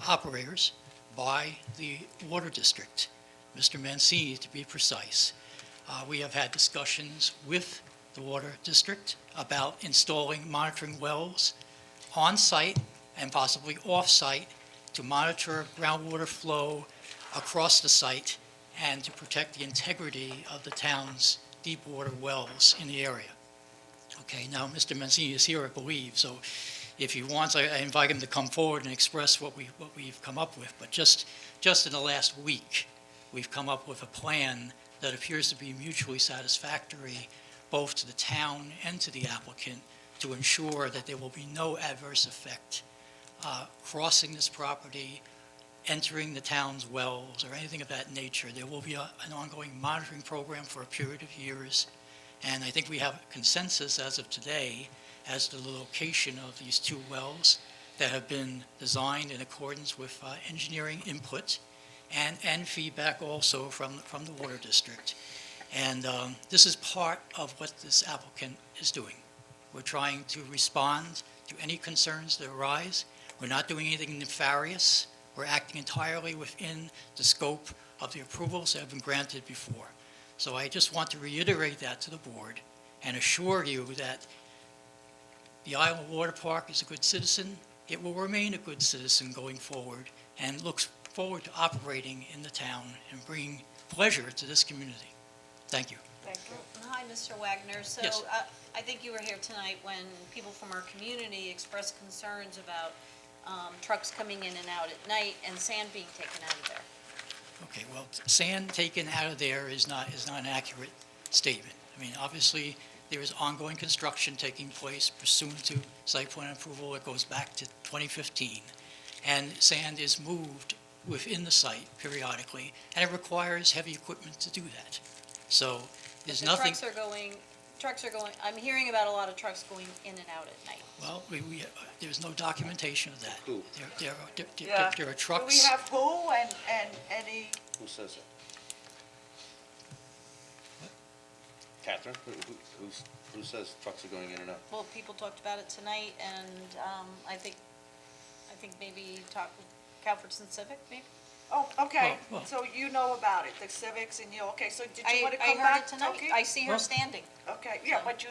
operators by the water district, Mr. Mancini to be precise, we have had discussions with the water district about installing monitoring wells on-site and possibly off-site to monitor groundwater flow across the site and to protect the integrity of the town's deep water wells in the area. Okay, now, Mr. Mancini is here, I believe, so if he wants, I invite him to come forward and express what we've come up with. But just in the last week, we've come up with a plan that appears to be mutually satisfactory both to the town and to the applicant to ensure that there will be no adverse effect crossing this property, entering the town's wells, or anything of that nature. There will be an ongoing monitoring program for a period of years, and I think we have consensus as of today as to the location of these 2 wells that have been designed in accordance with engineering input and feedback also from the water district. And this is part of what this applicant is doing. We're trying to respond to any concerns that arise. We're not doing anything nefarious. We're acting entirely within the scope of the approvals that have been granted before. So I just want to reiterate that to the board and assure you that the Island Water Park is a good citizen. It will remain a good citizen going forward and looks forward to operating in the town and bringing pleasure to this community. Thank you. Thank you. Hi, Mr. Wagner. So Yes. I think you were here tonight when people from our community expressed concerns about trucks coming in and out at night and sand being taken out of there. Okay, well, sand taken out of there is not an accurate statement. I mean, obviously, there is ongoing construction taking place pursuant to site plan approval that goes back to 2015, and sand is moved within the site periodically, and it requires heavy equipment to do that. So there's The nothing. trucks are going, I'm hearing about a lot of trucks going in and out at night. Well, there's no documentation of that. Who? There are trucks. Do we have who and any, Who says it? Catherine, who says trucks are going in and out? Well, people talked about it tonight, and I think maybe talk with Calverton Civic, maybe? oh, okay, Well. so you know about it, the civics and you, okay, so did you I want to I come heard back? it tonight. Toki? I see her Well- standing. Okay, yeah, but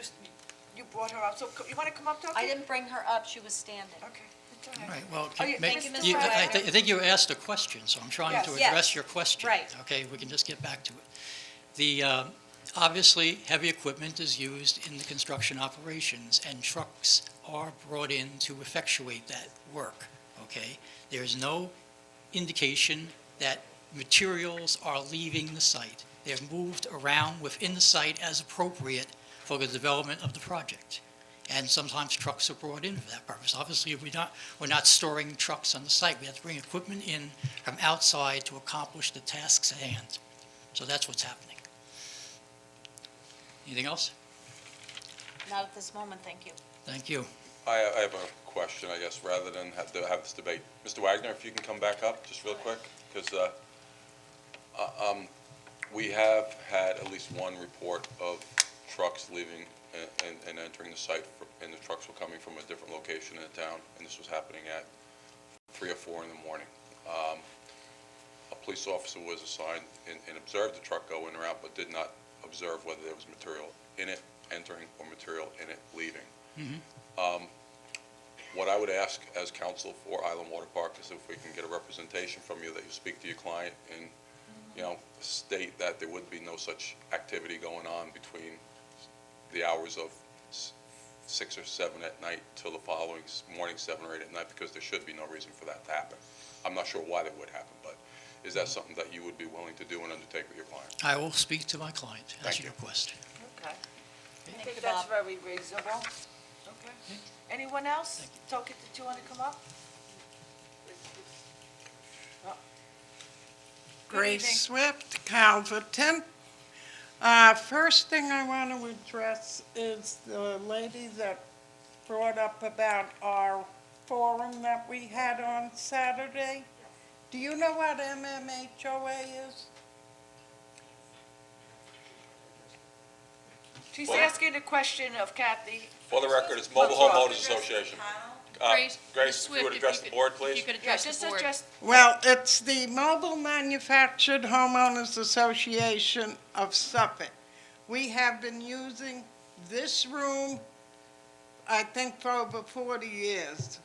you brought her up, so you want to come up, Toki? I didn't bring her up, she was standing. Okay. it's all All right. right, well, Oh, you- thank you, Mr. I Wagner. think you asked a question, so I'm trying to Yes. address your question. Right. Okay, we can just get back to it. Obviously, heavy equipment is used in the construction operations, and trucks are brought in to effectuate that work, okay? There's no indication that materials are leaving the site. They're moved around within the site as appropriate for the development of the project. And sometimes trucks are brought in for that purpose. Obviously, we're not storing trucks on the site. We have to bring equipment in from outside to accomplish the tasks at hand. So that's what's happening. Anything else? Not at this moment, thank you. Thank you. I have a question, I guess, rather than have this debate. Mr. Wagner, if you can come back up just real quick, because we have had at least one report of trucks leaving and entering the site, and the trucks were coming from a different location in the town, and this was happening at 3 or 4 in the morning. A police officer was assigned and observed the truck go in or out, but did not observe whether there was material in it entering or material in it leaving. What I would ask as counsel for Island Water Park is if we can get a representation from you that you speak to your client and, state that there would be no such activity going on between the hours of 6 or 7 at night till the following morning, 7 or 8 at night, because there should be no reason for that to happen. I'm not sure why that would happen, but is that something that you would be willing to do and undertake with your client? I will speak to my client as Thank you you. request. Okay. I Thank think you, that's Bob. very reasonable. Okay. Anyone else? Toki, did you want to come up? Good evening. Grace Swift, Calverton. First thing I want to address is the lady that brought up about our forum that we had on Saturday? Do you know what MMHOA is? She's asking a question of Kathy. For the record, it's Mobile Home Owners Association. Grace Grace, if you would address the board, If please. you could Yeah, address just the board. address, Well, it's the Mobile Manufactured Homeowners Association of Suffolk. We have been using this room, I think, for over 40 years.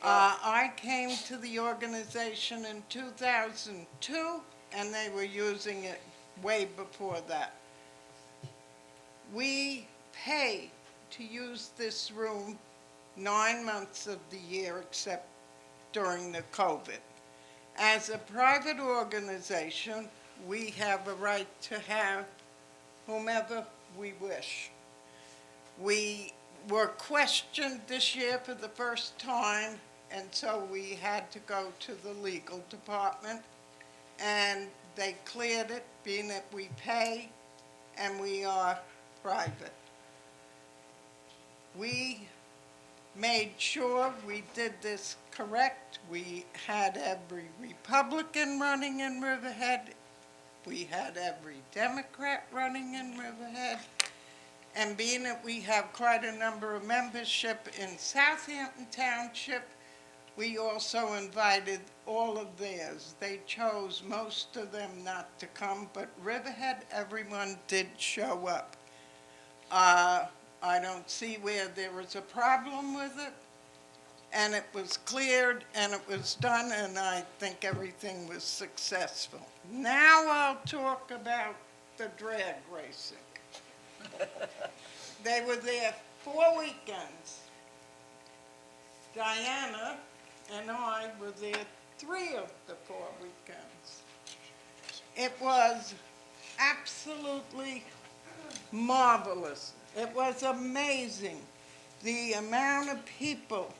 I came to the organization in 2002, and they were using it way before that. We pay to use this room 9 months of the year, except during the COVID. As a private organization, we have a right to have whomever we wish. We were questioned this year for the first time, and so we had to go to the legal department, and they cleared it, being that we pay and we are private. We made sure we did this correct. We had every Republican running in Riverhead. We had every Democrat running in Riverhead. And being that we have quite a number of membership in Southampton Township, we also invited all of theirs. They chose most of them not to come, but Riverhead, everyone did show up. I don't see where there was a problem with it, and it was cleared, and it was done, and I think everything was successful. Now I'll talk about the drag racing. They were there 4 weekends. Diana and I were there 3 of the 4 weekends. It was absolutely marvelous. It was amazing, the amount of people.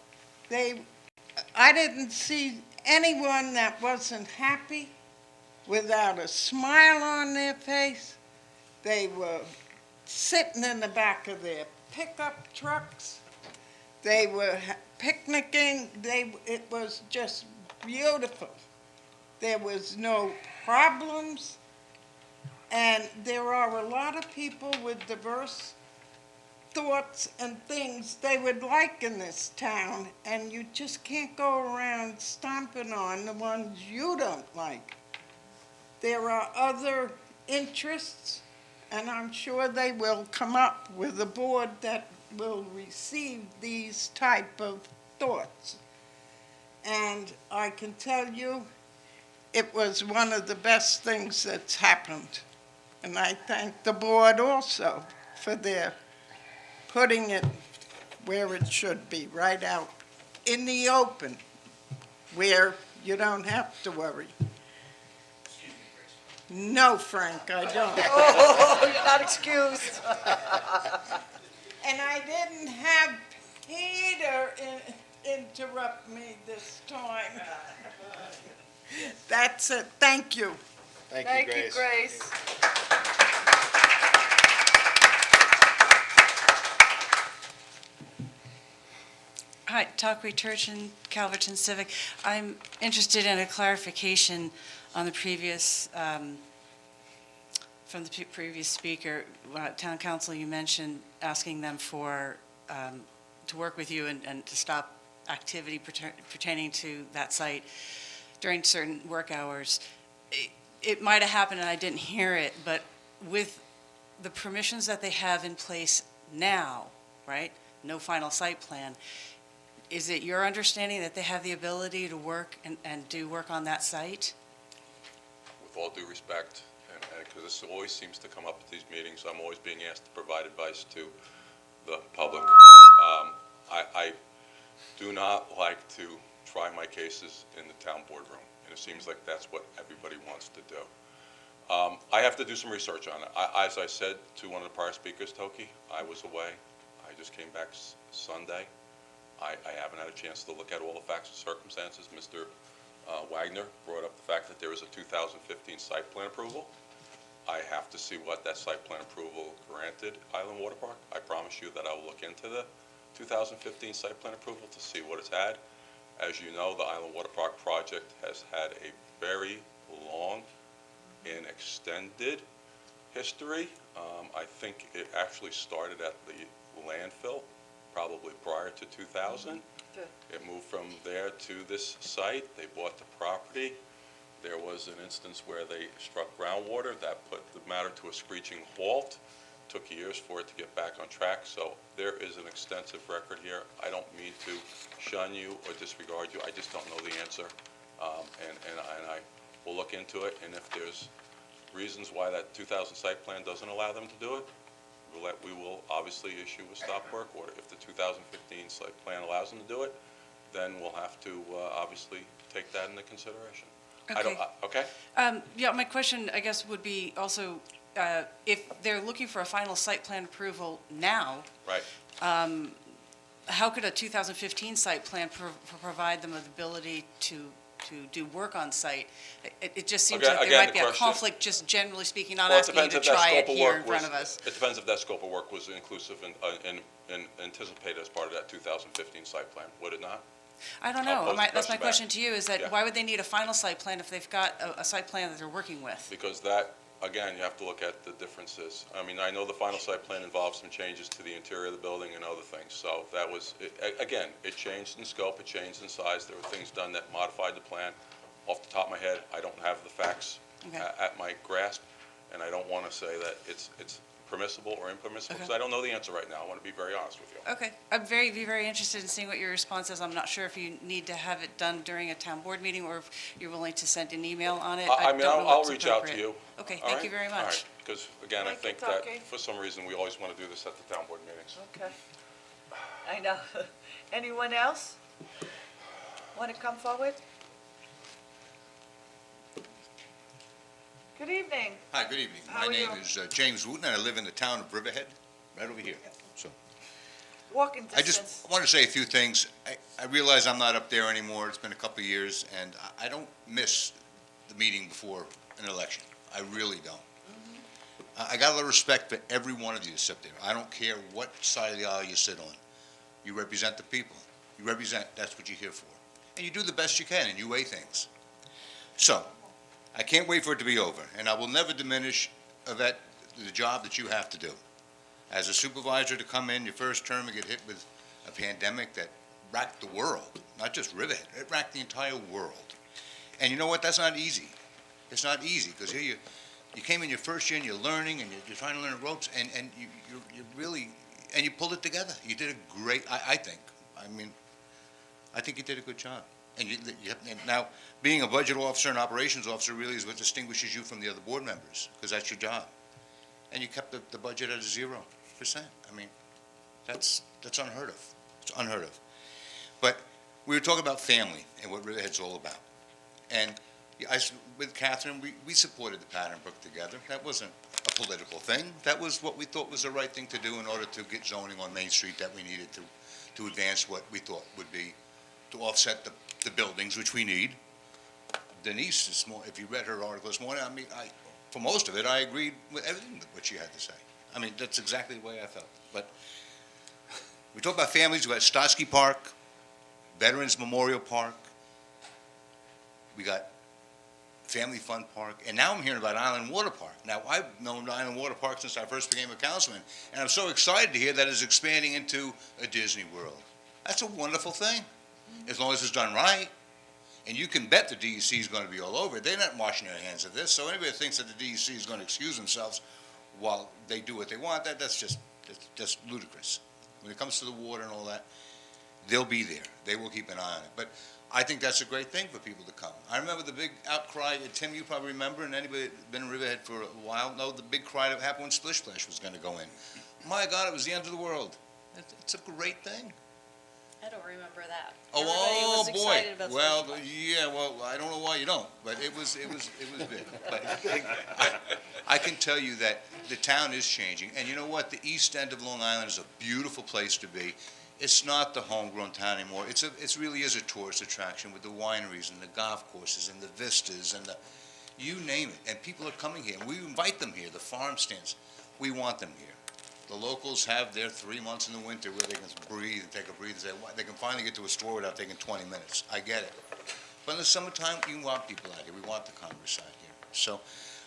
I didn't see anyone that wasn't happy, without a smile on their face. They were sitting in the back of their pickup trucks. They were picnicking. It was just beautiful. There was no problems. And there are a lot of people with diverse thoughts and things they would like in this town, and you just can't go around stomping on the ones you don't like. There are other interests, and I'm sure they will come up with a board that will receive these type of thoughts. And I can tell you, it was one of the best things that's happened. And I thank the board also for their putting it where it should be, right out in the open, where you don't have to worry. No, Frank, I don't. oh, you're not excused. And I didn't have Peter interrupt me this time. That's it. Thank you. Thank you, Grace. Hi, Talkway Turchin, Calverton Civic. I'm interested in a clarification on the previous, from the previous speaker. Town council, you mentioned asking them for, to work with you and to stop activity pertaining to that site during certain work hours. It might have happened and I didn't hear it, but with the permissions that they have in place now, right? No final site plan. Is it your understanding that they have the ability to work and do work on that site? With all due respect, and because this always seems to come up at these meetings, I'm always being asked to provide advice to the public. I do not like to try my cases in the town boardroom, and it seems like that's what everybody wants to do. I have to do some research on it. As I said to one of the prior speakers, Toki, I was away. I just came back Sunday. I haven't had a chance to look at all the facts and circumstances. Mr. Wagner brought up the fact that there is a 2015 site plan approval. I have to see what that site plan approval granted Island Water Park. I promise you that I will look into 2015 site plan approval to see what it's had. As you know, the Island Water Park project has had a very long and extended history. I think it actually started at the landfill, probably prior to 2000. It moved from there to this site. They bought the property. There was an instance where they struck groundwater. That put the matter to a screeching halt. Took years for it to get back on track. So there is an extensive record here. I don't mean to shun you or disregard you. I just don't know the answer. And I will look into it. And if there's reasons why that 2000 site plan doesn't allow them to do it, we will obviously issue a stop work order. If the 2015 site plan allows them to do it, then we'll have to obviously take that into consideration. Okay. Okay? Yeah, my question, I guess, would be also, if they're looking for a final site plan approval now, Right. how could a 2015 site plan provide them with the ability to do work on site? It just seems like there might be a conflict, just generally speaking, not asking you to try it here in front of us. It depends if that scope of work was inclusive and anticipated as part of that 2015 site plan, would it not? I don't I'll know. pose the That's my question question to you, is that Yeah. why would they need a final site plan if they've got a site plan that they're working with? Because that, again, you have to look at the differences. I mean, I know the final site plan involved some changes to the interior of the building and other things. So that was, again, it changed in scope, it changed in size. There were things done that modified the plan. Off the top of my head, I don't have the facts at my grasp, and I don't want to say that it's permissible or impermissible, because I don't know the answer right now. I want to be very honest with you. Okay. I'm very interested in seeing what your response is. I'm not sure if you need to have it done during a town board meeting or if you're willing to send an email on it. I mean, don't know I'll what's reach out to appropriate. you. Okay, All thank right? you very All much. right, because, again, I Thank think you, that Taki. for some reason, we always want to do this at the town board meetings. Okay. I know. Anyone else want to come forward? Good evening. Hi, good evening. How My are name you? is James Wooten, and I live in the town of Riverhead, right over here. So Walking I distance. just want to say a few things. I realize I'm not up there anymore. It's been a couple of years, and I don't miss the meeting before an election. I really don't. I got a lot of respect for every one of you that sit there. I don't care what side of the aisle you sit on. You represent the people. You represent, that's what you're here for. And you do the best you can, and you weigh things. So, I can't wait for it to be over, and I will never diminish the job that you have to do. As a supervisor, to come in your first term and get hit with a pandemic that racked the world, not just Riverhead, it racked the entire world. And you know what, that's not easy. It's not easy, because here you came in your first year and you're learning and you're trying to learn the ropes, and you really, and you pulled it together. You did a great, I think you did a good job. And now, being a budget officer and operations officer really is what distinguishes you from the other board members, because that's your job. And you kept the budget at 0%. I mean, that's unheard of. It's unheard of. But we were talking about family and what Riverhead's all about. And with Catherine, we supported the Pattern Brook together. That wasn't a political thing. That was what we thought was the right thing to do in order to get zoning on Main Street that we needed to advance what we thought would be, to offset the buildings, which we need. Denise, if you read her article this morning, for most of it, I agreed with everything that she had to say. I mean, that's exactly the way I felt. But we talk about families. We got Stotsky Park, Veterans Memorial Park. We got Family Fun Park, and now I'm hearing about Island Water Park. Now, I've known Island Water Park since I first became a councilman, and I'm so excited to hear that it's expanding into a Disney World. That's a wonderful thing, as long as it's done right. And you can bet the DEC is going to be all over it. They're not washing their hands of this, so anybody that thinks that the DEC is going to excuse themselves while they do what they want, that's just ludicrous. When it comes to the water and all that, they'll be there. They will keep an eye on it. But I think that's a great thing for people to come. I remember the big outcry, Tim, you probably remember, and anybody that's been in Riverhead for a while know the big cry that happened when Splish Splash was going to go in. My God, it was the end of the world. It's a great thing. I don't remember that. Oh, Everybody was boy. excited about Well, Splish Splash. yeah, well, I don't know why you don't, but it was big. But I can tell you that the town is changing, and you know what? The east end of Long Island is a beautiful place to be. It's not the homegrown town anymore. It really is a tourist attraction with the wineries and the golf courses and the vistas and you name it. And people are coming here, and we invite them here, the farm stands. We want them here. The locals have their 3 months in the winter where they can breathe and take a breather. They can finally get to a store without taking 20 minutes. I get it. But in the summertime, you want people out here. We want the Congress out here. So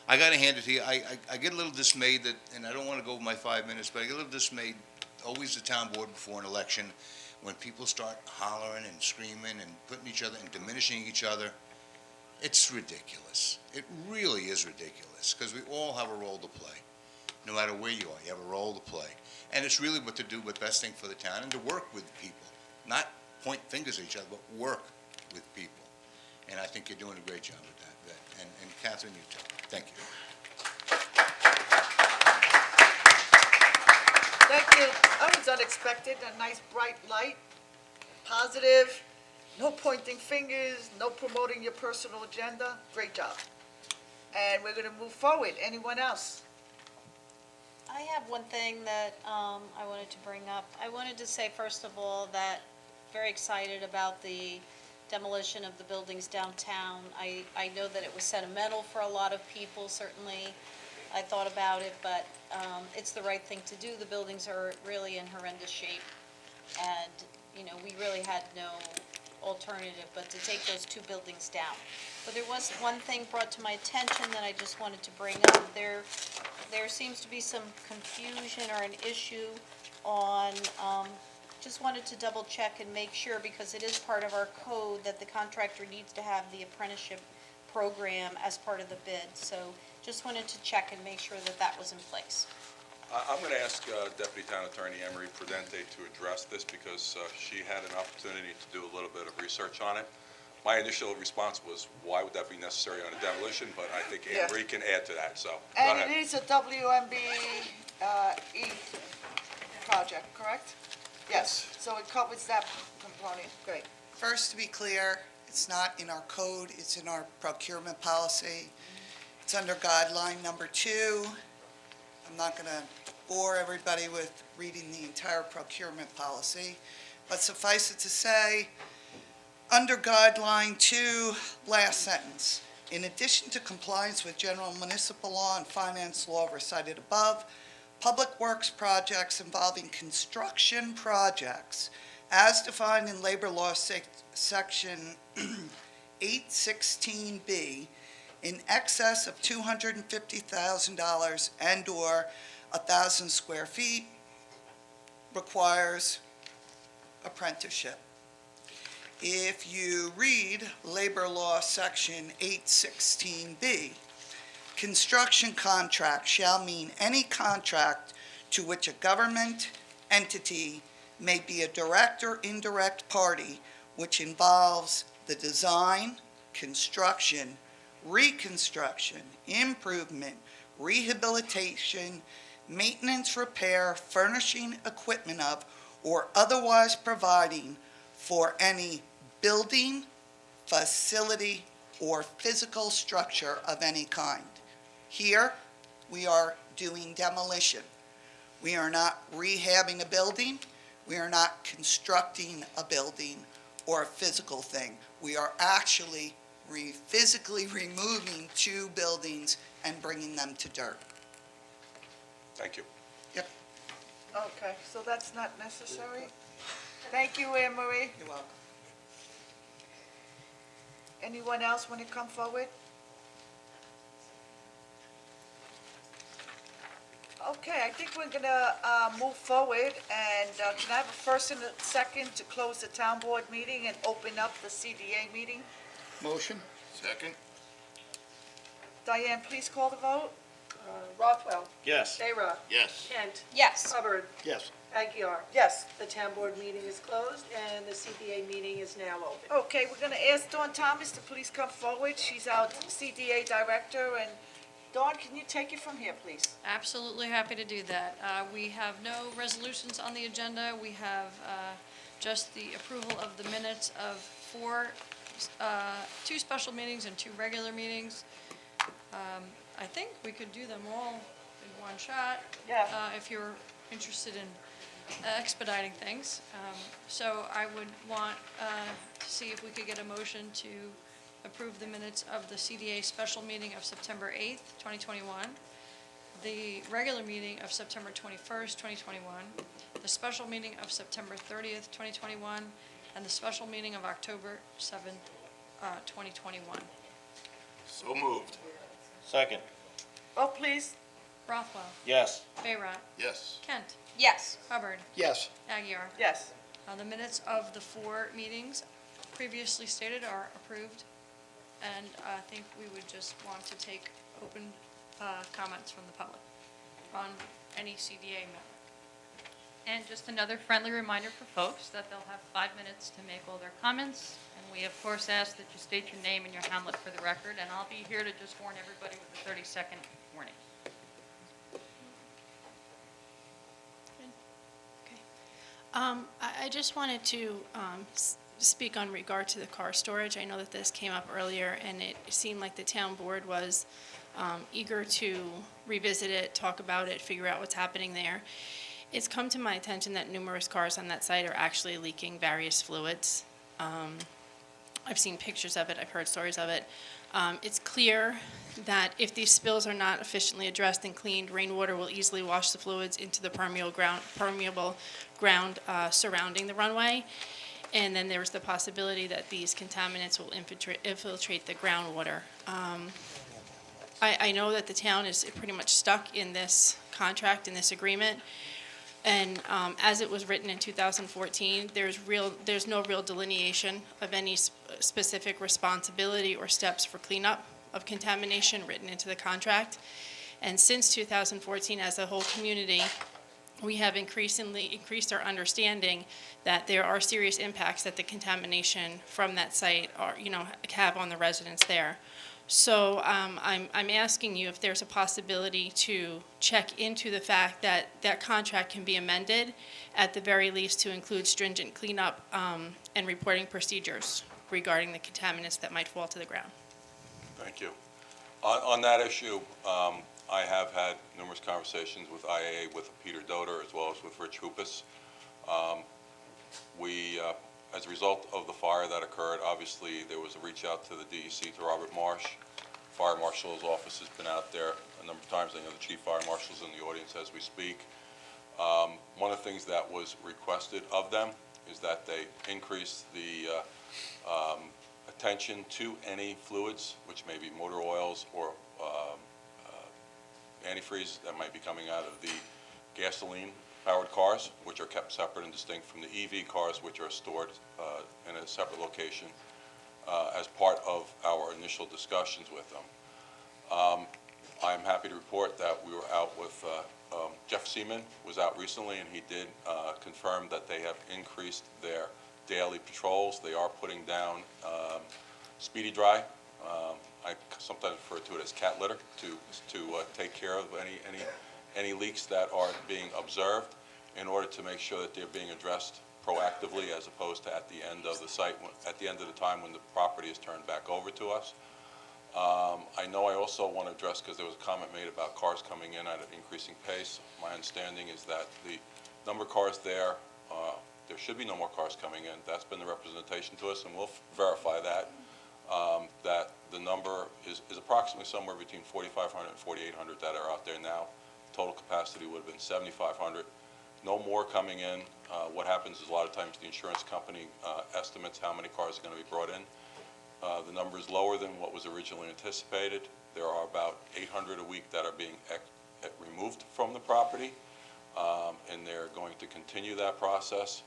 I got to hand it to you. I get a little dismayed that, and I don't want to go over my 5 minutes, but I get a little dismayed, always the town board before an election, when people start hollering and screaming and putting each other and diminishing each other. It's ridiculous. It really is ridiculous, because we all have a role to play. No matter where you are, you have a role to play. And it's really what to do, what's best thing for the town, and to work with people. Not point fingers at each other, but work with people. And I think you're doing a great job with that. And Catherine, you too. Thank you. Thank you. That was unexpected, a nice bright light, positive, no pointing fingers, no promoting your personal agenda. Great job. And we're going to move forward. Anyone else? I have one thing that I wanted to bring up. I wanted to say, first of all, that very excited about the demolition of the buildings downtown. I know that it was sentimental for a lot of people, certainly. I thought about it, but it's the right thing to do. The buildings are really in horrendous shape. And, you know, we really had no alternative but to take those two buildings down. But there was one thing brought to my attention that I just wanted to bring up. There seems to be some confusion or an issue on, just wanted to double check and make sure, because it is part of our code that the contractor needs to have the apprenticeship program as part of the bid. So just wanted to check and make sure that that was in place. I'm going to ask Deputy Town Attorney Emery Prudente to address this, because she had an opportunity to do a little bit of research on it. My initial response was, why would that be necessary on a demolition? But I think Yeah. Emery can add to that, so go And ahead. it is a WMB project, correct? Yes, so it covers that component. Great. First, to be clear, it's not in our code, it's in our procurement policy. It's under guideline number 2. I'm not going to bore everybody with reading the entire procurement policy, but suffice it to say, under guideline 2, last sentence, in addition to compliance with general municipal law and finance law recited above, public works projects involving construction projects as defined in labor law section 816B in excess of $250,000 and/or 1,000 square feet requires apprenticeship. If you read labor law section 816B, construction contract shall mean any contract to which a government entity may be a direct or indirect party, which involves the design, construction, reconstruction, improvement, rehabilitation, maintenance, repair, furnishing equipment of, or otherwise providing for any building, facility, or physical structure of any kind. Here, we are doing demolition. We are not rehabbing a building. We are not constructing a building or a physical thing. We are actually physically removing 2 buildings and bringing them to dirt. Thank you. Yep. Okay, so that's not necessary? Thank you, Anne Marie. You're welcome. Anyone else want to come forward? Okay, I think we're gonna move forward, and can I have a first and a second to close the town board meeting and open up the CDA meeting? Motion? Second. Diane, please call the vote. Rothwell. Yes. Ayra. Yes. Kent. Yes. Hubbard. Yes. Aguirre. Yes. The town board meeting is closed, and the CDA meeting is now open. Okay, we're gonna ask Dawn Thomas to please come forward. She's our CDA director, and Dawn, can you take it from here, please? Absolutely happy to do that. We have no resolutions on the agenda. We have just the approval of the minutes of 2 special meetings and 2 regular meetings. I think we could do them all in one shot. Yeah. If you're interested in expediting things. So I would want to see if we could get a motion to approve the minutes of the CDA special meeting of September 8th, 2021, the regular meeting of September 21st, 2021, the special meeting of September 30th, 2021, and the special meeting of October 7th, 2021. So moved. Second. Vote, please. Rothwell. Yes. Bayrock. Yes. Kent. Yes. Hubbard. Yes. Aguirre. Yes. The minutes of the 4 meetings previously stated are approved, and I think we would just want to take open comments from the public on any CDA matter. And just another friendly reminder for folks that they'll have 5 minutes to make all their comments. And we, of course, ask that you state your name and your hamlet for the record, and I'll be here to just warn everybody with a 30-second warning. I just wanted to speak on regard to the car storage. I know that this came up earlier, and it seemed like the town board was eager to revisit it, talk about it, figure out what's happening there. It's come to my attention that numerous cars on that site are actually leaking various fluids. I've seen pictures of it, I've heard stories of it. It's clear that if these spills are not efficiently addressed and cleaned, rainwater will easily wash the fluids into the permeable ground surrounding the runway. And then there's the possibility that these contaminants will infiltrate the groundwater. I know that the town is pretty much stuck in this contract, in this agreement. And as it was written in 2014, there's no real delineation of any specific responsibility or steps for cleanup of contamination written into the contract. And since 2014, as a whole community, we have increased our understanding that there are serious impacts that the contamination from that site have on the residents there. So I'm asking you if there's a possibility to check into the fact that that contract can be amended, at the very least to include stringent cleanup and reporting procedures regarding the contaminants that might fall to the ground. Thank you. On that issue, I have had numerous conversations with IAA, with Peter Doder, as well as with Rich Hoopus. As a result of the fire that occurred, obviously, there was a reach out to the DEC, to Robert Marsh. Fire Marshal's office has been out there a number of times. I know the Chief Fire Marshal's in the audience as we speak. One of the things that was requested of them is that they increase the attention to any fluids, which may be motor oils or antifreeze that might be coming out of the gasoline-powered cars, which are kept separate and distinct from the EV cars, which are stored in a separate location as part of our initial discussions with them. I'm happy to report that we were out with, Jeff Seaman was out recently, and he did confirm that they have increased their daily patrols. They are putting down Speedy Dry. I sometimes refer to it as cat litter, to take care of any leaks that are being observed, in order to make sure that they're being addressed proactively, as opposed to at the end of the site, at the end of the time when the property is turned back over to us. I know I also want to address, because there was a comment made about cars coming in at an increasing pace. My understanding is that the number of cars there should be no more cars coming in. That's been the representation to us, and we'll verify that. That the number is approximately somewhere between 4,500 and 4,800 that are out there now. Total capacity would have been 7,500. No more coming in. What happens is a lot of times the insurance company estimates how many cars are going to be brought in. The number is lower than what was originally anticipated. There are about 800 a week that are being removed from the property, and they're going to continue that process.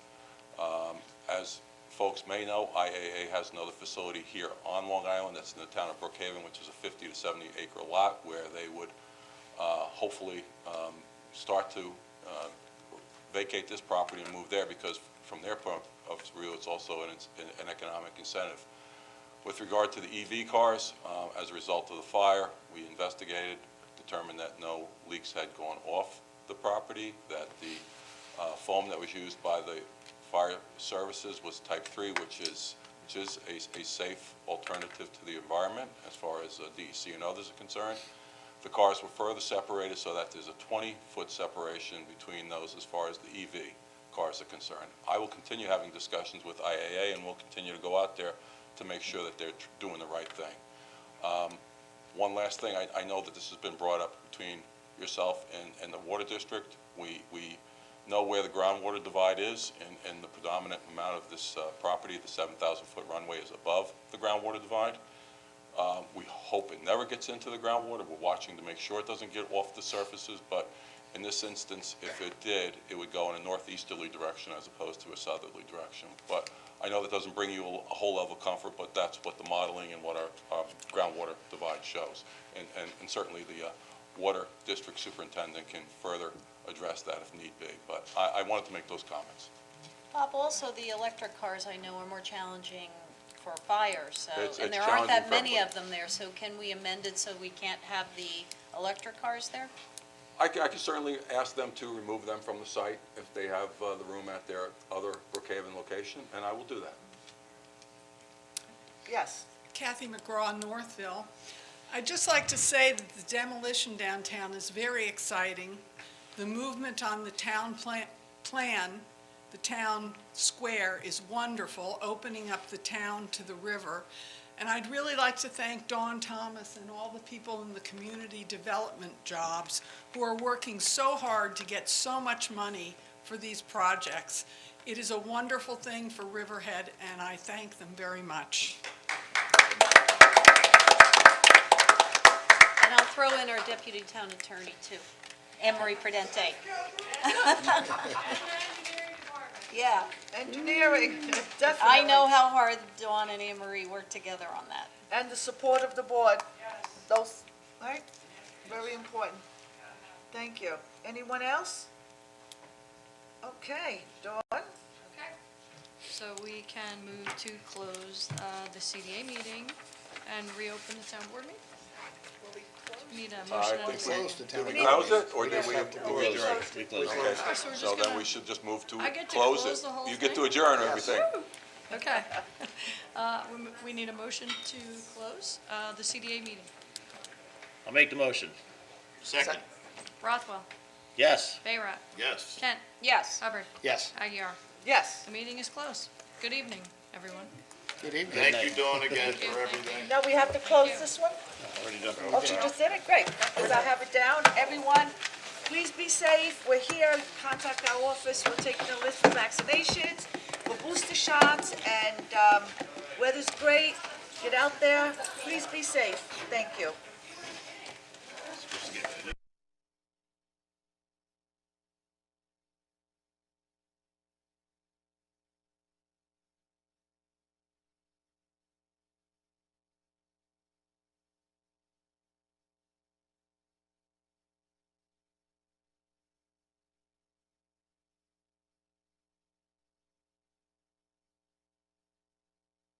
As folks may know, IAA has another facility here on Long Island that's in the town of Brookhaven, which is a 50 to 70 acre lot, where they would hopefully start to vacate this property and move there, because from their point of view, it's also an economic incentive. With regard to the EV cars, as a result of the fire, we investigated, determined that no leaks had gone off the property, that the foam that was used by the fire services was type 3, which is a safe alternative to the environment as far as DEC and others are concerned. The cars were further separated so that there's a 20-foot separation between those as far as the EV cars are concerned. I will continue having discussions with IAA, and we'll continue to go out there to make sure that they're doing the right thing. One last thing, I know that this has been brought up between yourself and the water district. We know where the groundwater divide is, and the predominant amount of this property, the 7,000-foot runway, is above the groundwater divide. We hope it never gets into the groundwater. We're watching to make sure it doesn't get off the surfaces, but in this instance, if it did, it would go in a northeasterly direction as opposed to a southerly direction. But I know that doesn't bring you a whole level of comfort, but that's what the modeling and what our groundwater divide shows. And certainly the water district superintendent can further address that if need be. But I wanted to make those comments. Bob, also the electric cars I know are more challenging for fires, so, It's and there aren't challenging that for many everybody. of them there, so can we amend it so we can't have the electric cars there? I can certainly ask them to remove them from the site if they have the room at their other Brookhaven location, and I will do that. Yes. Kathy McGraw, Northville. I'd just like to say that the demolition downtown is very exciting. The movement on the town plan, the town square, is wonderful, opening up the town to the river. And I'd really like to thank Dawn Thomas and all the people in the community development jobs who are working so hard to get so much money for these projects. It is a wonderful thing for Riverhead, and I thank them very much. And I'll throw in our deputy town attorney too, Anne Marie Prudente. Yeah. Engineering, definitely. I know how hard Dawn and Anne Marie work together on that. And the support of the board. Those, right? Very important. Thank you. Anyone else? Okay, Dawn? Okay. So we can move to close the CDA meeting and reopen the town board meeting? Need a motion and a second. Did we close it, or did we? We closed. Okay, So we're just so then gonna- we should just move to I get to close close it. the whole You get to thing? adjourn everything. Okay. We need a motion to close the CDA meeting. I'll make the motion. Second. Rothwell, Yes. Bayrat, Yes. Kent, Yes. Hubbard, Yes. Aguirre. Yes. The meeting is closed. Good evening, everyone. Good evening. Thank you, Dawn, again Thank you, for thank you. everything. Now we have to close this one? Already done. Oh, she just did it? Great. Because I have it down. Everyone, please be safe. We're here. Contact our office. We're taking a list for vaccinations, for booster shots, and weather's great. Get out there. Please be safe. Thank you.